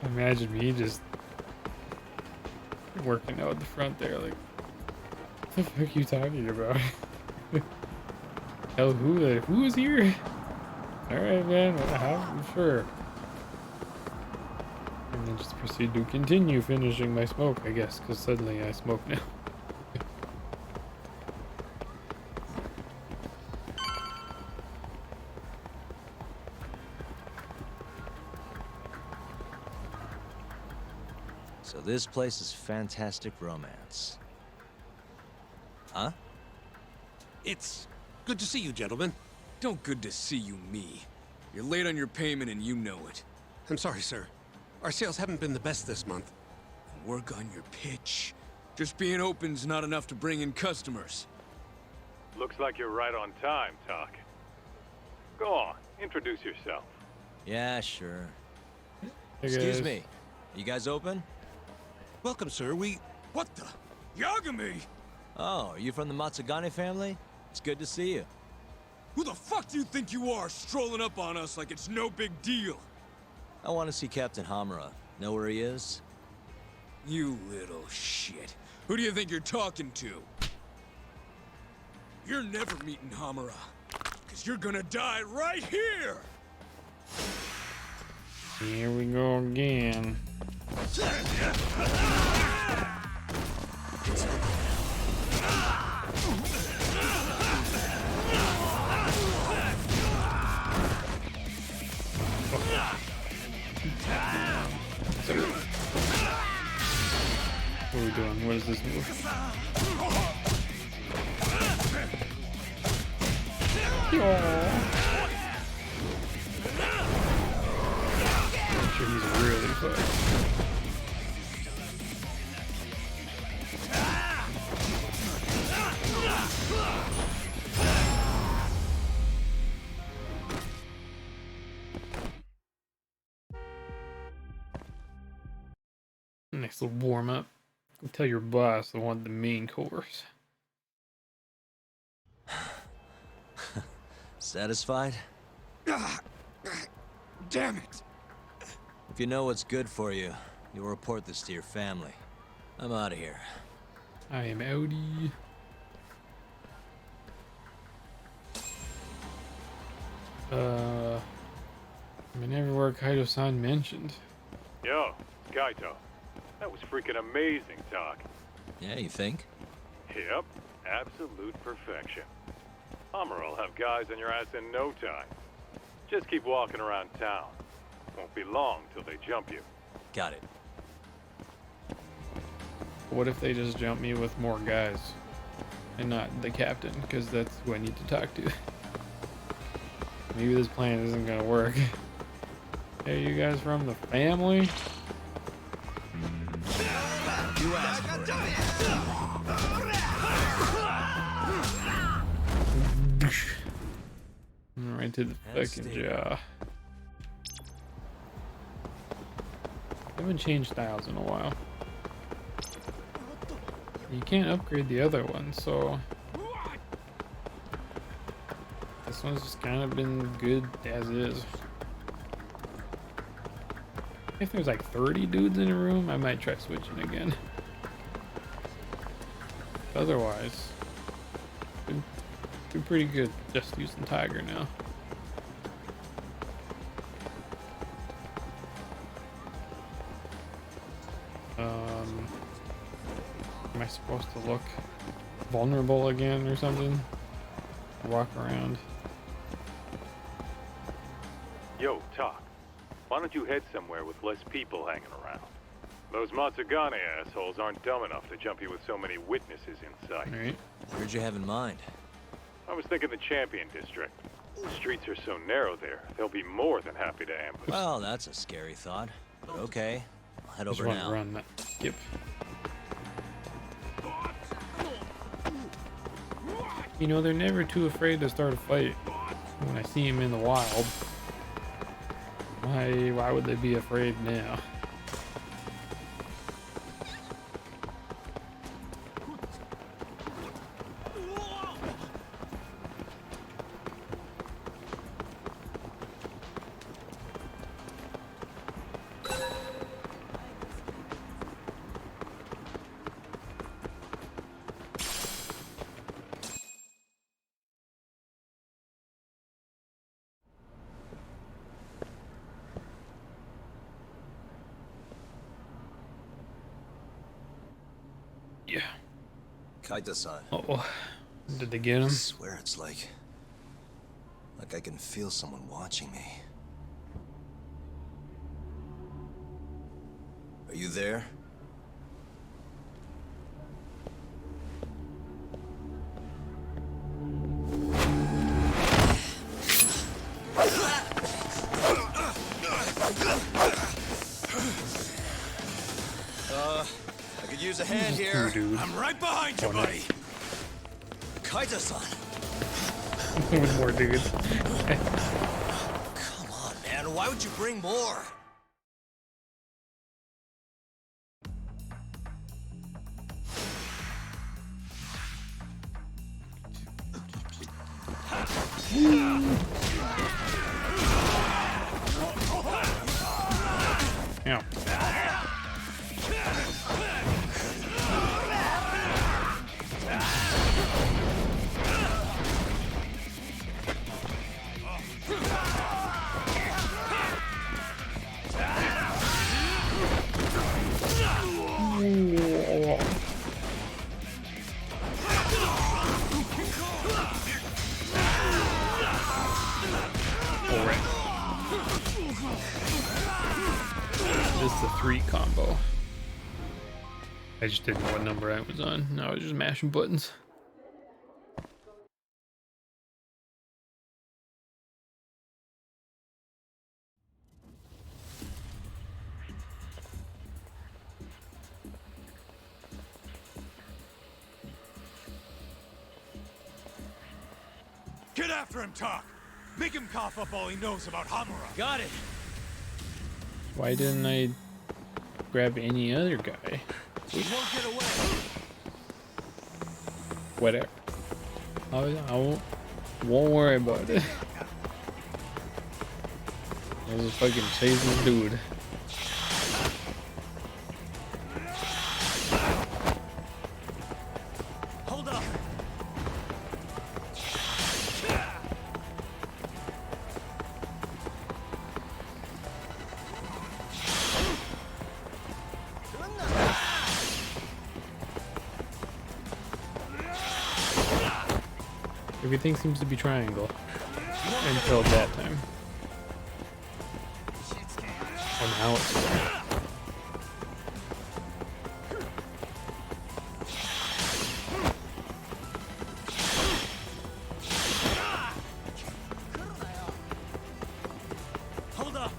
Imagine me just working out at the front there, like, what the fuck are you talking about? Hell, who is here? Alright, man, sure. And then just proceed to continue finishing my smoke, I guess, because suddenly I smoke now. So this place is fantastic romance. Huh? It's good to see you, gentlemen. Don't good to see you me. You're late on your payment and you know it. I'm sorry, sir. Our sales haven't been the best this month. Work on your pitch. Just being open's not enough to bring in customers. Looks like you're right on time, Doc. Go on, introduce yourself. Yeah, sure. Hey, Excuse guys. me. You guys open? Welcome, sir. What the? Yagami! Oh, are you from the Matsugane family? It's good to see you. Who the fuck do you think you are, strolling up on us like it's no big deal? I want to see Captain Hamura. Know where he is? You little shit. Who do you think you're talking to? You're never meeting Hamura. Because you're gonna die right here! Here we go again. What are we doing? What is this move? I'm sure he's really fucked. Nice little warm up. Go tell your boss I want the main course. Satisfied? Damn it! If you know what's good for you, you'll report this to your family. I'm out of here. I am outie. I mean, everywhere Kaido-san mentioned. Yo, Kaito. That was freaking amazing, Doc. Yeah, you think? Yep, absolute perfection. Hamura will have guys on your ass in no time. Just keep walking around town. Won't be long till they jump you. Got it. What if they just jump me with more guys? And not the captain, because that's who I need to talk to. Maybe this plan isn't gonna work. Hey, you guys from the family? You asked for it. Right to the And fucking stay jaw. Haven't changed styles in a while. You can't upgrade the other one, so this one's just kind of been good as is. If there's like 30 dudes in a room, I might try switching again. Otherwise, been pretty good just using Tiger now. Am I supposed to look vulnerable again or something? Walk around. Yo, Doc. Why don't you head somewhere with less people hanging around? Those Matsugane assholes aren't dumb enough to jump you with so many witnesses in sight. Alright. Where'd you have in mind? I was thinking the Champion District. The streets are so narrow there, they'll be more than happy to ambush. Well, that's a scary thought. But okay, I'll head Just over want to now. run that. Yep. You know, they're never too afraid to start a fight. When I see them in the wild, why would they be afraid now? Yeah. Kaita-san. Uh-oh. Did they get him? I swear it's like I can feel someone watching me. Are you there? I could use a hand here. I'm right behind you, buddy. Kaita-san. With more dudes. Come on, man. Why would you bring more? Yeah. This is the 3 combo. I just didn't know what number I was on. No, I was just mashing buttons. Get after him, Talk. Make him cough up all he knows about Hamura. Got it. Why didn't I grab any other guy? He won't get away. Whatever. I won't worry about it. I was fucking chasing the dude. Hold up. Everything seems to be triangle. Until that time. Oh, now it's... Hold up.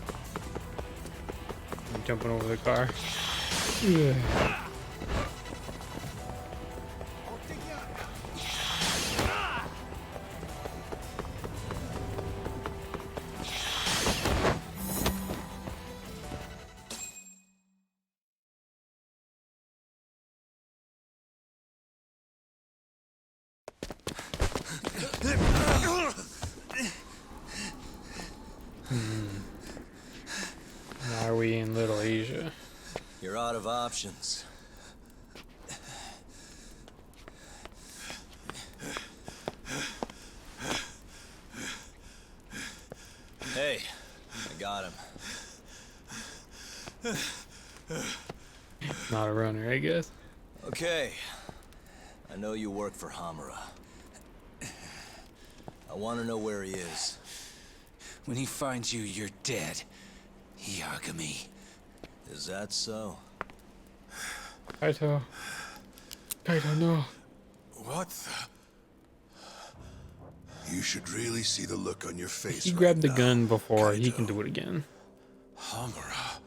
I'm jumping over the car. Ugh. Now are we in Little Asia? You're out of options. Hey, I got him. Not a runner, I guess. Okay. I know you work for Hamura. I want to know where he is. When he finds you, you're dead. Yagami. Is that so? Kaito. Kaito, no. What the? You should really see the look on your face. He grabbed the gun before, he can do it again. Hamura.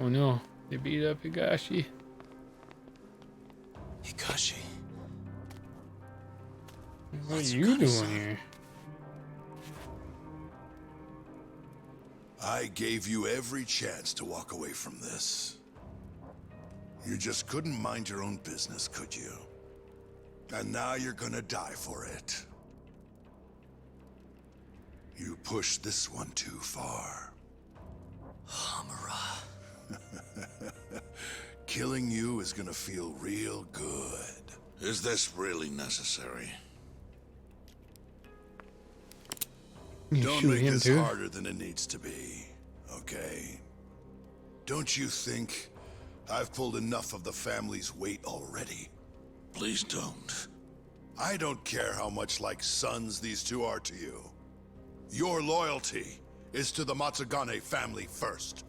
Oh no, they beat up Higashi. Higashi. What are you doing here? I gave you every chance to walk away from this. You just couldn't mind your own business, could you? And now you're gonna die for it. You pushed this one too far. Hamura. Killing you is gonna feel real good. Is this really necessary? You Don't shoot make him this too? harder than it needs to be, okay? Don't you think I've pulled enough of the family's weight already? Please don't. I don't care how much like sons these two are to you. Your loyalty is to the Matsugane family first.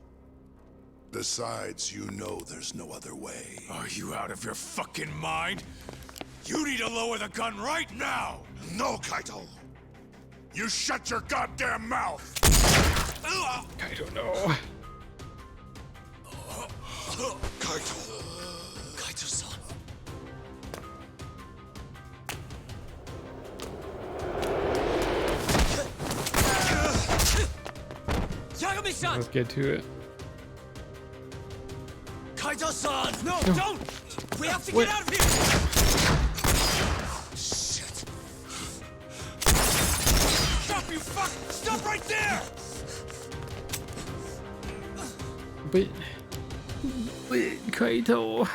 Besides, you know there's no other way. Are you out of your fucking mind? You need to lower the gun right now! No, Kaito! You shut your goddamn mouth! Kaito, no. Kaito. Kaito-san. Yagami-san! Let's get to it. Kaito-san! No, No. don't! We have to Wait. get out of here! Shit. Stop, you fuck! Stop right there! But Kaito.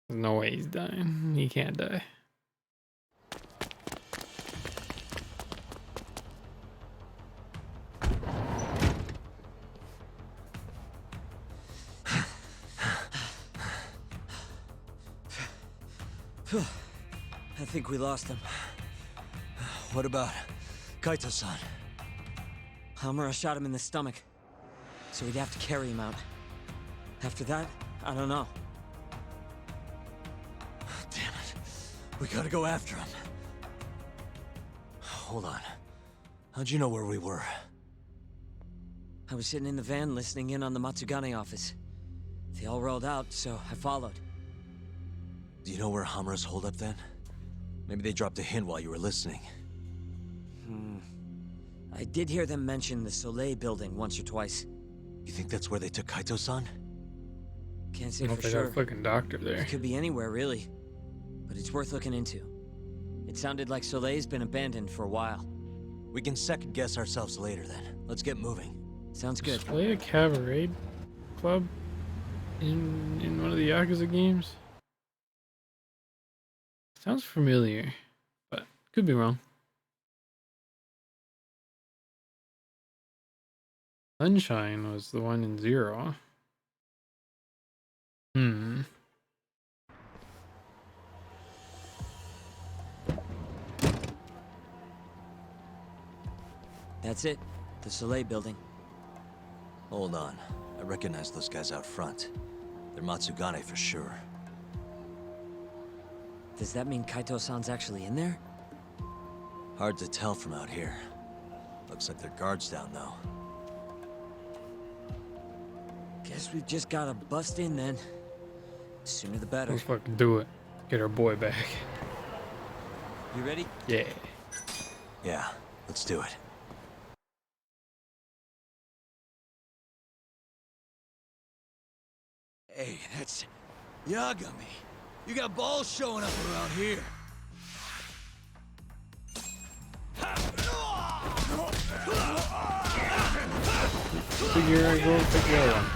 There's no way he's dying. He can't die. I think we lost him. What about Kaito-san? Hamura shot him in the stomach, so we'd have to carry him out. After that, I don't know. Damn it. We gotta go after him. Hold on. How'd you know where we were? I was sitting in the van listening in on the Matsugane office. They all rolled out, so I followed. Do you know where Hamura's holed up then? Maybe they dropped a hint while you were listening. I did hear them mention the Soleil building once or twice. You think that's where they took Kaito-san? Can't say I don't for think I got sure. a fucking doctor there. It could be anywhere, really. But it's worth looking into. It sounded like Soleil's been abandoned for a while. We can second guess ourselves later then. Let's get moving. Sounds good. Play a cabaret club in one of the Yakuza games. Sounds familiar, but could be wrong. Sunshine was the one in Zero. That's it. The Soleil building. Hold on. I recognize those guys out front. They're Matsugane for sure. Does that mean Kaito-san's actually in there? Hard to tell from out here. Looks like their guard's down though. Guess we've just gotta bust in then. Sooner the better. Let's fucking do it. Get our boy back. You ready? Yeah. Yeah, let's do it. Hey, that's Yagami. You got balls showing up around here. Figure I go pick the other one.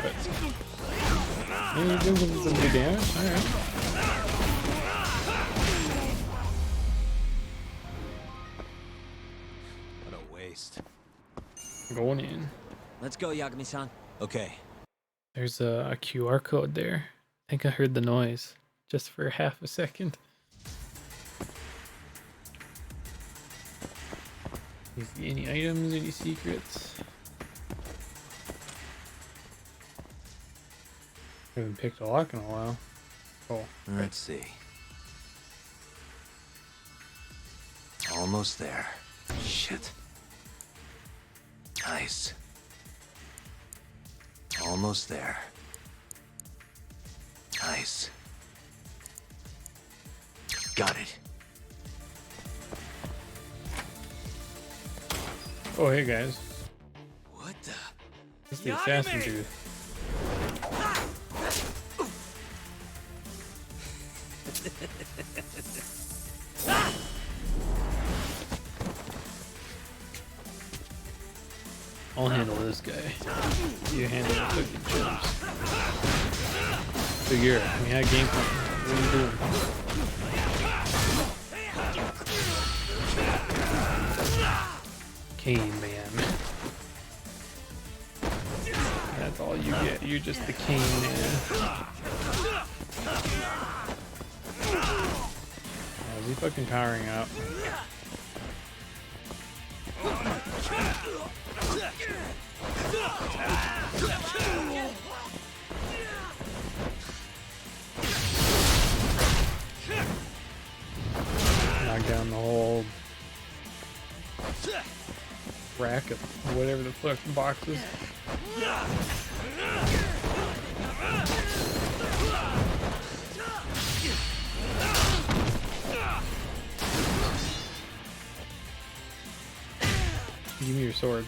Thanks. But you do some good damage. Alright. What a waste. Going in. Let's go, Yagami-san. Okay. There's a QR code there. I think I heard the noise just for half a second. You see any items, any secrets? Haven't picked a lock in a while. Cool. Let's see. Almost there. Shit. Nice. Almost there. Nice. Got it. Oh, hey guys. What the? It's the assassin dude. I'll handle this guy. You handle the cookie chips. Figure, we had game plan. What are you doing? Cane man. That's all you get. You're just the cane man. Oh, is he fucking powering up? Knock down the whole rack of whatever the fuck box is. Give me your sword.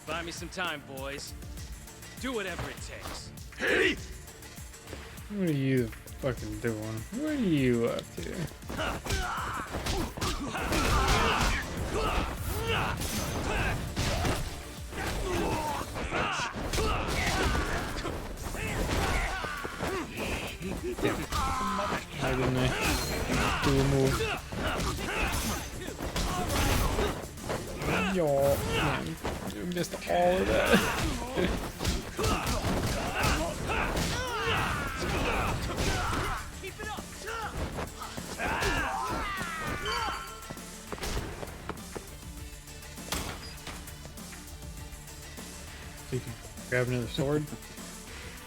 Buy me some time, boys. Do whatever it takes. Hey! What are you fucking doing? What are you up to? Why didn't I do a move? Yo, man, you missed all of that. So you can grab another sword?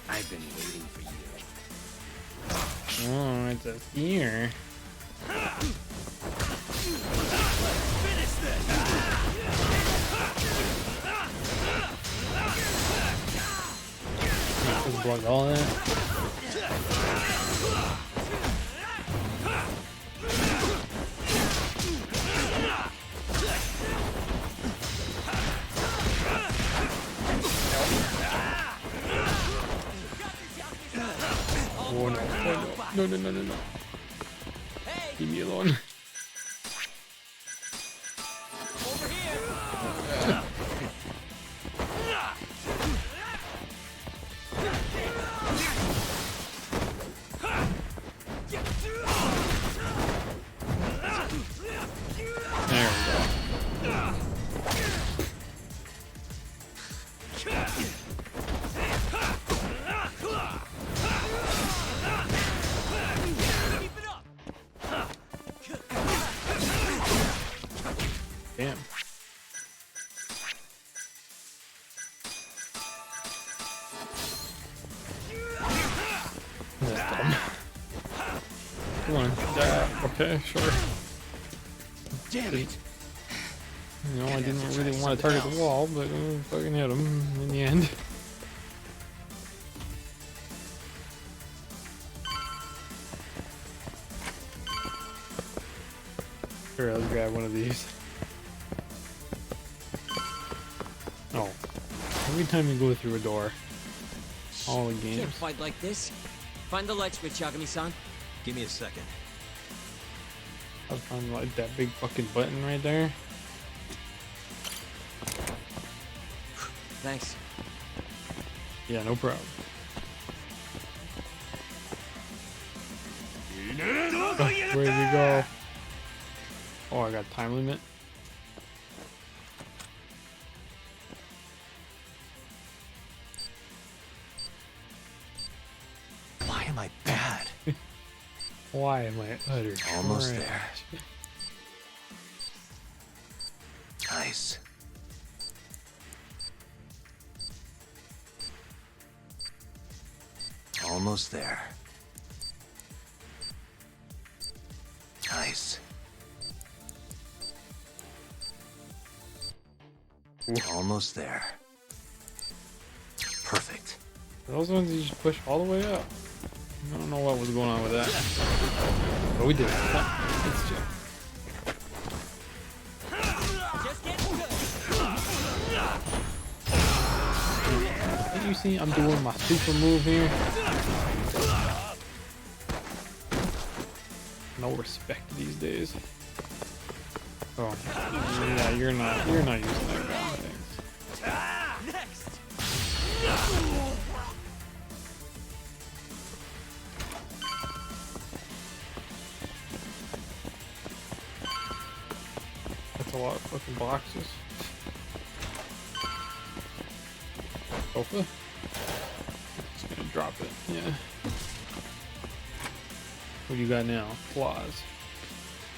I've been waiting for you. Oh, it's a spear. Finish this! Just block all that. Oh no, oh no, no. Leave me alone. Damn. That's dumb. Come on. Okay, sure. Damn it. You know, I didn't really want to target the wall, but fucking hit him in the end. Sure, let's grab one of these. Oh. Every time you go through a door. All the games. Can't fight like this. Find the light switch, Yagami-san. Give me a second. I'll find like that big fucking button right there. Thanks. Yeah, no problem. Oh, where'd you go? Oh, I got time limit. Why am I bad? Why am I utter Almost trash? there. Nice. Almost there. Nice. Almost there. Perfect. Those ones you just push all the way up. I don't know what was going on with that. But we did it. It's just... Can't you see I'm doing my super move here? No respect these days. Oh, yeah, you're not using that gun, thanks. Next. That's a lot of fucking boxes. Sofa? Just gonna drop it, yeah. What do you got now? Claws.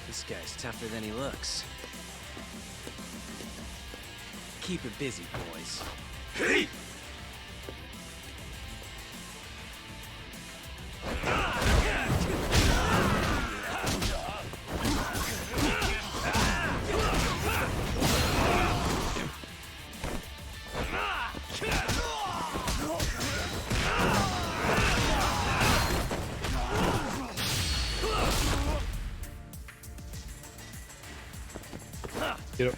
This guy's tougher than he looks. Keep it busy, boys. Hey! Get up.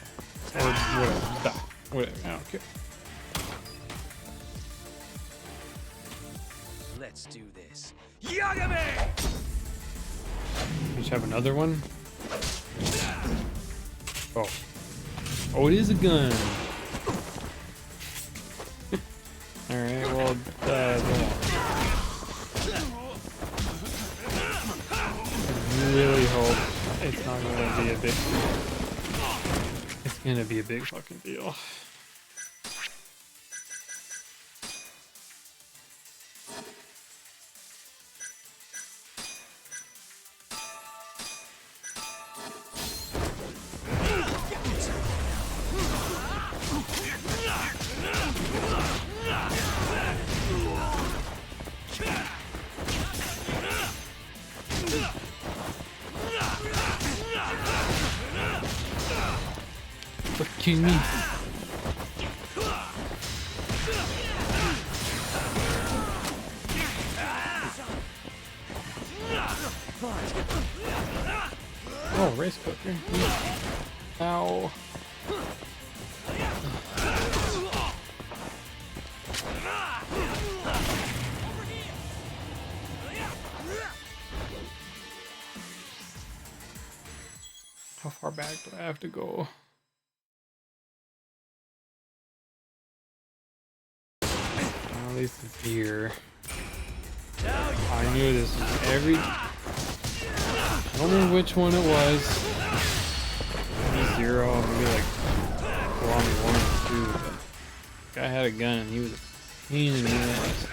Or whatever. Stop. Whatever. I don't care. Let's do this. Yagami! You just have another one? Oh. Oh, it is a gun. Alright, well, I really hope it's not gonna be a big... It's gonna be a big fucking deal. Fucking me. Oh, rice cooker. Ow. How far back do I have to go? At least it's here. I knew this was every... I don't remember which one it was. Maybe 0, maybe like Kilometer 1 or 2, but the guy had a gun and he was a pain in the ass.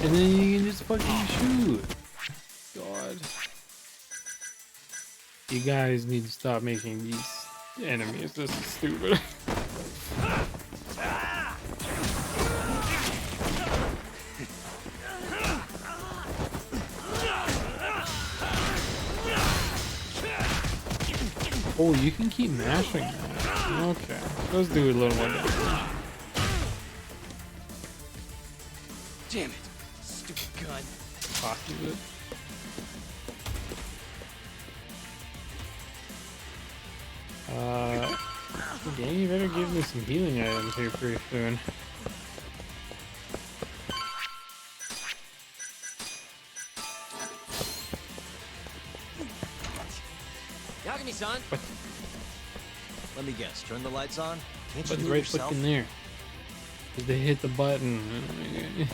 And then you can just fucking shoot. God. You guys need to stop making these enemies. This is stupid. Oh, you can keep mashing that. Okay. Let's do a little more damage. Damn it. Stupid gun. Tosses it. Dang, you better give me some healing items here pretty soon. Yagami-san! What? Let me guess, turn the lights on? Can't you Button's do it right yourself? fucking there. Did they hit the button? Oh my God.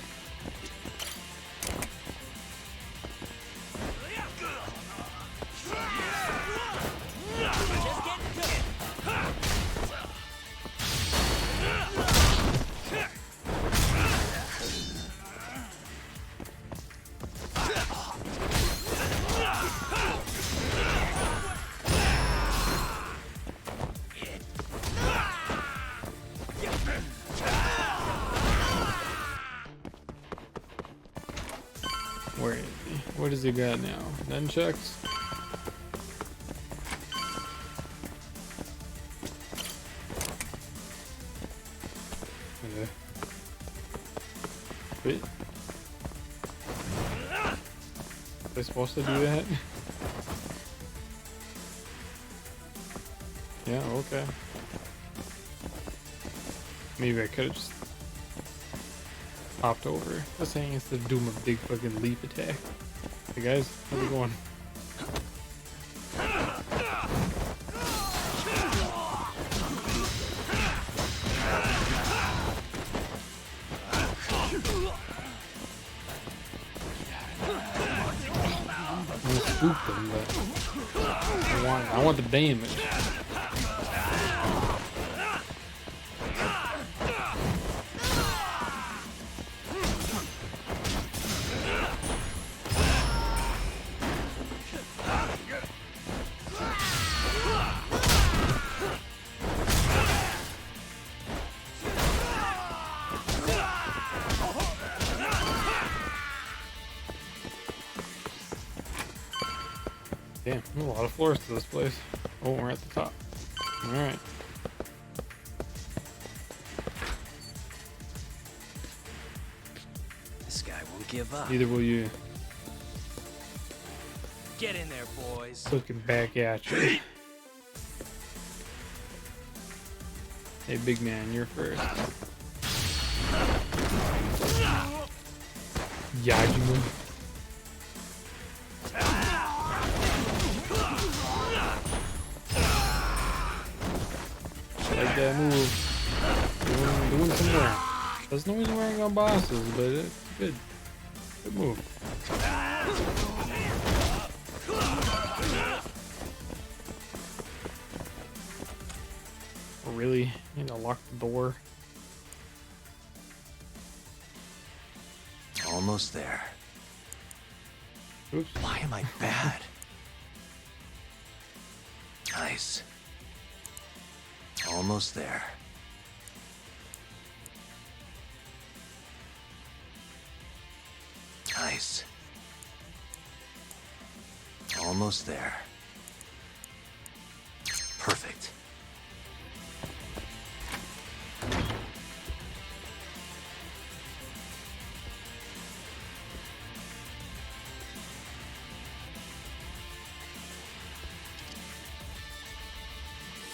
Where is he? What does he got now? Nunchucks? Wait. Am I supposed to do that? Yeah, okay. Maybe I could have just hopped over. That's saying it's the doom of big fucking leap attack. Hey guys, how's it going? I'm gonna scoop them, but I want the damage. Damn, a lot of floors to this place. Oh, we're at the top. Alright. This guy won't give up. Neither will you. Get in there, boys. Looking back at you. Hey, big man, you're first. Yajima. Like that move. Doing some work. Doesn't always work on bosses, but it's good. Good move. Really? You know, lock the door. Almost there. Oops. Why am I bad? Nice. Almost there. Nice. Almost there. Perfect.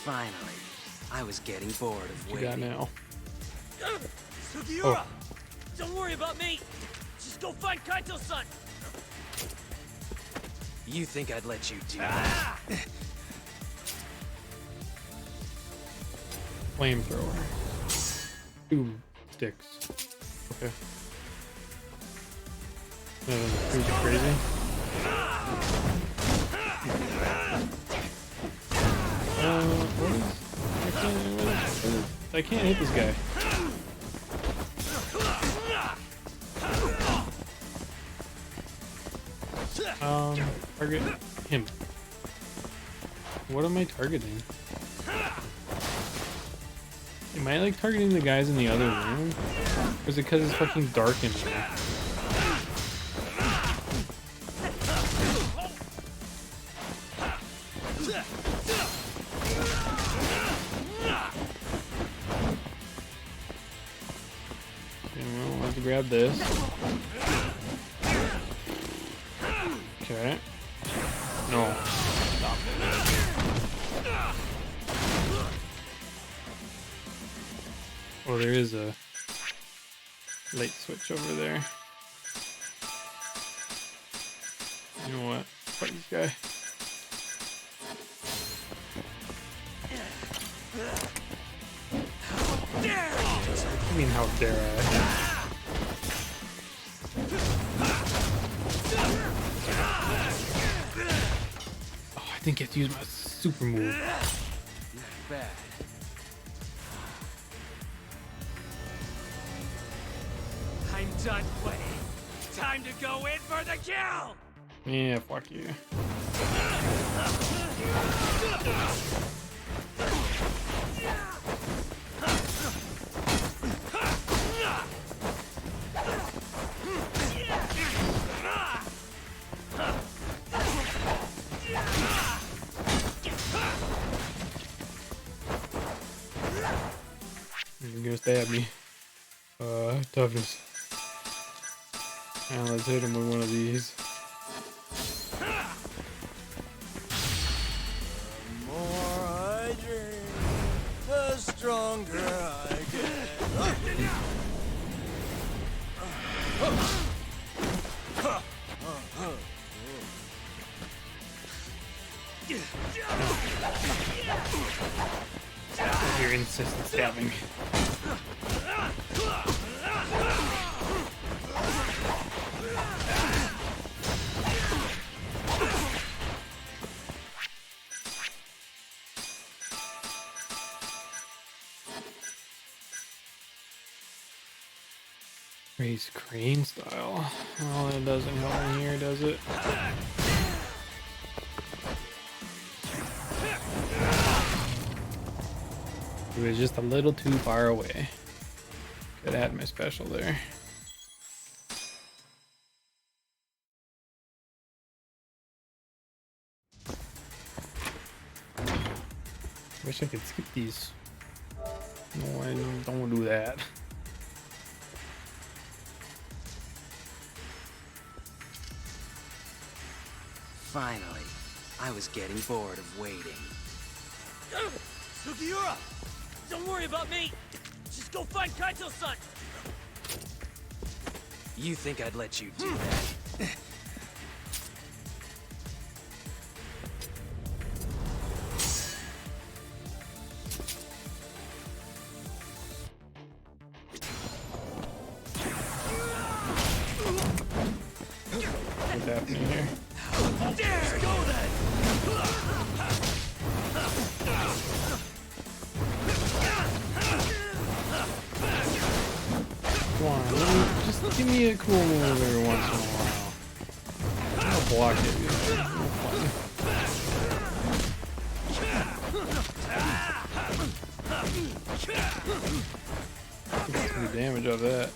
Finally. I was getting bored of What you got waiting. now? Sugiura! Don't worry about me! Just go find Kaito-san! You think I'd let you do that? Flamethrower. 2 sticks. Okay. Nothing too crazy. I can't hit this guy. Target him. What am I targeting? Am I like targeting the guys in the other room? Or is it because it's fucking dark in here? Let's grab this. Okay. No. Stop. Oh, there is a light switch over there. You know what? Fuck this guy. I mean, how dare I? Oh, I didn't get to use my super move. Bad. I'm done playing. Time to go in for the kill! Yeah, fuck you. You're gonna stab me. Toughness. And let's hit him with one of these. The more I drink, the stronger I get. Your insistent stabbing. Raise crane style. Well, that doesn't help me here, does it? It was just a little too far away. Could have had my special there. Wish I could skip these. No, I don't do that. Finally, I was getting bored of waiting. Sugiura! Don't worry about me! Just go find Kaito-san! You think I'd let you do that? What's happening here? Let's go then! Come on, just give me a cool move every once in a while. I'll block it. Get some damage of that.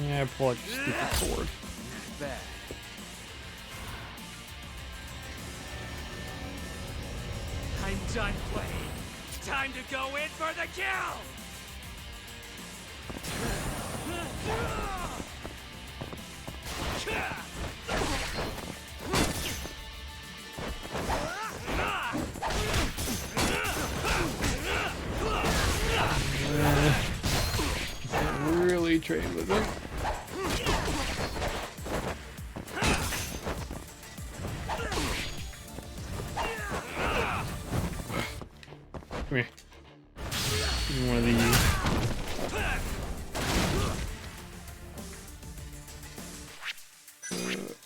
Yeah, pull out your stupid sword. Bad. I'm done playing. Time to go in for the kill! Can't really trade with him. Come here. Give me one of these.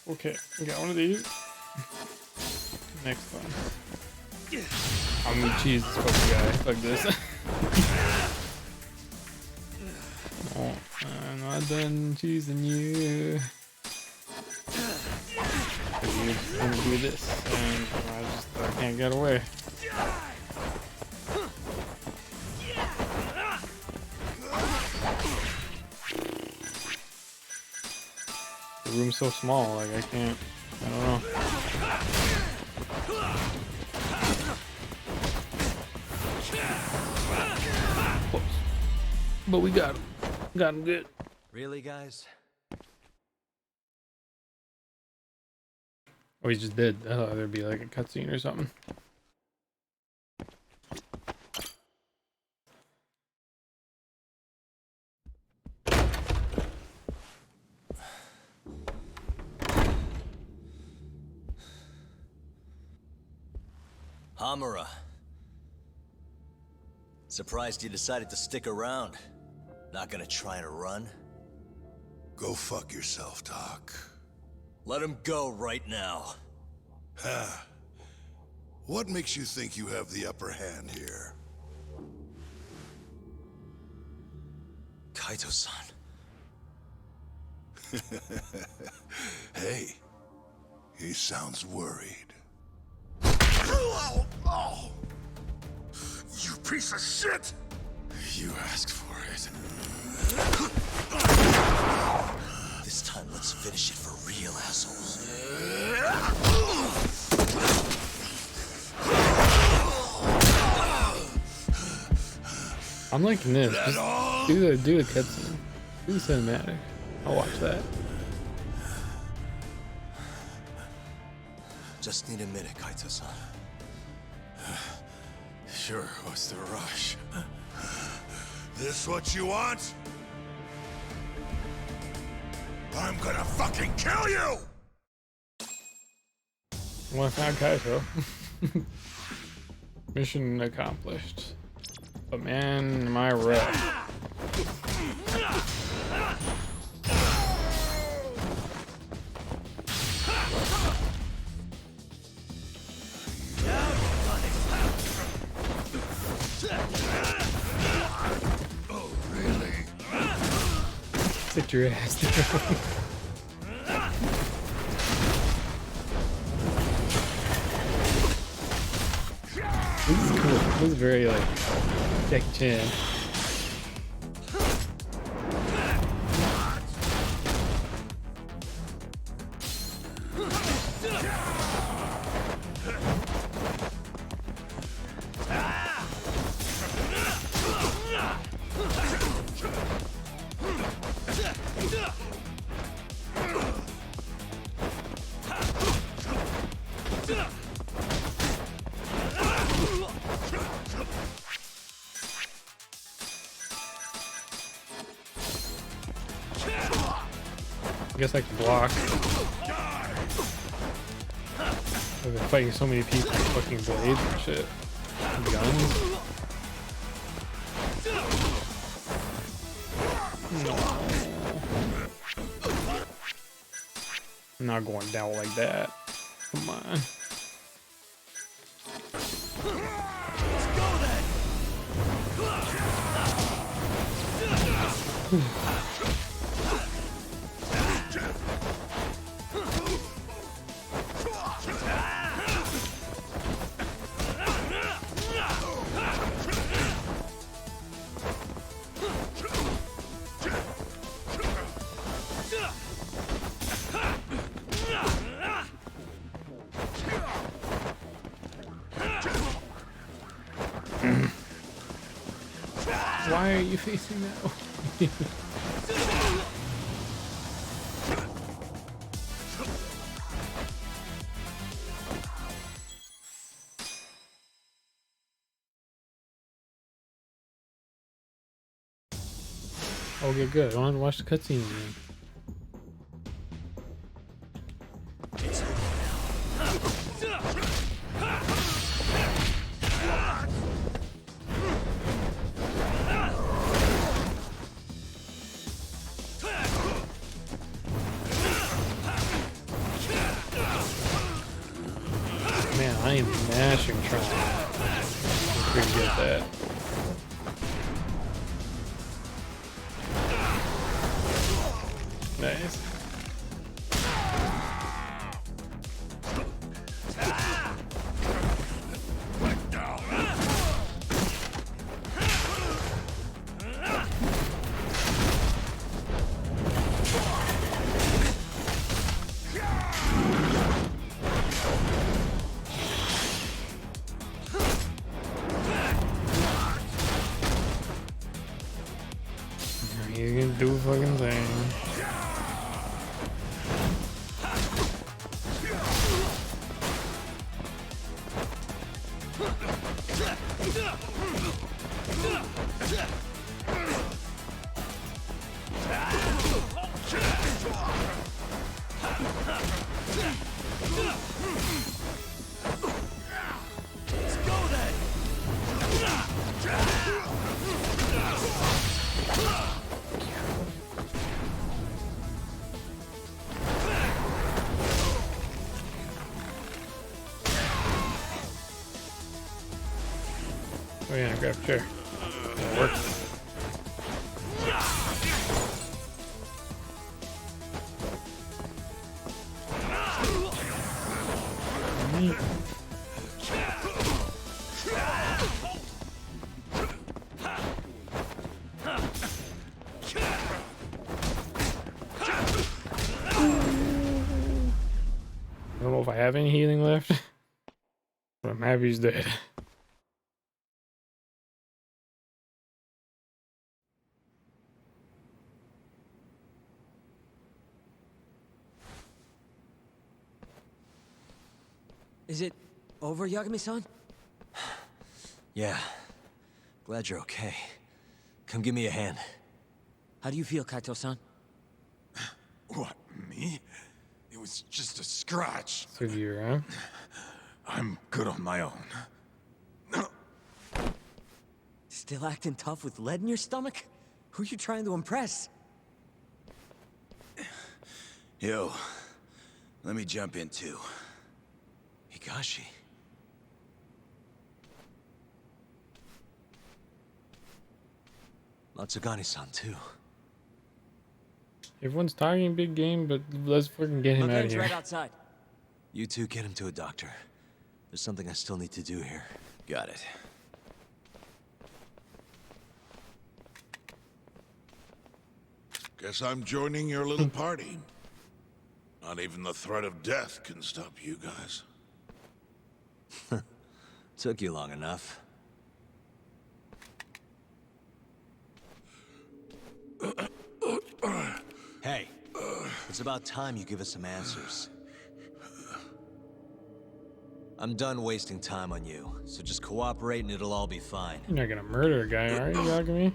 Okay, we got one of these. Next one. I'm gonna cheese this fucking guy like this. Oh, I'm not done cheesing you. You're gonna do this, and I can't get away. The room's so small, like I can't. I don't know. Close. But we got him. Got him good. Really, guys? Oh, he just did. I thought there'd be like a cutscene or something. Hamura. Surprised you decided to stick around. Not gonna try to run? Go fuck yourself, Doc. Let him go right now. Ha. What makes you think you have the upper hand here? Kaito-san. Hey, he sounds worried. Oh! You piece of shit! You asked for it. This time, let's finish it for real, assholes. I'm liking this. Just do the cutscene. Do the cinematic. I'll watch that. Just need a minute, Kaito-san. Sure, what's the rush? This what you want? I'm gonna fucking kill you! Well, I found Kaito. Mission accomplished. But man, am I rough. Oh, really? Sit your ass down. This is cool. This is very like Jackie Chan. I guess I can block. I've been fighting so many people with fucking blades and shit. And guns. No. I'm not going down like that. Come on. Why are you facing that way? Okay, good. I don't have to watch the cutscene again. Man, I am mashing trying to get that. Nice. Oh yeah, grab a chair. That'll work. I don't know if I have any healing left, but I'm happy he's dead. Is it over, Yagami-san? Yeah. Glad you're okay. Come give me a hand. How do you feel, Kaito-san? What, me? It was just a scratch. Severe, huh? I'm good on my own. Still acting tough with lead in your stomach? Who are you trying to impress? Yo, let me jump in too. Higashi. Matsugani-san too. Everyone's talking big game, but let's fucking get him out of here. Right outside. You two get him to a doctor. There's something I still need to do here. Got it. Guess I'm joining your little party. Not even the threat of death can stop you guys. Took you long enough. Hey, it's about time you give us some answers. I'm done wasting time on you, so just cooperate and it'll all be fine. You're not gonna murder a guy, are you, Yagami?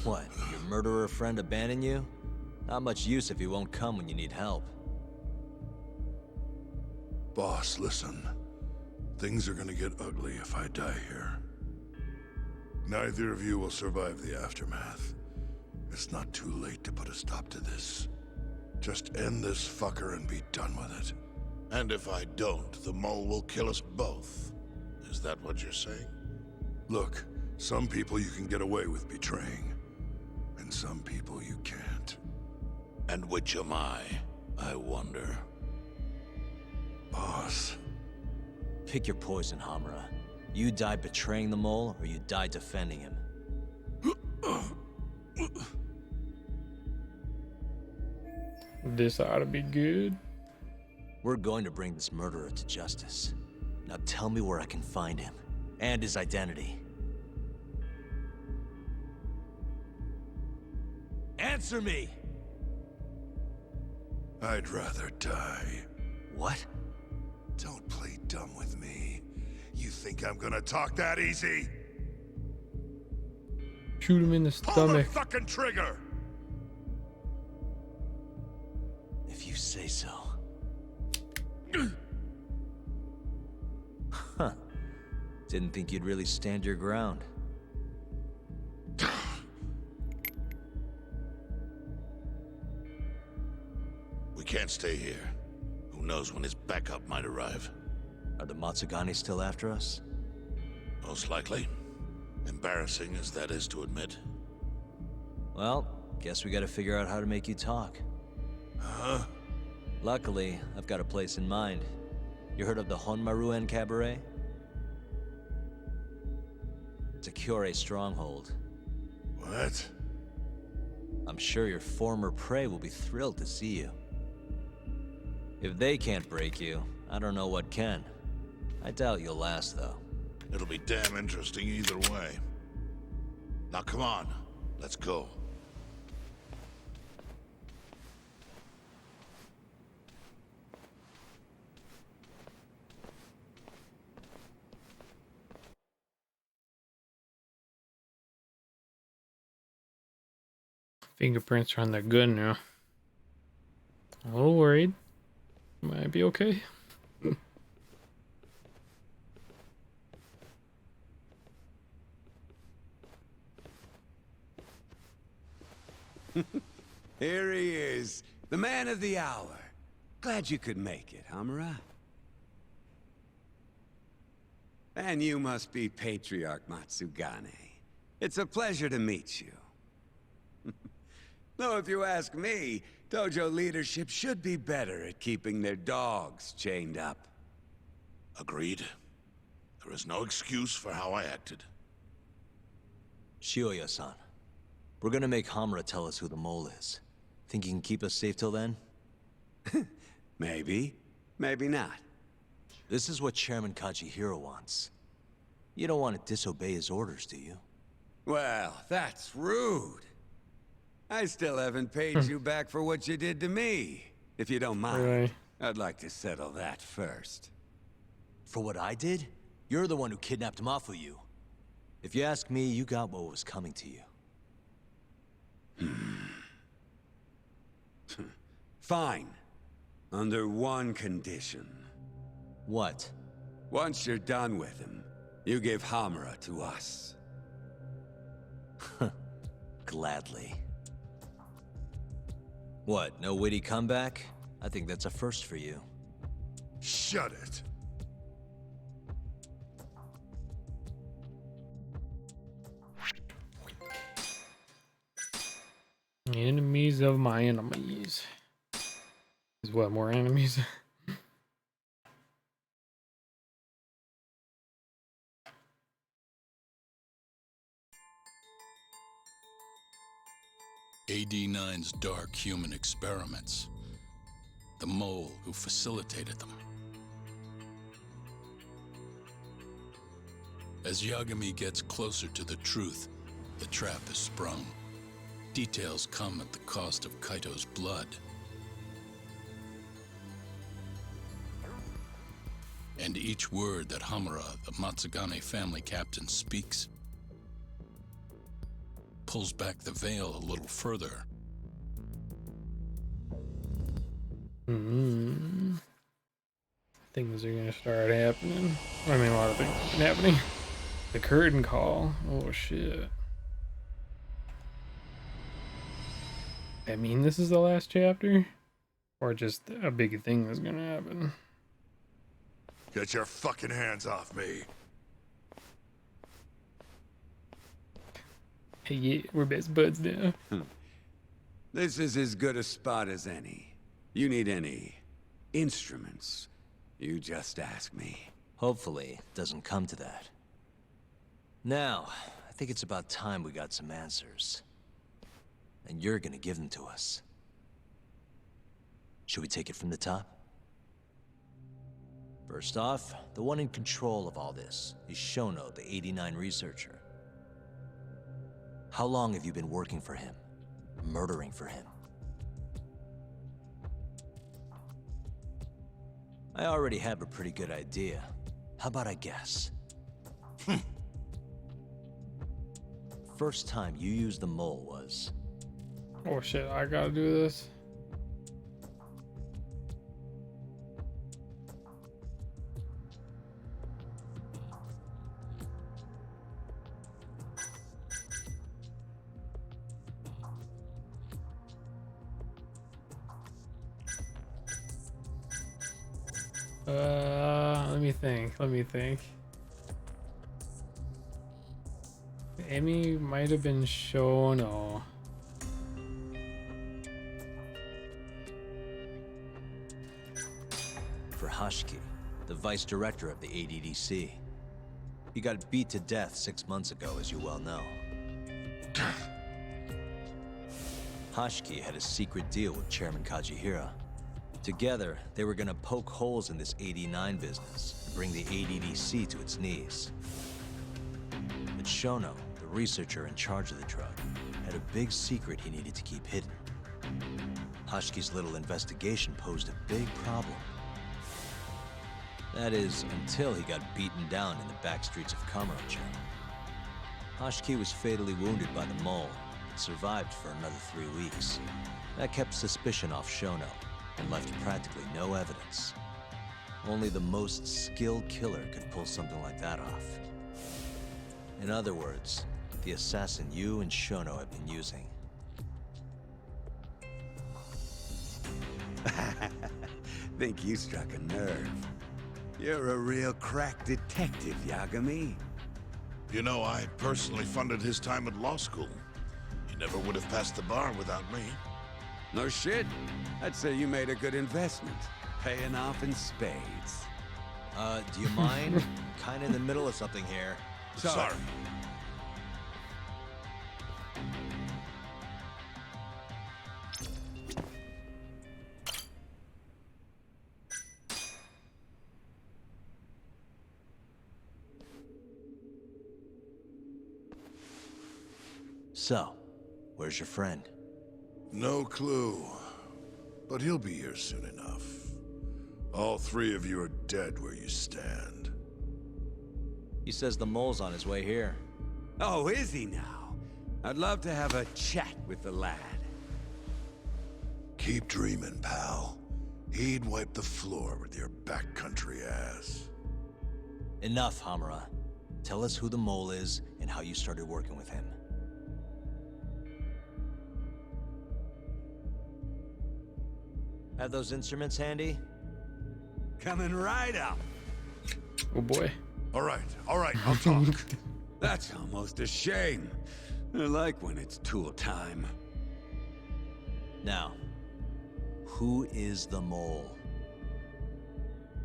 What, your murderer friend abandon you? Not much use if he won't come when you need help. Boss, listen. Things are gonna get ugly if I die here. Neither of you will survive the aftermath. It's not too late to put a stop to this. Just end this fucker and be done with it. And if I don't, the mole will kill us both. Is that what you're saying? Look, some people you can get away with betraying. And some people you can't. And which am I wonder? Boss. Pick your poison, Hamura. You die betraying the mole, or you die defending him. This ought to be good. We're going to bring this murderer to justice. Now tell me where I can find him, and his identity. Answer me! I'd rather die. What? Don't play dumb with me. You think I'm gonna talk that easy? Shoot him in the Pull the stomach. fucking trigger! If you say so. Huh. Didn't think you'd really stand your ground. We can't stay here. Who knows when his backup might arrive? Are the Matsugani still after us? Most likely. Embarrassing as that is to admit. Well, guess we gotta figure out how to make you talk. Huh? Luckily, I've got a place in mind. You heard of the Honmaruen Cabaret? It's a Kyorei stronghold. What? I'm sure your former prey will be thrilled to see you. If they can't break you, I don't know what can. I doubt you'll last, though. It'll be damn interesting either way. Now come on, let's go. Fingerprints are on the gun now. A little worried. Might be okay. Here he is, the man of the hour. Glad you could make it, Hamura. And you must be Patriarch Matsugane. It's a pleasure to meet you. Though if you ask me, dojo leadership should be better at keeping their dogs chained up. Agreed. There is no excuse for how I acted. Shioya-san, we're gonna make Hamura tell us who the mole is. Think he can keep us safe till then? Maybe. Maybe not. This is what Chairman Kajihiro wants. You don't want to disobey his orders, do you? Well, that's rude. I still haven't paid you back for what you did to me. If you don't mind, Really? I'd like to settle that first. For what I did? You're the one who kidnapped Mafuyu. If you ask me, you got what was coming to you. Fine. Under one condition. What? Once you're done with him, you give Hamura to us. Gladly. What, no witty comeback? I think that's a first for you. Shut it. Enemies of my enemies. Is what, more enemies? AD-9's dark human experiments. The mole who facilitated them. As Yagami gets closer to the truth, the trap is sprung. Details come at the cost of Kaito's blood. And each word that Hamura, the Matsugane family captain, speaks pulls back the veil a little further. Things are gonna start happening. I mean, a lot of things have been happening. The curtain call. Oh shit. I mean, this is the last chapter? Or just a big thing that's gonna happen? Get your fucking hands off me. Hey, yeah, we're best buds now. This is as good a spot as any. You need any instruments, you just ask me. Hopefully, it doesn't come to that. Now, I think it's about time we got some answers. And you're gonna give them to us. Should we take it from the top? First off, the one in control of all this is Shono, the 89 researcher. How long have you been working for him? Murdering for him? I already have a pretty good idea. How about I guess? First time you used the mole was... Oh shit, I gotta do this. Let me think. Amy might have been Shono. For Hashiki, the vice director of the ADDC. He got beat to death 6 months ago, as you well know. Hashiki had a secret deal with Chairman Kajihiro. Together, they were gonna poke holes in this 89 business, bring the ADDC to its knees. But Shono, the researcher in charge of the drug, had a big secret he needed to keep hidden. Hashiki's little investigation posed a big problem. That is, until he got beaten down in the back streets of Kamurocho. Hashiki was fatally wounded by the mole, but survived for another 3 weeks. That kept suspicion off Shono, and left practically no evidence. Only the most skilled killer could pull something like that off. In other words, the assassin you and Shono have been using. Think you struck a nerve. You're a real crack detective. detective, Yagami. You know, I personally funded his time at law school. He never would have passed the bar without me. No shit. I'd say you made a good investment. Paying off in spades. Do you mind? Kinda in the middle of something here. Sorry. So, where's your friend? No clue. But he'll be here soon enough. All three of you are dead where you stand. He says the mole's on his way here. Oh, is he now? I'd love to have a chat with the lad. Keep dreaming, pal. He'd wipe the floor with your backcountry ass. Enough, Hamura. Tell us who the mole is and how you started working with him. Have those instruments handy? Coming right up. Oh boy. All right, I'll talk. That's almost a shame. I like when it's tool time. Now, who is the mole?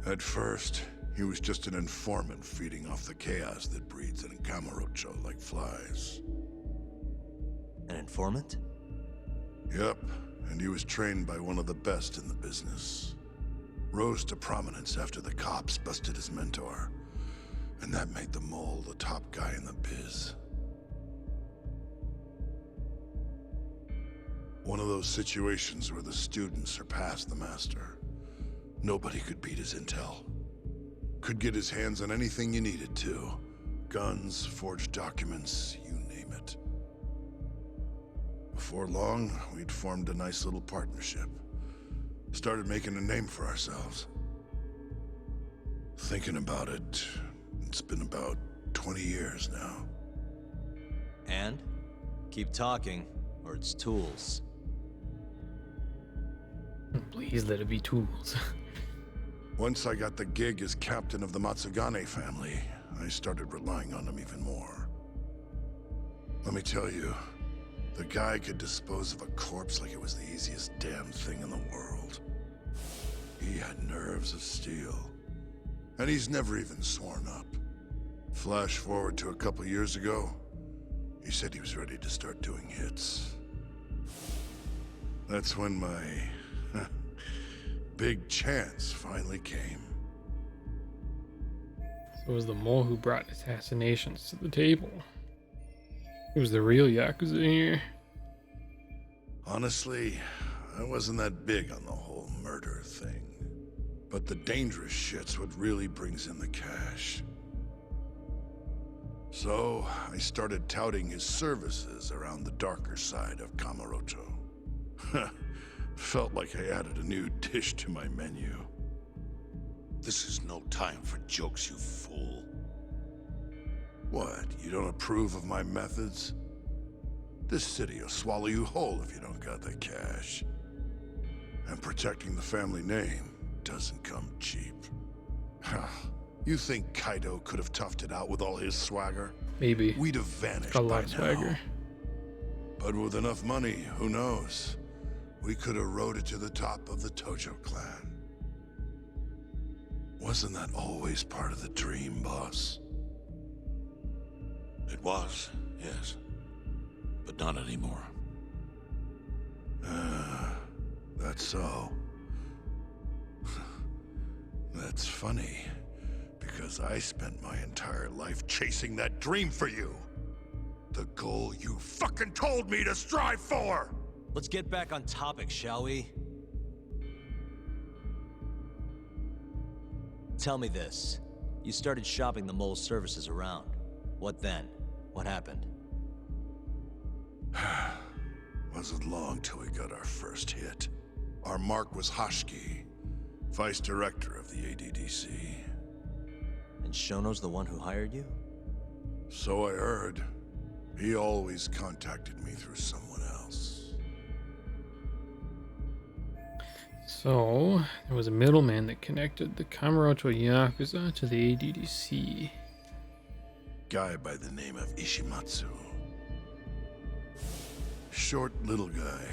At first, he was just an informant feeding off the chaos that breeds in Camarocho like flies. An informant? Yep, and he was trained by one of the best in the business. Rose to prominence after the cops busted his mentor. And that made the mole the top guy in the biz. One of those situations where the student surpassed the master. Nobody could beat his intel. Could get his hands on anything you needed to. Guns, forged documents, you name it. Before long, we'd formed a nice little partnership. Started making a name for ourselves. Thinking about it, it's been about 20 years now. And? Keep talking, or it's tools. Please let it be tools. Once I got the gig as captain of the Matsugane family, I started relying on him even more. Let me tell you, the guy could dispose of a corpse like it was the easiest damn thing in the world. He had nerves of steel. And he's never even sworn up. Flash forward to a couple years ago, he said he was ready to start doing hits. That's when my big chance finally came. So it was the mole who brought assassinations to the table. It was the real Yakuza here. Honestly, I wasn't that big on the whole murder thing. But the dangerous shit's what really brings in the cash. So, I started touting his services around the darker side of Camarocho. Felt like I added a new dish to my menu. This is no time for jokes, you fool. What, you don't approve of my methods? This city will swallow you whole if you don't got the cash. And protecting the family name doesn't come cheap. You think Kaido could have toughed it out with all his swagger? Maybe. We'd have vanished A by lot of swagger. now. But with enough money, who knows? We could have rode it to the top of the Tojo clan. Wasn't that always part of the dream, boss? It was, yes. But not anymore. That's so. That's funny, because I spent my entire life chasing that dream for you. The goal you fucking told me to strive for! Let's get back on topic, shall we? Tell me this. You started shopping the mole's services around. What then? What happened? Wasn't long till we got our first hit. Our mark was Hashki, vice director of the ADDC. And Shono's the one who hired you? So I heard. He always contacted me through someone else. So, there was a middleman that connected the Kamurocho Yakuza to the ADDC. Guy by the name of Ishimatsu. Short little guy.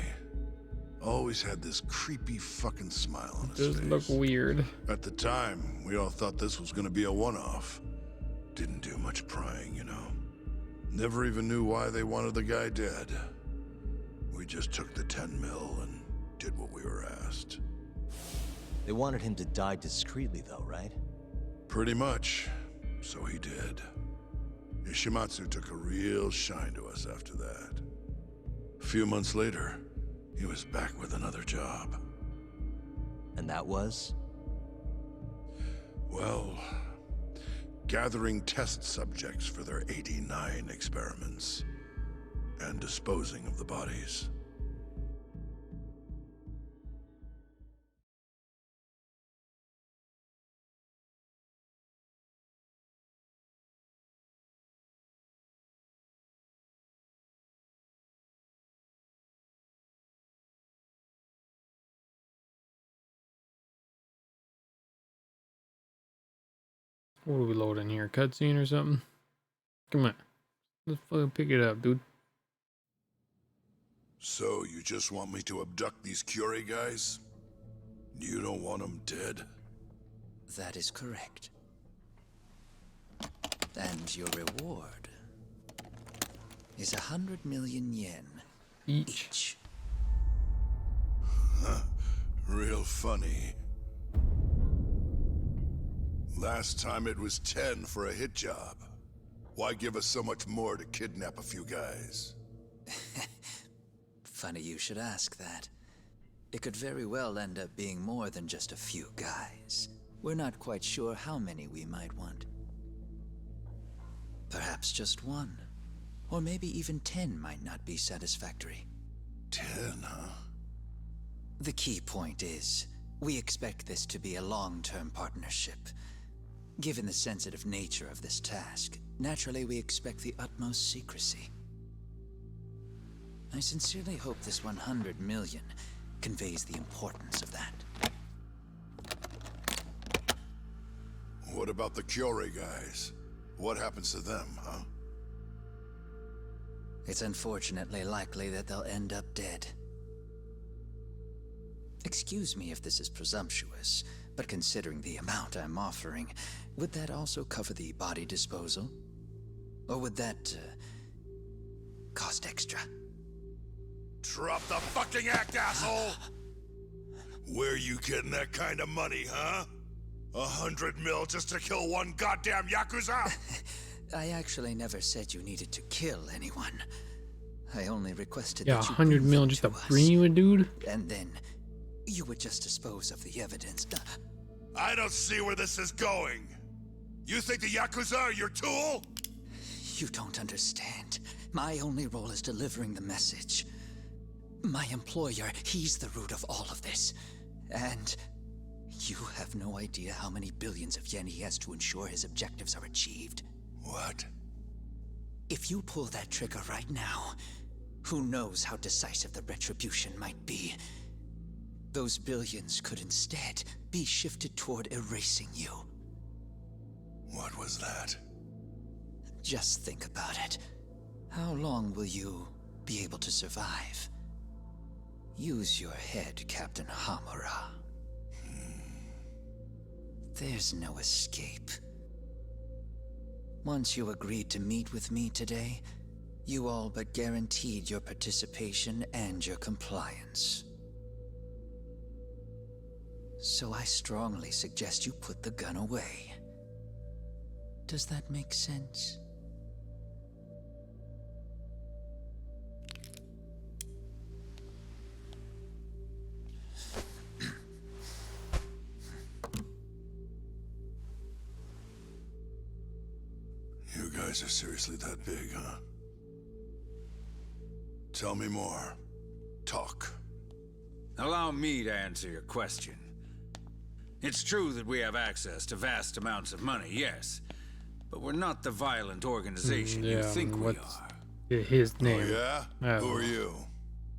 Always had this creepy fucking smile on his Does face. look weird. At the time, we all thought this was gonna be a one-off. Didn't do much prying, you know. Never even knew why they wanted the guy dead. We just took the 10 mil and did what we were asked. They wanted him to die discreetly, though, right? Pretty much. So he did. Ishimatsu took a real shine to us after that. A few months later, he was back with another job. And that was? Well, gathering test subjects for their 89 experiments. And disposing of the bodies. What do we load in here? Cutscene or something? Come on. Let's fucking pick it up, dude. So, you just want me to abduct these Curie guys? You don't want them dead? That is correct. And your reward is 100 million yen each. Huh. Real funny. Last time it was 10 for a hit job. Why give us so much more to kidnap a few guys? Funny you should ask that. It could very well end up being more than just a few guys. We're not quite sure how many we might want. Perhaps just one. Or maybe even 10 might not be satisfactory. 10, huh? The key point is, we expect this to be a long-term partnership. Given the sensitive nature of this task, naturally we expect the utmost secrecy. I sincerely hope this 100 million conveys the importance of that. What about the Curie guys? What happens to them, huh? It's unfortunately likely that they'll end up dead. Excuse me if this is presumptuous, but considering the amount I'm offering, would that also cover the body disposal? Or would that, cost extra? Drop the fucking act, asshole! Where you getting that kind of money, huh? 100 mil just to kill one goddamn Yakuza? I actually never said you needed to kill anyone. I only requested Yeah, that you 100 prove mil them just to to us. bring you a dude? And then you would just dispose of the evidence. I don't see where this is going. You think the Yakuza are your tool? You don't understand. My only role is delivering the message. My employer, he's the root of all of this. And you have no idea how many billions of yen he has to ensure his objectives are achieved. What? If you pull that trigger right now, who knows how decisive the retribution might be. Those billions could instead be shifted toward erasing you. What was that? Just think about it. How long will you be able to survive? Use your head, Captain Hamura. There's no escape. Once you agreed to meet with me today, you all but guaranteed your participation and your compliance. So I strongly suggest you put the gun away. Does that make sense? You guys are seriously that big, huh? Tell me more. Talk. Allow me to answer your question. It's true that we have access to vast amounts of money, yes. But we're not the violent organization you think we are. His name. Oh, yeah? Who are you?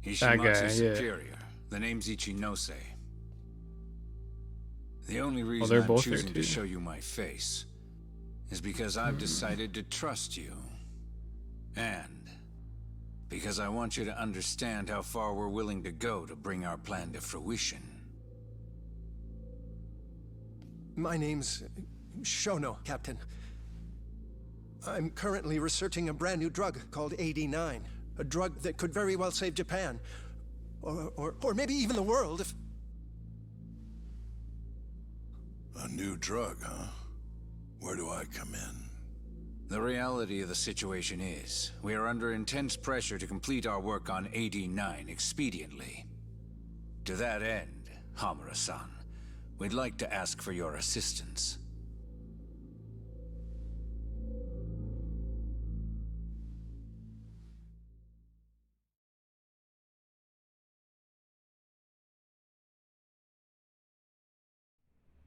Hishimatsu guy, yeah. Superior. The name's Ichinose. The only reason they're I'm both there choosing to too. show you my face is because I've decided to trust you. And because I want you to understand how far we're willing to go to bring our plan to fruition. My name's Shono, Captain. I'm currently researching a brand new drug called AD9. A drug that could very well save Japan. Or maybe even the world if... A new drug, huh? Where do I come in? The reality of the situation is, we are under intense pressure to complete our work on AD9 expediently. To that end, Hamura-san, we'd like to ask for your assistance.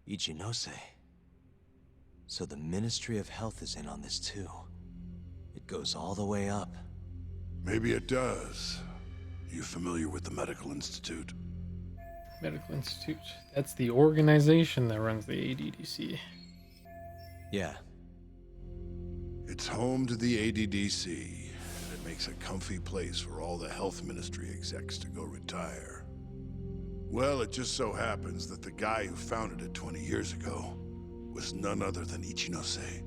Ichinose. So the Ministry of Health is in on this too. It goes all the way up. Maybe it does. You familiar with the Medical Institute? Medical Institute. That's the organization that runs the ADDC. Yeah. It's home to the ADDC, and it makes a comfy place for all the Health Ministry execs to go retire. Well, it just so happens that the guy who founded it 20 years ago was none other than Ichinose.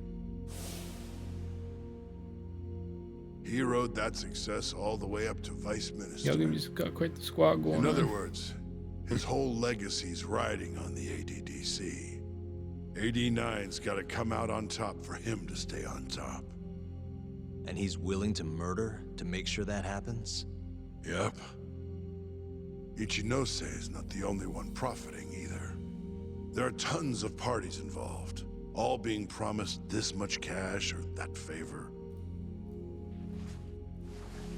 He rode that success all the way up to Vice Minister. Yagame's got quite the squad going on. In other words, his whole legacy's riding on the ADDC. AD9's gotta come out on top for him to stay on top. And he's willing to murder to make sure that happens? Yep. Ichinose is not the only one profiting either. There are tons of parties involved, all being promised this much cash or that favor.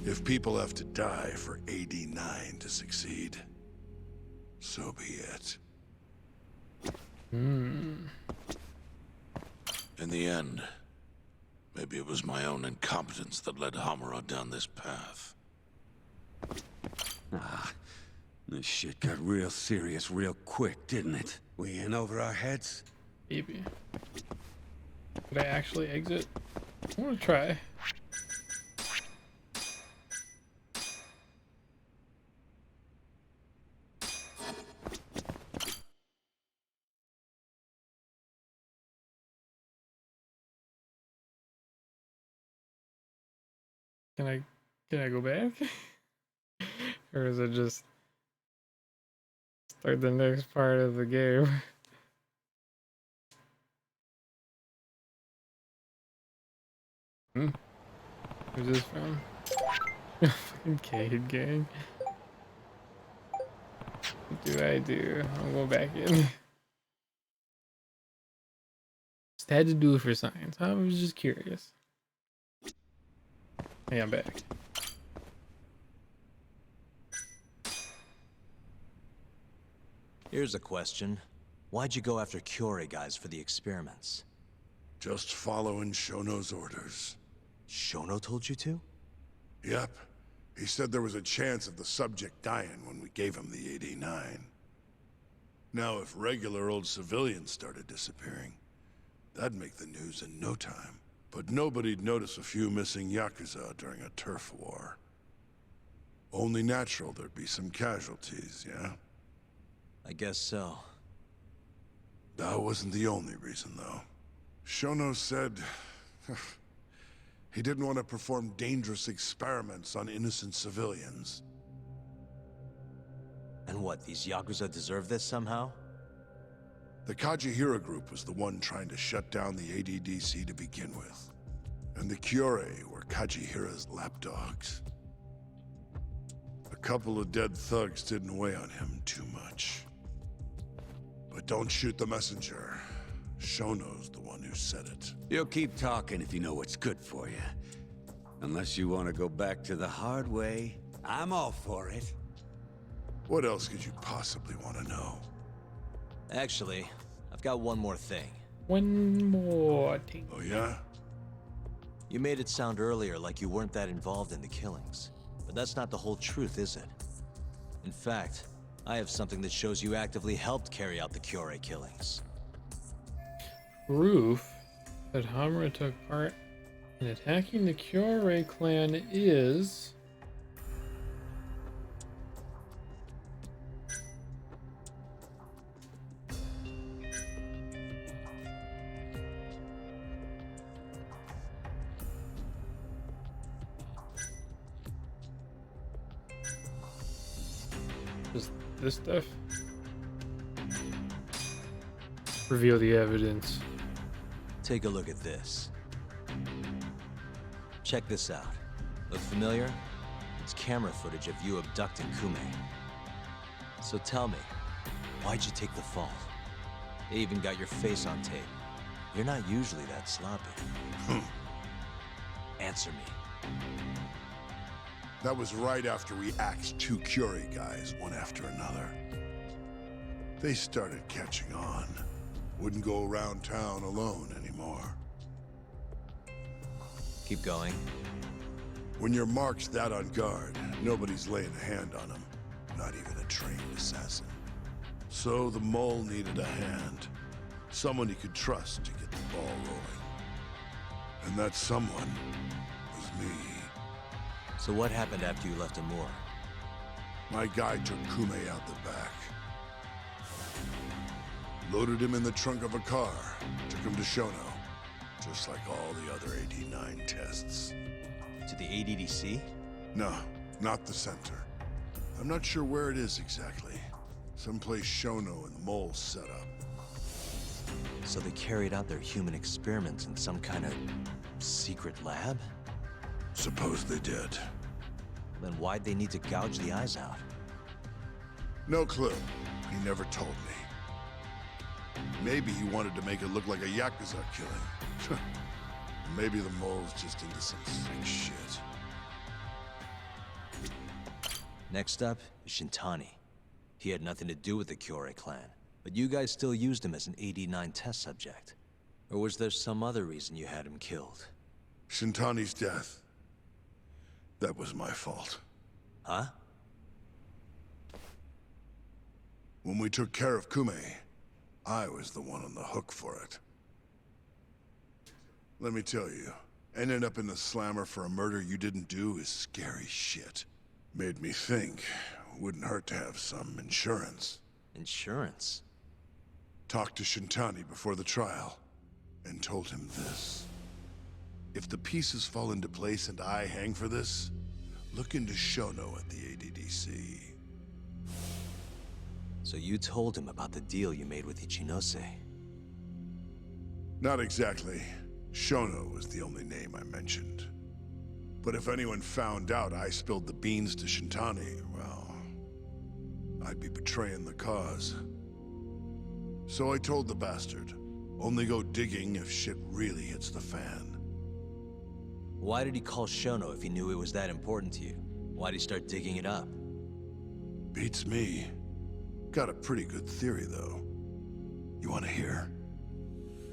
If people have to die for AD9 to succeed, so be it. Hmm. In the end, maybe it was my own incompetence that led Hamura down this path. Ah, this shit got real serious real quick, didn't it? We in over our heads? Maybe. Could I actually exit? I want to try. Can I go back? Or is it just start the next part of the game? Who's this from? Fucking Cade gang. What do I do? I'll go back in. Just had to do it for science. I was just curious. Hey, I'm back. Here's a question. Why'd you go after Kyorei guys for the experiments? Just following Shono's orders. Shono told you to? Yep. He said there was a chance of the subject dying when we gave him the AD9. Now, if regular old civilians started disappearing, that'd make the news in no time. But nobody'd notice a few missing Yakuza during a turf war. Only natural there'd be some casualties, yeah? I guess so. That wasn't the only reason, though. Shono said... he didn't want to perform dangerous experiments on innocent civilians. And what, these Yakuza deserve this somehow? The Kajihira group was the one trying to shut down the ADDC to begin with. And the Kyorei were Kajihira's lapdogs. A couple of dead thugs didn't weigh on him too much. But don't shoot the messenger. Shono's the one who said it. You'll keep talking if you know what's good for you. Unless you want to go back to the hard way, I'm all for it. What else could you possibly want to know? Actually, I've got one more thing. One more thing. Oh yeah? You made it sound earlier like you weren't that involved in the killings. But that's not the whole truth, is it? In fact, I have something that shows you actively helped carry out the Kyorei killings. Proof that Hamura took part in attacking the Kyorei clan is... Just this stuff. Reveal the evidence. Take a look at this. Check this out. Look familiar? It's camera footage of you abducting Kume. So tell me, why'd you take the fall? They even got your face on tape. You're not usually that sloppy. Answer me. That was right after we axed 2 Kyorei guys, one after another. They started catching on. Wouldn't go around town alone anymore. Keep going. When your mark's that on guard, nobody's laying a hand on them. Not even a trained assassin. So the mole needed a hand. Someone he could trust to get the ball rolling. And that someone was me. So what happened after you left Amur? My guy took Kume out the back. Loaded him in the trunk of a car. Took him to Shono. Just like all the other 89 tests. To the ADDC? No, not the center. I'm not sure where it is exactly. Someplace Shono and the moles set up. So they carried out their human experiments in some kind of secret lab? Suppose they did. Then why'd they need to gouge the eyes out? No clue. He never told me. Maybe he wanted to make it look like a Yakuza killing. Maybe the mole's just into some sick shit. Next up is Shintani. He had nothing to do with the Kyorei clan, but you guys still used him as an 89 test subject. Or was there some other reason you had him killed? Shintani's death. That was my fault. Huh? When we took care of Kume, I was the one on the hook for it. Let me tell you, ending up in the slammer for a murder you didn't do is scary shit. Made me think, wouldn't hurt to have some insurance. Insurance? Talked to Shintani before the trial, and told him this. If the pieces fall into place and I hang for this, look into Shono at the ADDC. So you told him about the deal you made with Ichinose? Not exactly. Shono was the only name I mentioned. But if anyone found out I spilled the beans to Shintani, well, I'd be betraying the cause. So I told the bastard, only go digging if shit really hits the fan. Why did he call Shono if he knew it was that important to you? Why'd he start digging it up? Beats me. Got a pretty good theory, though. You want to hear?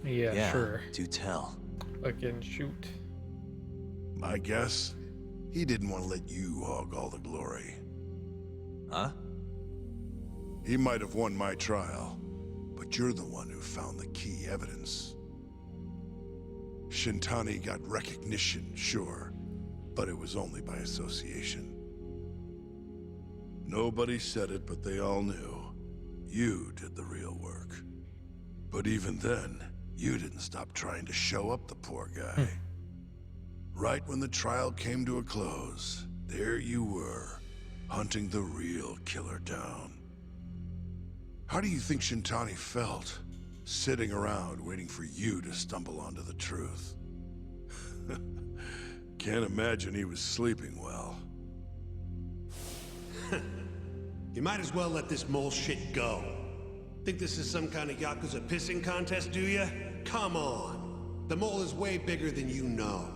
Yeah, sure. Do tell. Fucking shoot. My guess? He didn't want to let you hog all the glory. Huh? He might have won my trial, but you're the one who found the key evidence. Shintani got recognition, sure, but it was only by association. Nobody said it, but they all knew. You did the real work. But even then, you didn't stop trying to show up the poor guy. Right when the trial came to a close, there you were, hunting the real killer down. How do you think Shintani felt, sitting around waiting for you to stumble onto the truth? Can't imagine he was sleeping well. You might as well let this mole shit go. Think this is some kind of Yakuza pissing contest, do ya? Come on. The mole is way bigger than you know.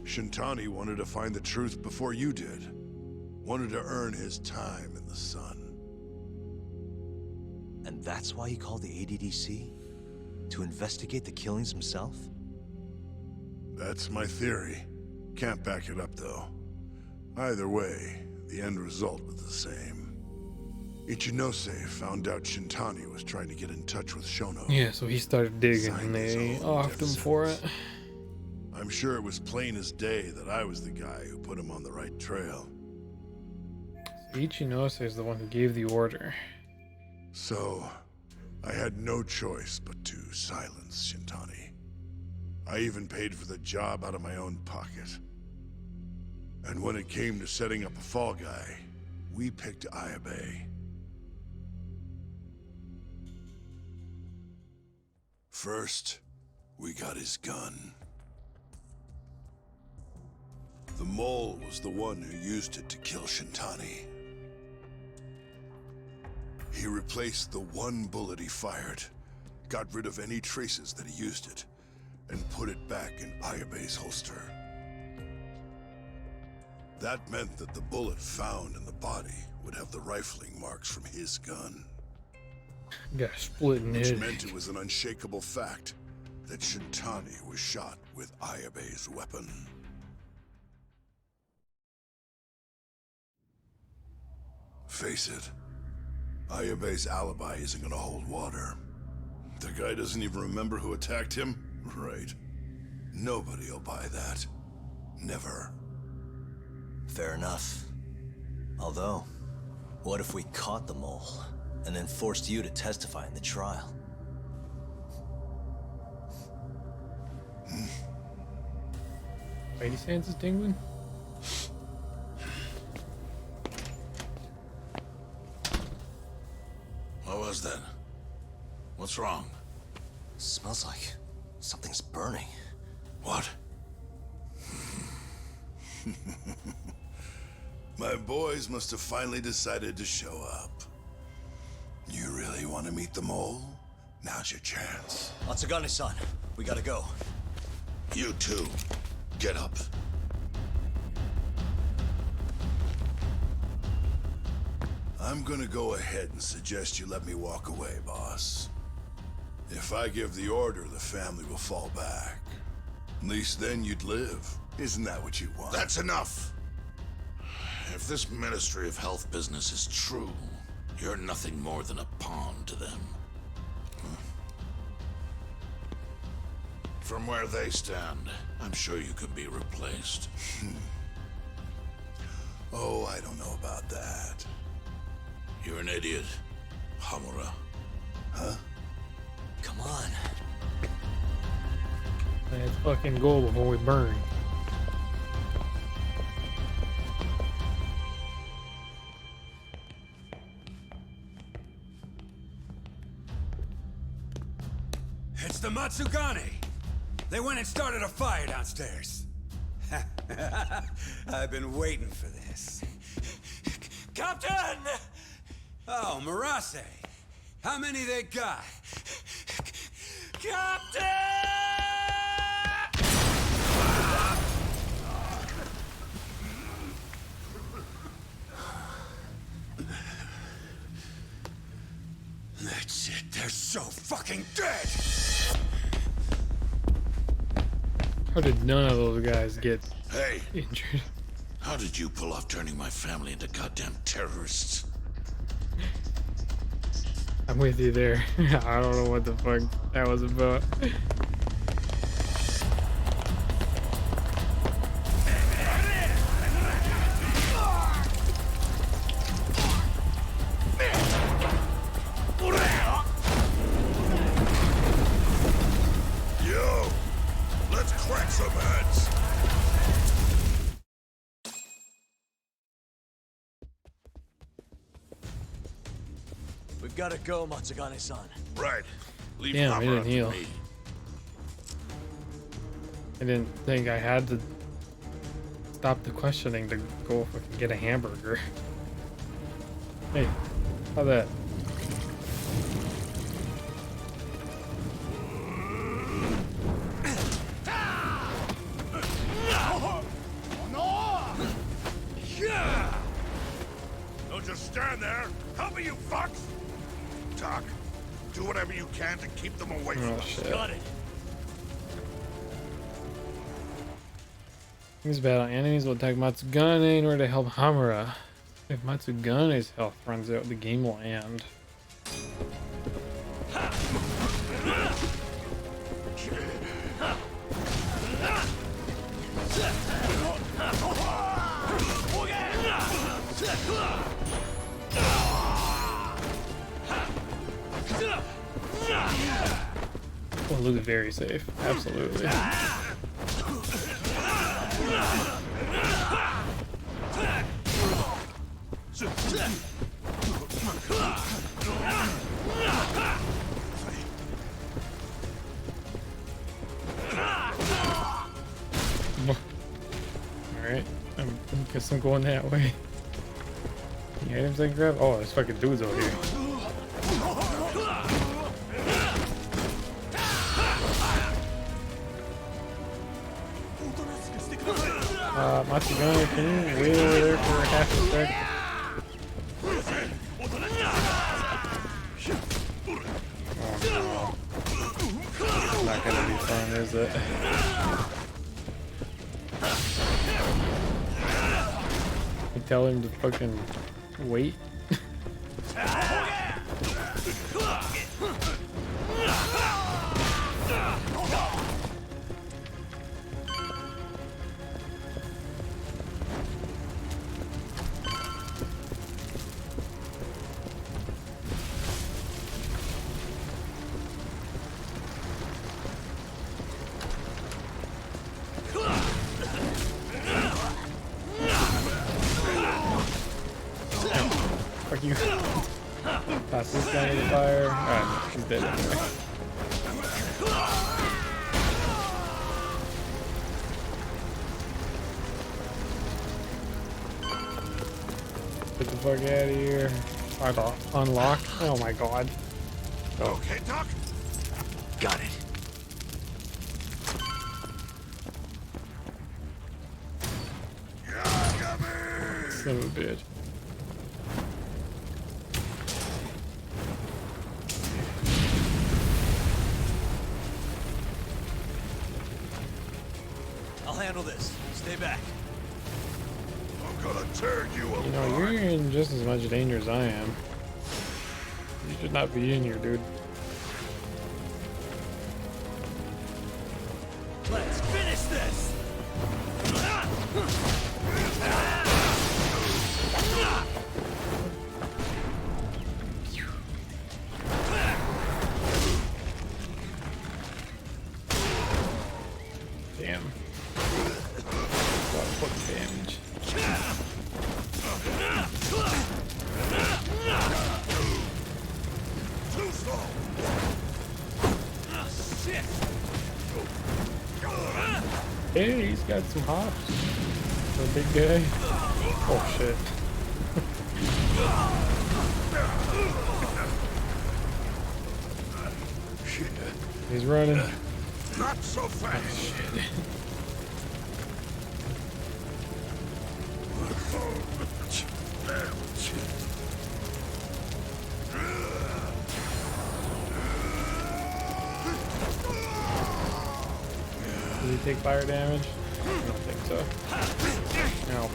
Shintani wanted to find the truth before you did. Wanted to earn his time in the sun. And that's why he called the ADDC? To investigate the killings himself? That's my theory. Can't back it up, though. Either way, the end result was the same. Ichinose found out Shintani was trying to get in touch with Shono. Yeah, so he started digging and they offed him for it. I'm sure it was plain as day that I was the guy who put him on the right trail. So Ichinose is the one who gave the order. So, I had no choice but to silence Shintani. I even paid for the job out of my own pocket. And when it came to setting up a fall guy, we picked Ayabe. First, we got his gun. The mole was the one who used it to kill Shintani. He replaced the one bullet he fired, got rid of any traces that he used it, and put it back in Ayabe's holster. That meant that the bullet found in the body would have the rifling marks from his gun. Got split in Which it. meant it was an unshakable fact that Shintani was shot with Ayabe's weapon. Face it, Ayabe's alibi isn't gonna hold water. The guy doesn't even remember who attacked him? Right. Nobody'll buy that. Never. Fair enough. Although, what if we caught the mole, and then forced you to testify in the trial? Spidey sense is tingling? What was that? What's wrong? Smells like something's burning. What? My boys must have finally decided to show up. You really want to meet the mole? Now's your chance. Atsugane-san, we gotta go. You too. Get up. I'm gonna go ahead and suggest you let me walk away, boss. If I give the order, the family will fall back. At least then you'd live. Isn't that what you want? That's enough! If this Ministry of Health business is true, you're nothing more than a pawn to them. From where they stand, I'm sure you could be replaced. Oh, I don't know about that. You're an idiot, Hamura. Huh? Come on. Let's fucking go before we burn. It's the Matsugane! They went and started a fire downstairs. I've been waiting for this. Captain! Oh, Marase. How many they got? Captain! That's it. They're so fucking dead! How did none of those guys get injured? How did you pull off turning my family into goddamn terrorists? I'm with you there. I don't know what the fuck that was about. Yo, let's crack some heads. We've gotta go, Matsugane-san. Right. Leave Damn, I Hamura didn't to heal. me. I didn't think I had to stop the questioning to go fucking get a hamburger. Hey, how that? Don't just stand there. Help me, you fucks! Doc, do whatever you can to keep them away from us. Shit. Got it. These battle enemies will attack Matsugane in order to help Hamura. If Matsugane's health runs out, the game will end. Well, look, very safe. Absolutely. Alright, I guess I'm going that way. Any items I can grab? Oh, there's fucking dudes over here. Matsugane, can you wait over there for half a sec? Oh no. Not gonna be fun, is it? You tell him to fucking wait? Fuck you. Toss this guy in the fire. Alright, he's dead anyway. Get the fuck out of here. Hard to unlock. Oh my god. Oh. Okay, Doc. Got it. Son of a bitch. I'll handle this. Stay back. I'm gonna turn you apart. You know, you're in just as much danger as I am. You should not be in here, dude. Let's finish this! Damn. A lot of fucking damage. Too slow. Shit! Hey, he's got some hops. For a big guy. Oh shit. He's running. Not so fast. Shit. Did he take fire damage? I don't think so. No.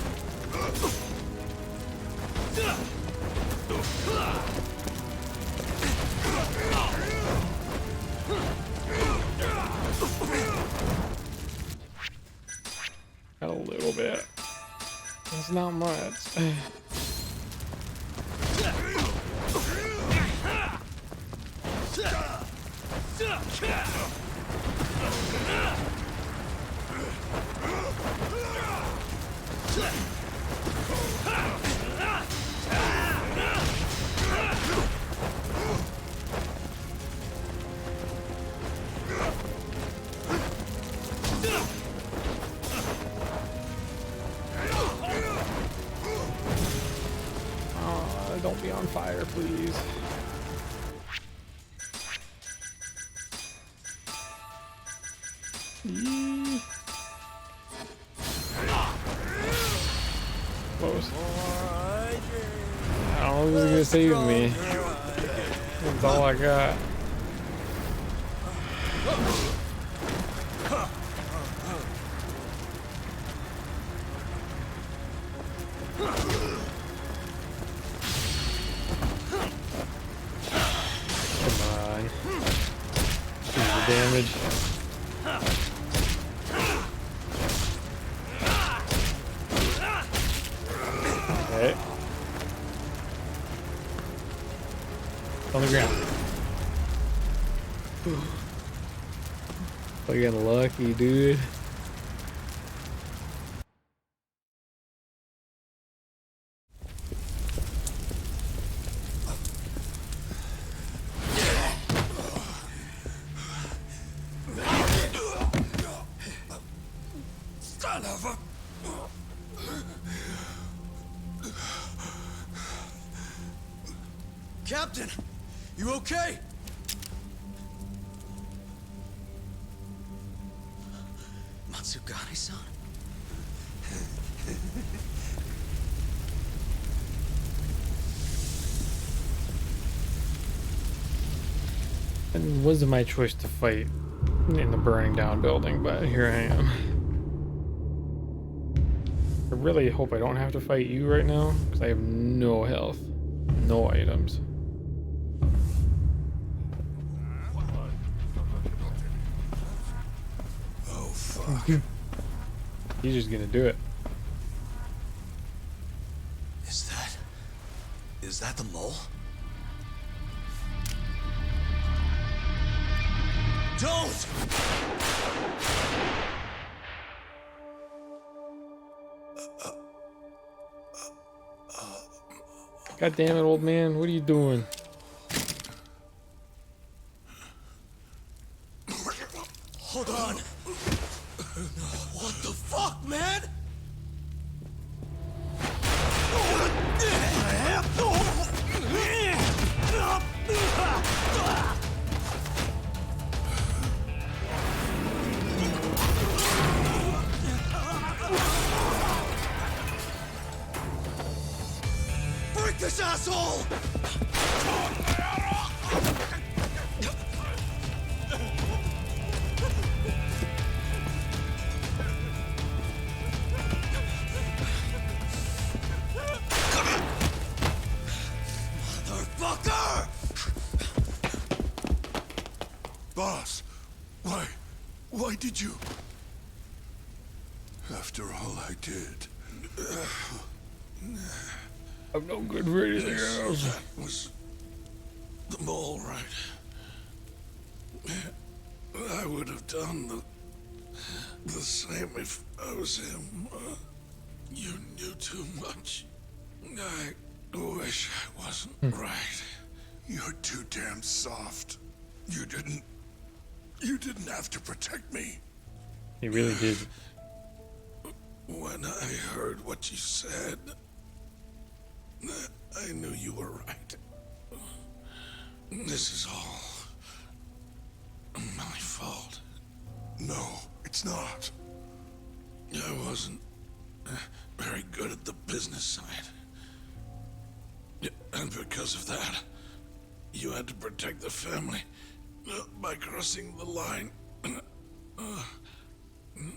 Got a little bit. It's not much. Don't be on fire, please. Close. I don't know who's gonna save me. That's all I got. damage. Okay. On the ground. Fucking lucky, dude. Son of a... Captain, you okay? Matsugane-san? It wasn't my choice to fight in the burning down building, but here I am. I really hope I don't have to fight you right now, because I have no health, no items. Oh, fuck. He's just gonna do it. Is that the mole? Don't! God damn it, old man. What are you doing? Hold on. What the fuck, man? Break this asshole! Motherfucker! Boss, why did you... After all I did... I'm no good for anything else. That was the mole, right? I would have done the same if I was him. You knew too much. I wish I wasn't right. You're too damn soft. You didn't have to protect me. He really did. When I heard what you said, I knew you were right. This is all my fault. No, it's not. I wasn't very good at the business side. And because of that, you had to protect the family by crossing the line.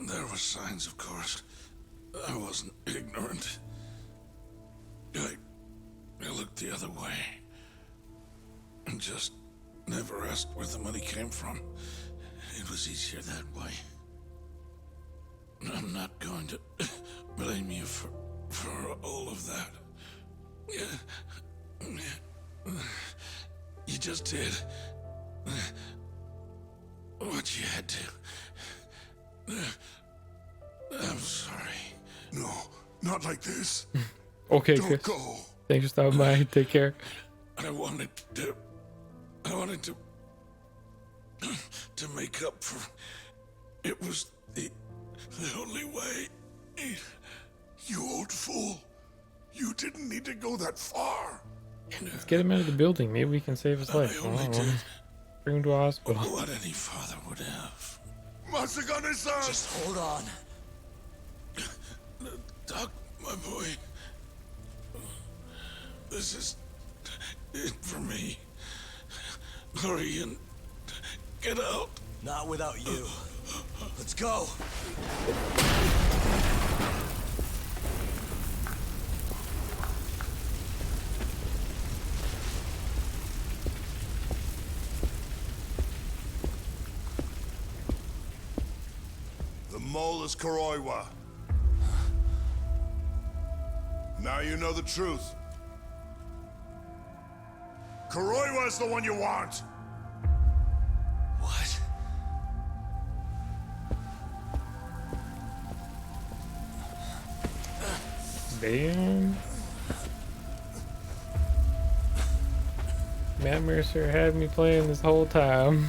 There were signs, of course. I wasn't ignorant. I looked the other way and just never asked where the money came from. It was easier that way. I'm not going to blame you for all of that. You just did what you had to. I'm sorry. No, not like this. Okay, Don't Chris. go. Thanks for stopping by. Take care. I wanted to make up for... It was the only way. You old fool. You didn't need to go that far. Let's get him out of the building. Maybe we can save his life. I don't know. Bring him to a hospital. What any father would have. Masagane-san! Just hold on. Doc, my boy. This is it for me. Hurry and get out. Not without you. Let's go. mole is Kuroiwa. Now you know the truth. Kuroiwa's the one you want! What? Damn. Matt Mercer had me playing this whole time.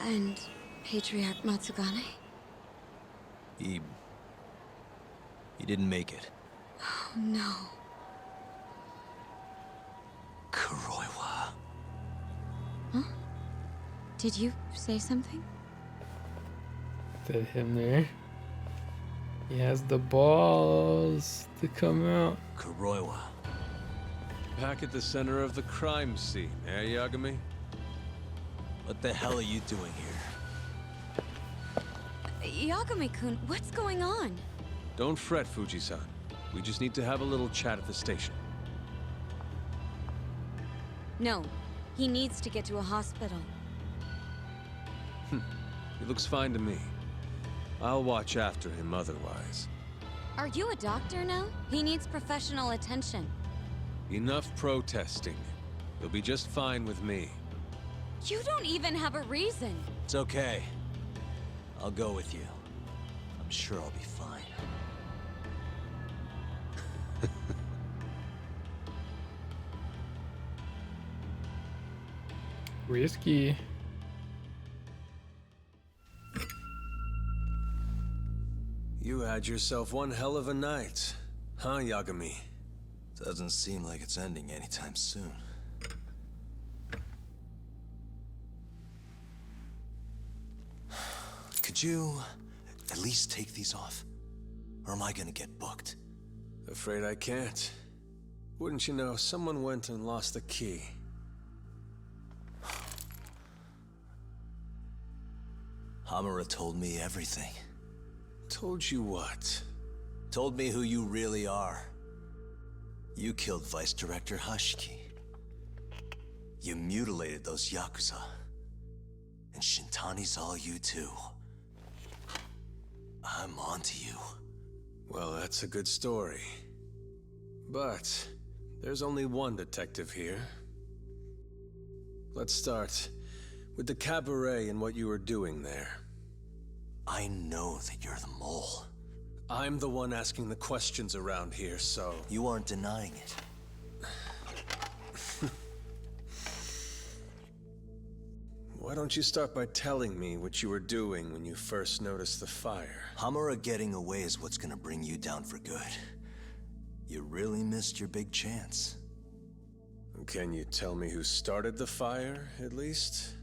And Patriarch Matsugane? He didn't make it. Oh, no. Kuroiwa. Huh? Did you say something? Did him there. He has the balls to come out. Kuroiwa. Back at the center of the crime scene, eh, Yagami? What the hell are you doing here? Yagami-kun, what's going on? Don't fret, Fuji-san. We just need to have a little chat at the station. No, he needs to get to a hospital. He looks fine to me. I'll watch after him otherwise. Are you a doctor now? He needs professional attention. Enough protesting. He'll be just fine with me. You don't even have a reason. It's okay. I'll go with you. I'm sure I'll be fine. Risky. You had yourself one hell of a night, huh, Yagami? Doesn't seem like it's ending anytime soon. Could you at least take these off? Or am I gonna get booked? Afraid I can't. Wouldn't you know, someone went and lost the key. Hamura told me everything. Told you what? Told me who you really are. You killed Vice Director Hashiki. You mutilated those Yakuza. And Shintani's all you too. I'm onto you. Well, that's a good story. But there's only one detective here. Let's start with the cabaret and what you were doing there. I know that you're the mole. I'm the one asking the questions around here, so... You aren't denying it. Why don't you start by telling me what you were doing when you first noticed the fire? Hamura getting away is what's gonna bring you down for good. You really missed your big chance. Can you tell me who started the fire, at least?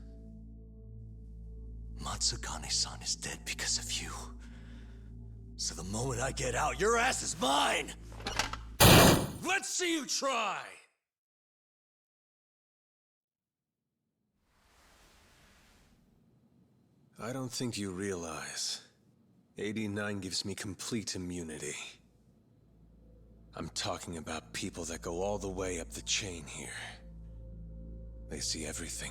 Matsugane-san is dead because of you. So the moment I get out, your ass is mine! Let's see you try! I don't think you realize. 89 gives me complete immunity. I'm talking about people that go all the way up the chain here. They see everything.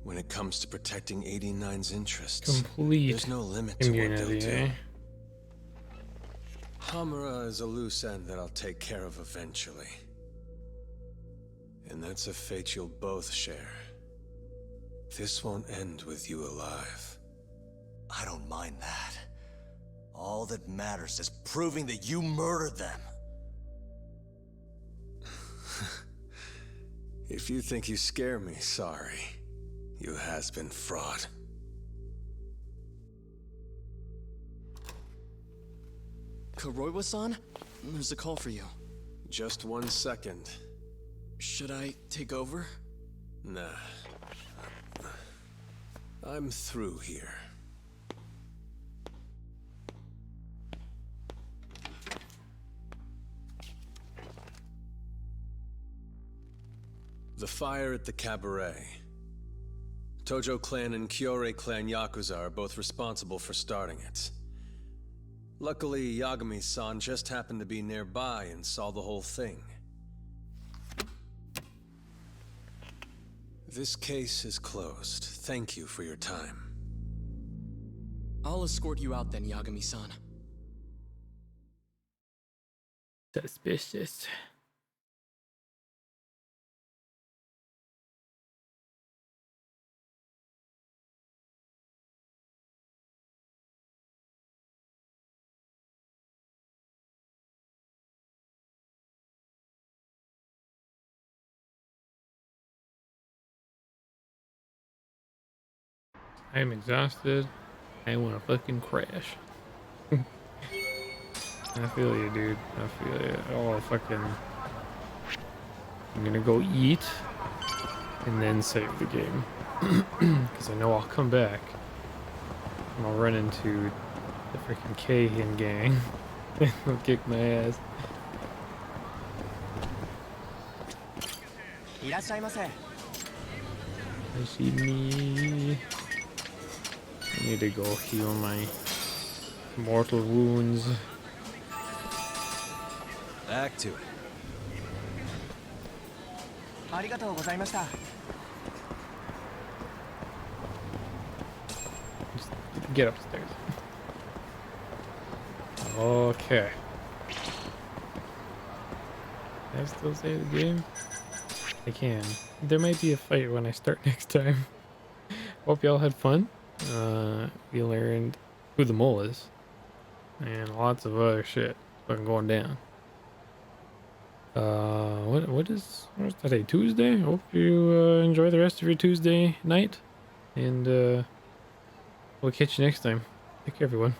When it comes to protecting 89's interests, Complete there's no limit to what they'll immunity, do. eh? Hamura is a loose end that I'll take care of eventually. And that's a fate you'll both share. This won't end with you alive. I don't mind that. All that matters is proving that you murdered them. If you think you scare me, sorry. You has-been fraud. Kuroiwa-san? There's a call for you. Just 1 second. Should I take over? Nah. I'm through here. The fire at the cabaret. Tojo clan and Kyorei clan Yakuza are both responsible for starting it. Luckily, Yagami-san just happened to be nearby and saw the whole thing. This case is closed. Thank you for your time. I'll escort you out then, Yagami-san. Suspicious. I am exhausted. I want to fucking crash. I feel you, dude. I feel you. Oh, fucking. I'm gonna go eat and then save the game. Because I know I'll come back and I'll run into the freaking Kahin gang. They'll kick my ass. I see me. I need to go heal my mortal wounds. Back to it. Just get upstairs. Okay. Can I still save the game? I can. There might be a fight when I start next time. Hope y'all had fun. We learned who the mole is. And lots of other shit fucking going down. What's today? Tuesday? Hope you enjoy the rest of your Tuesday night. And we'll catch you next time. Take care, everyone.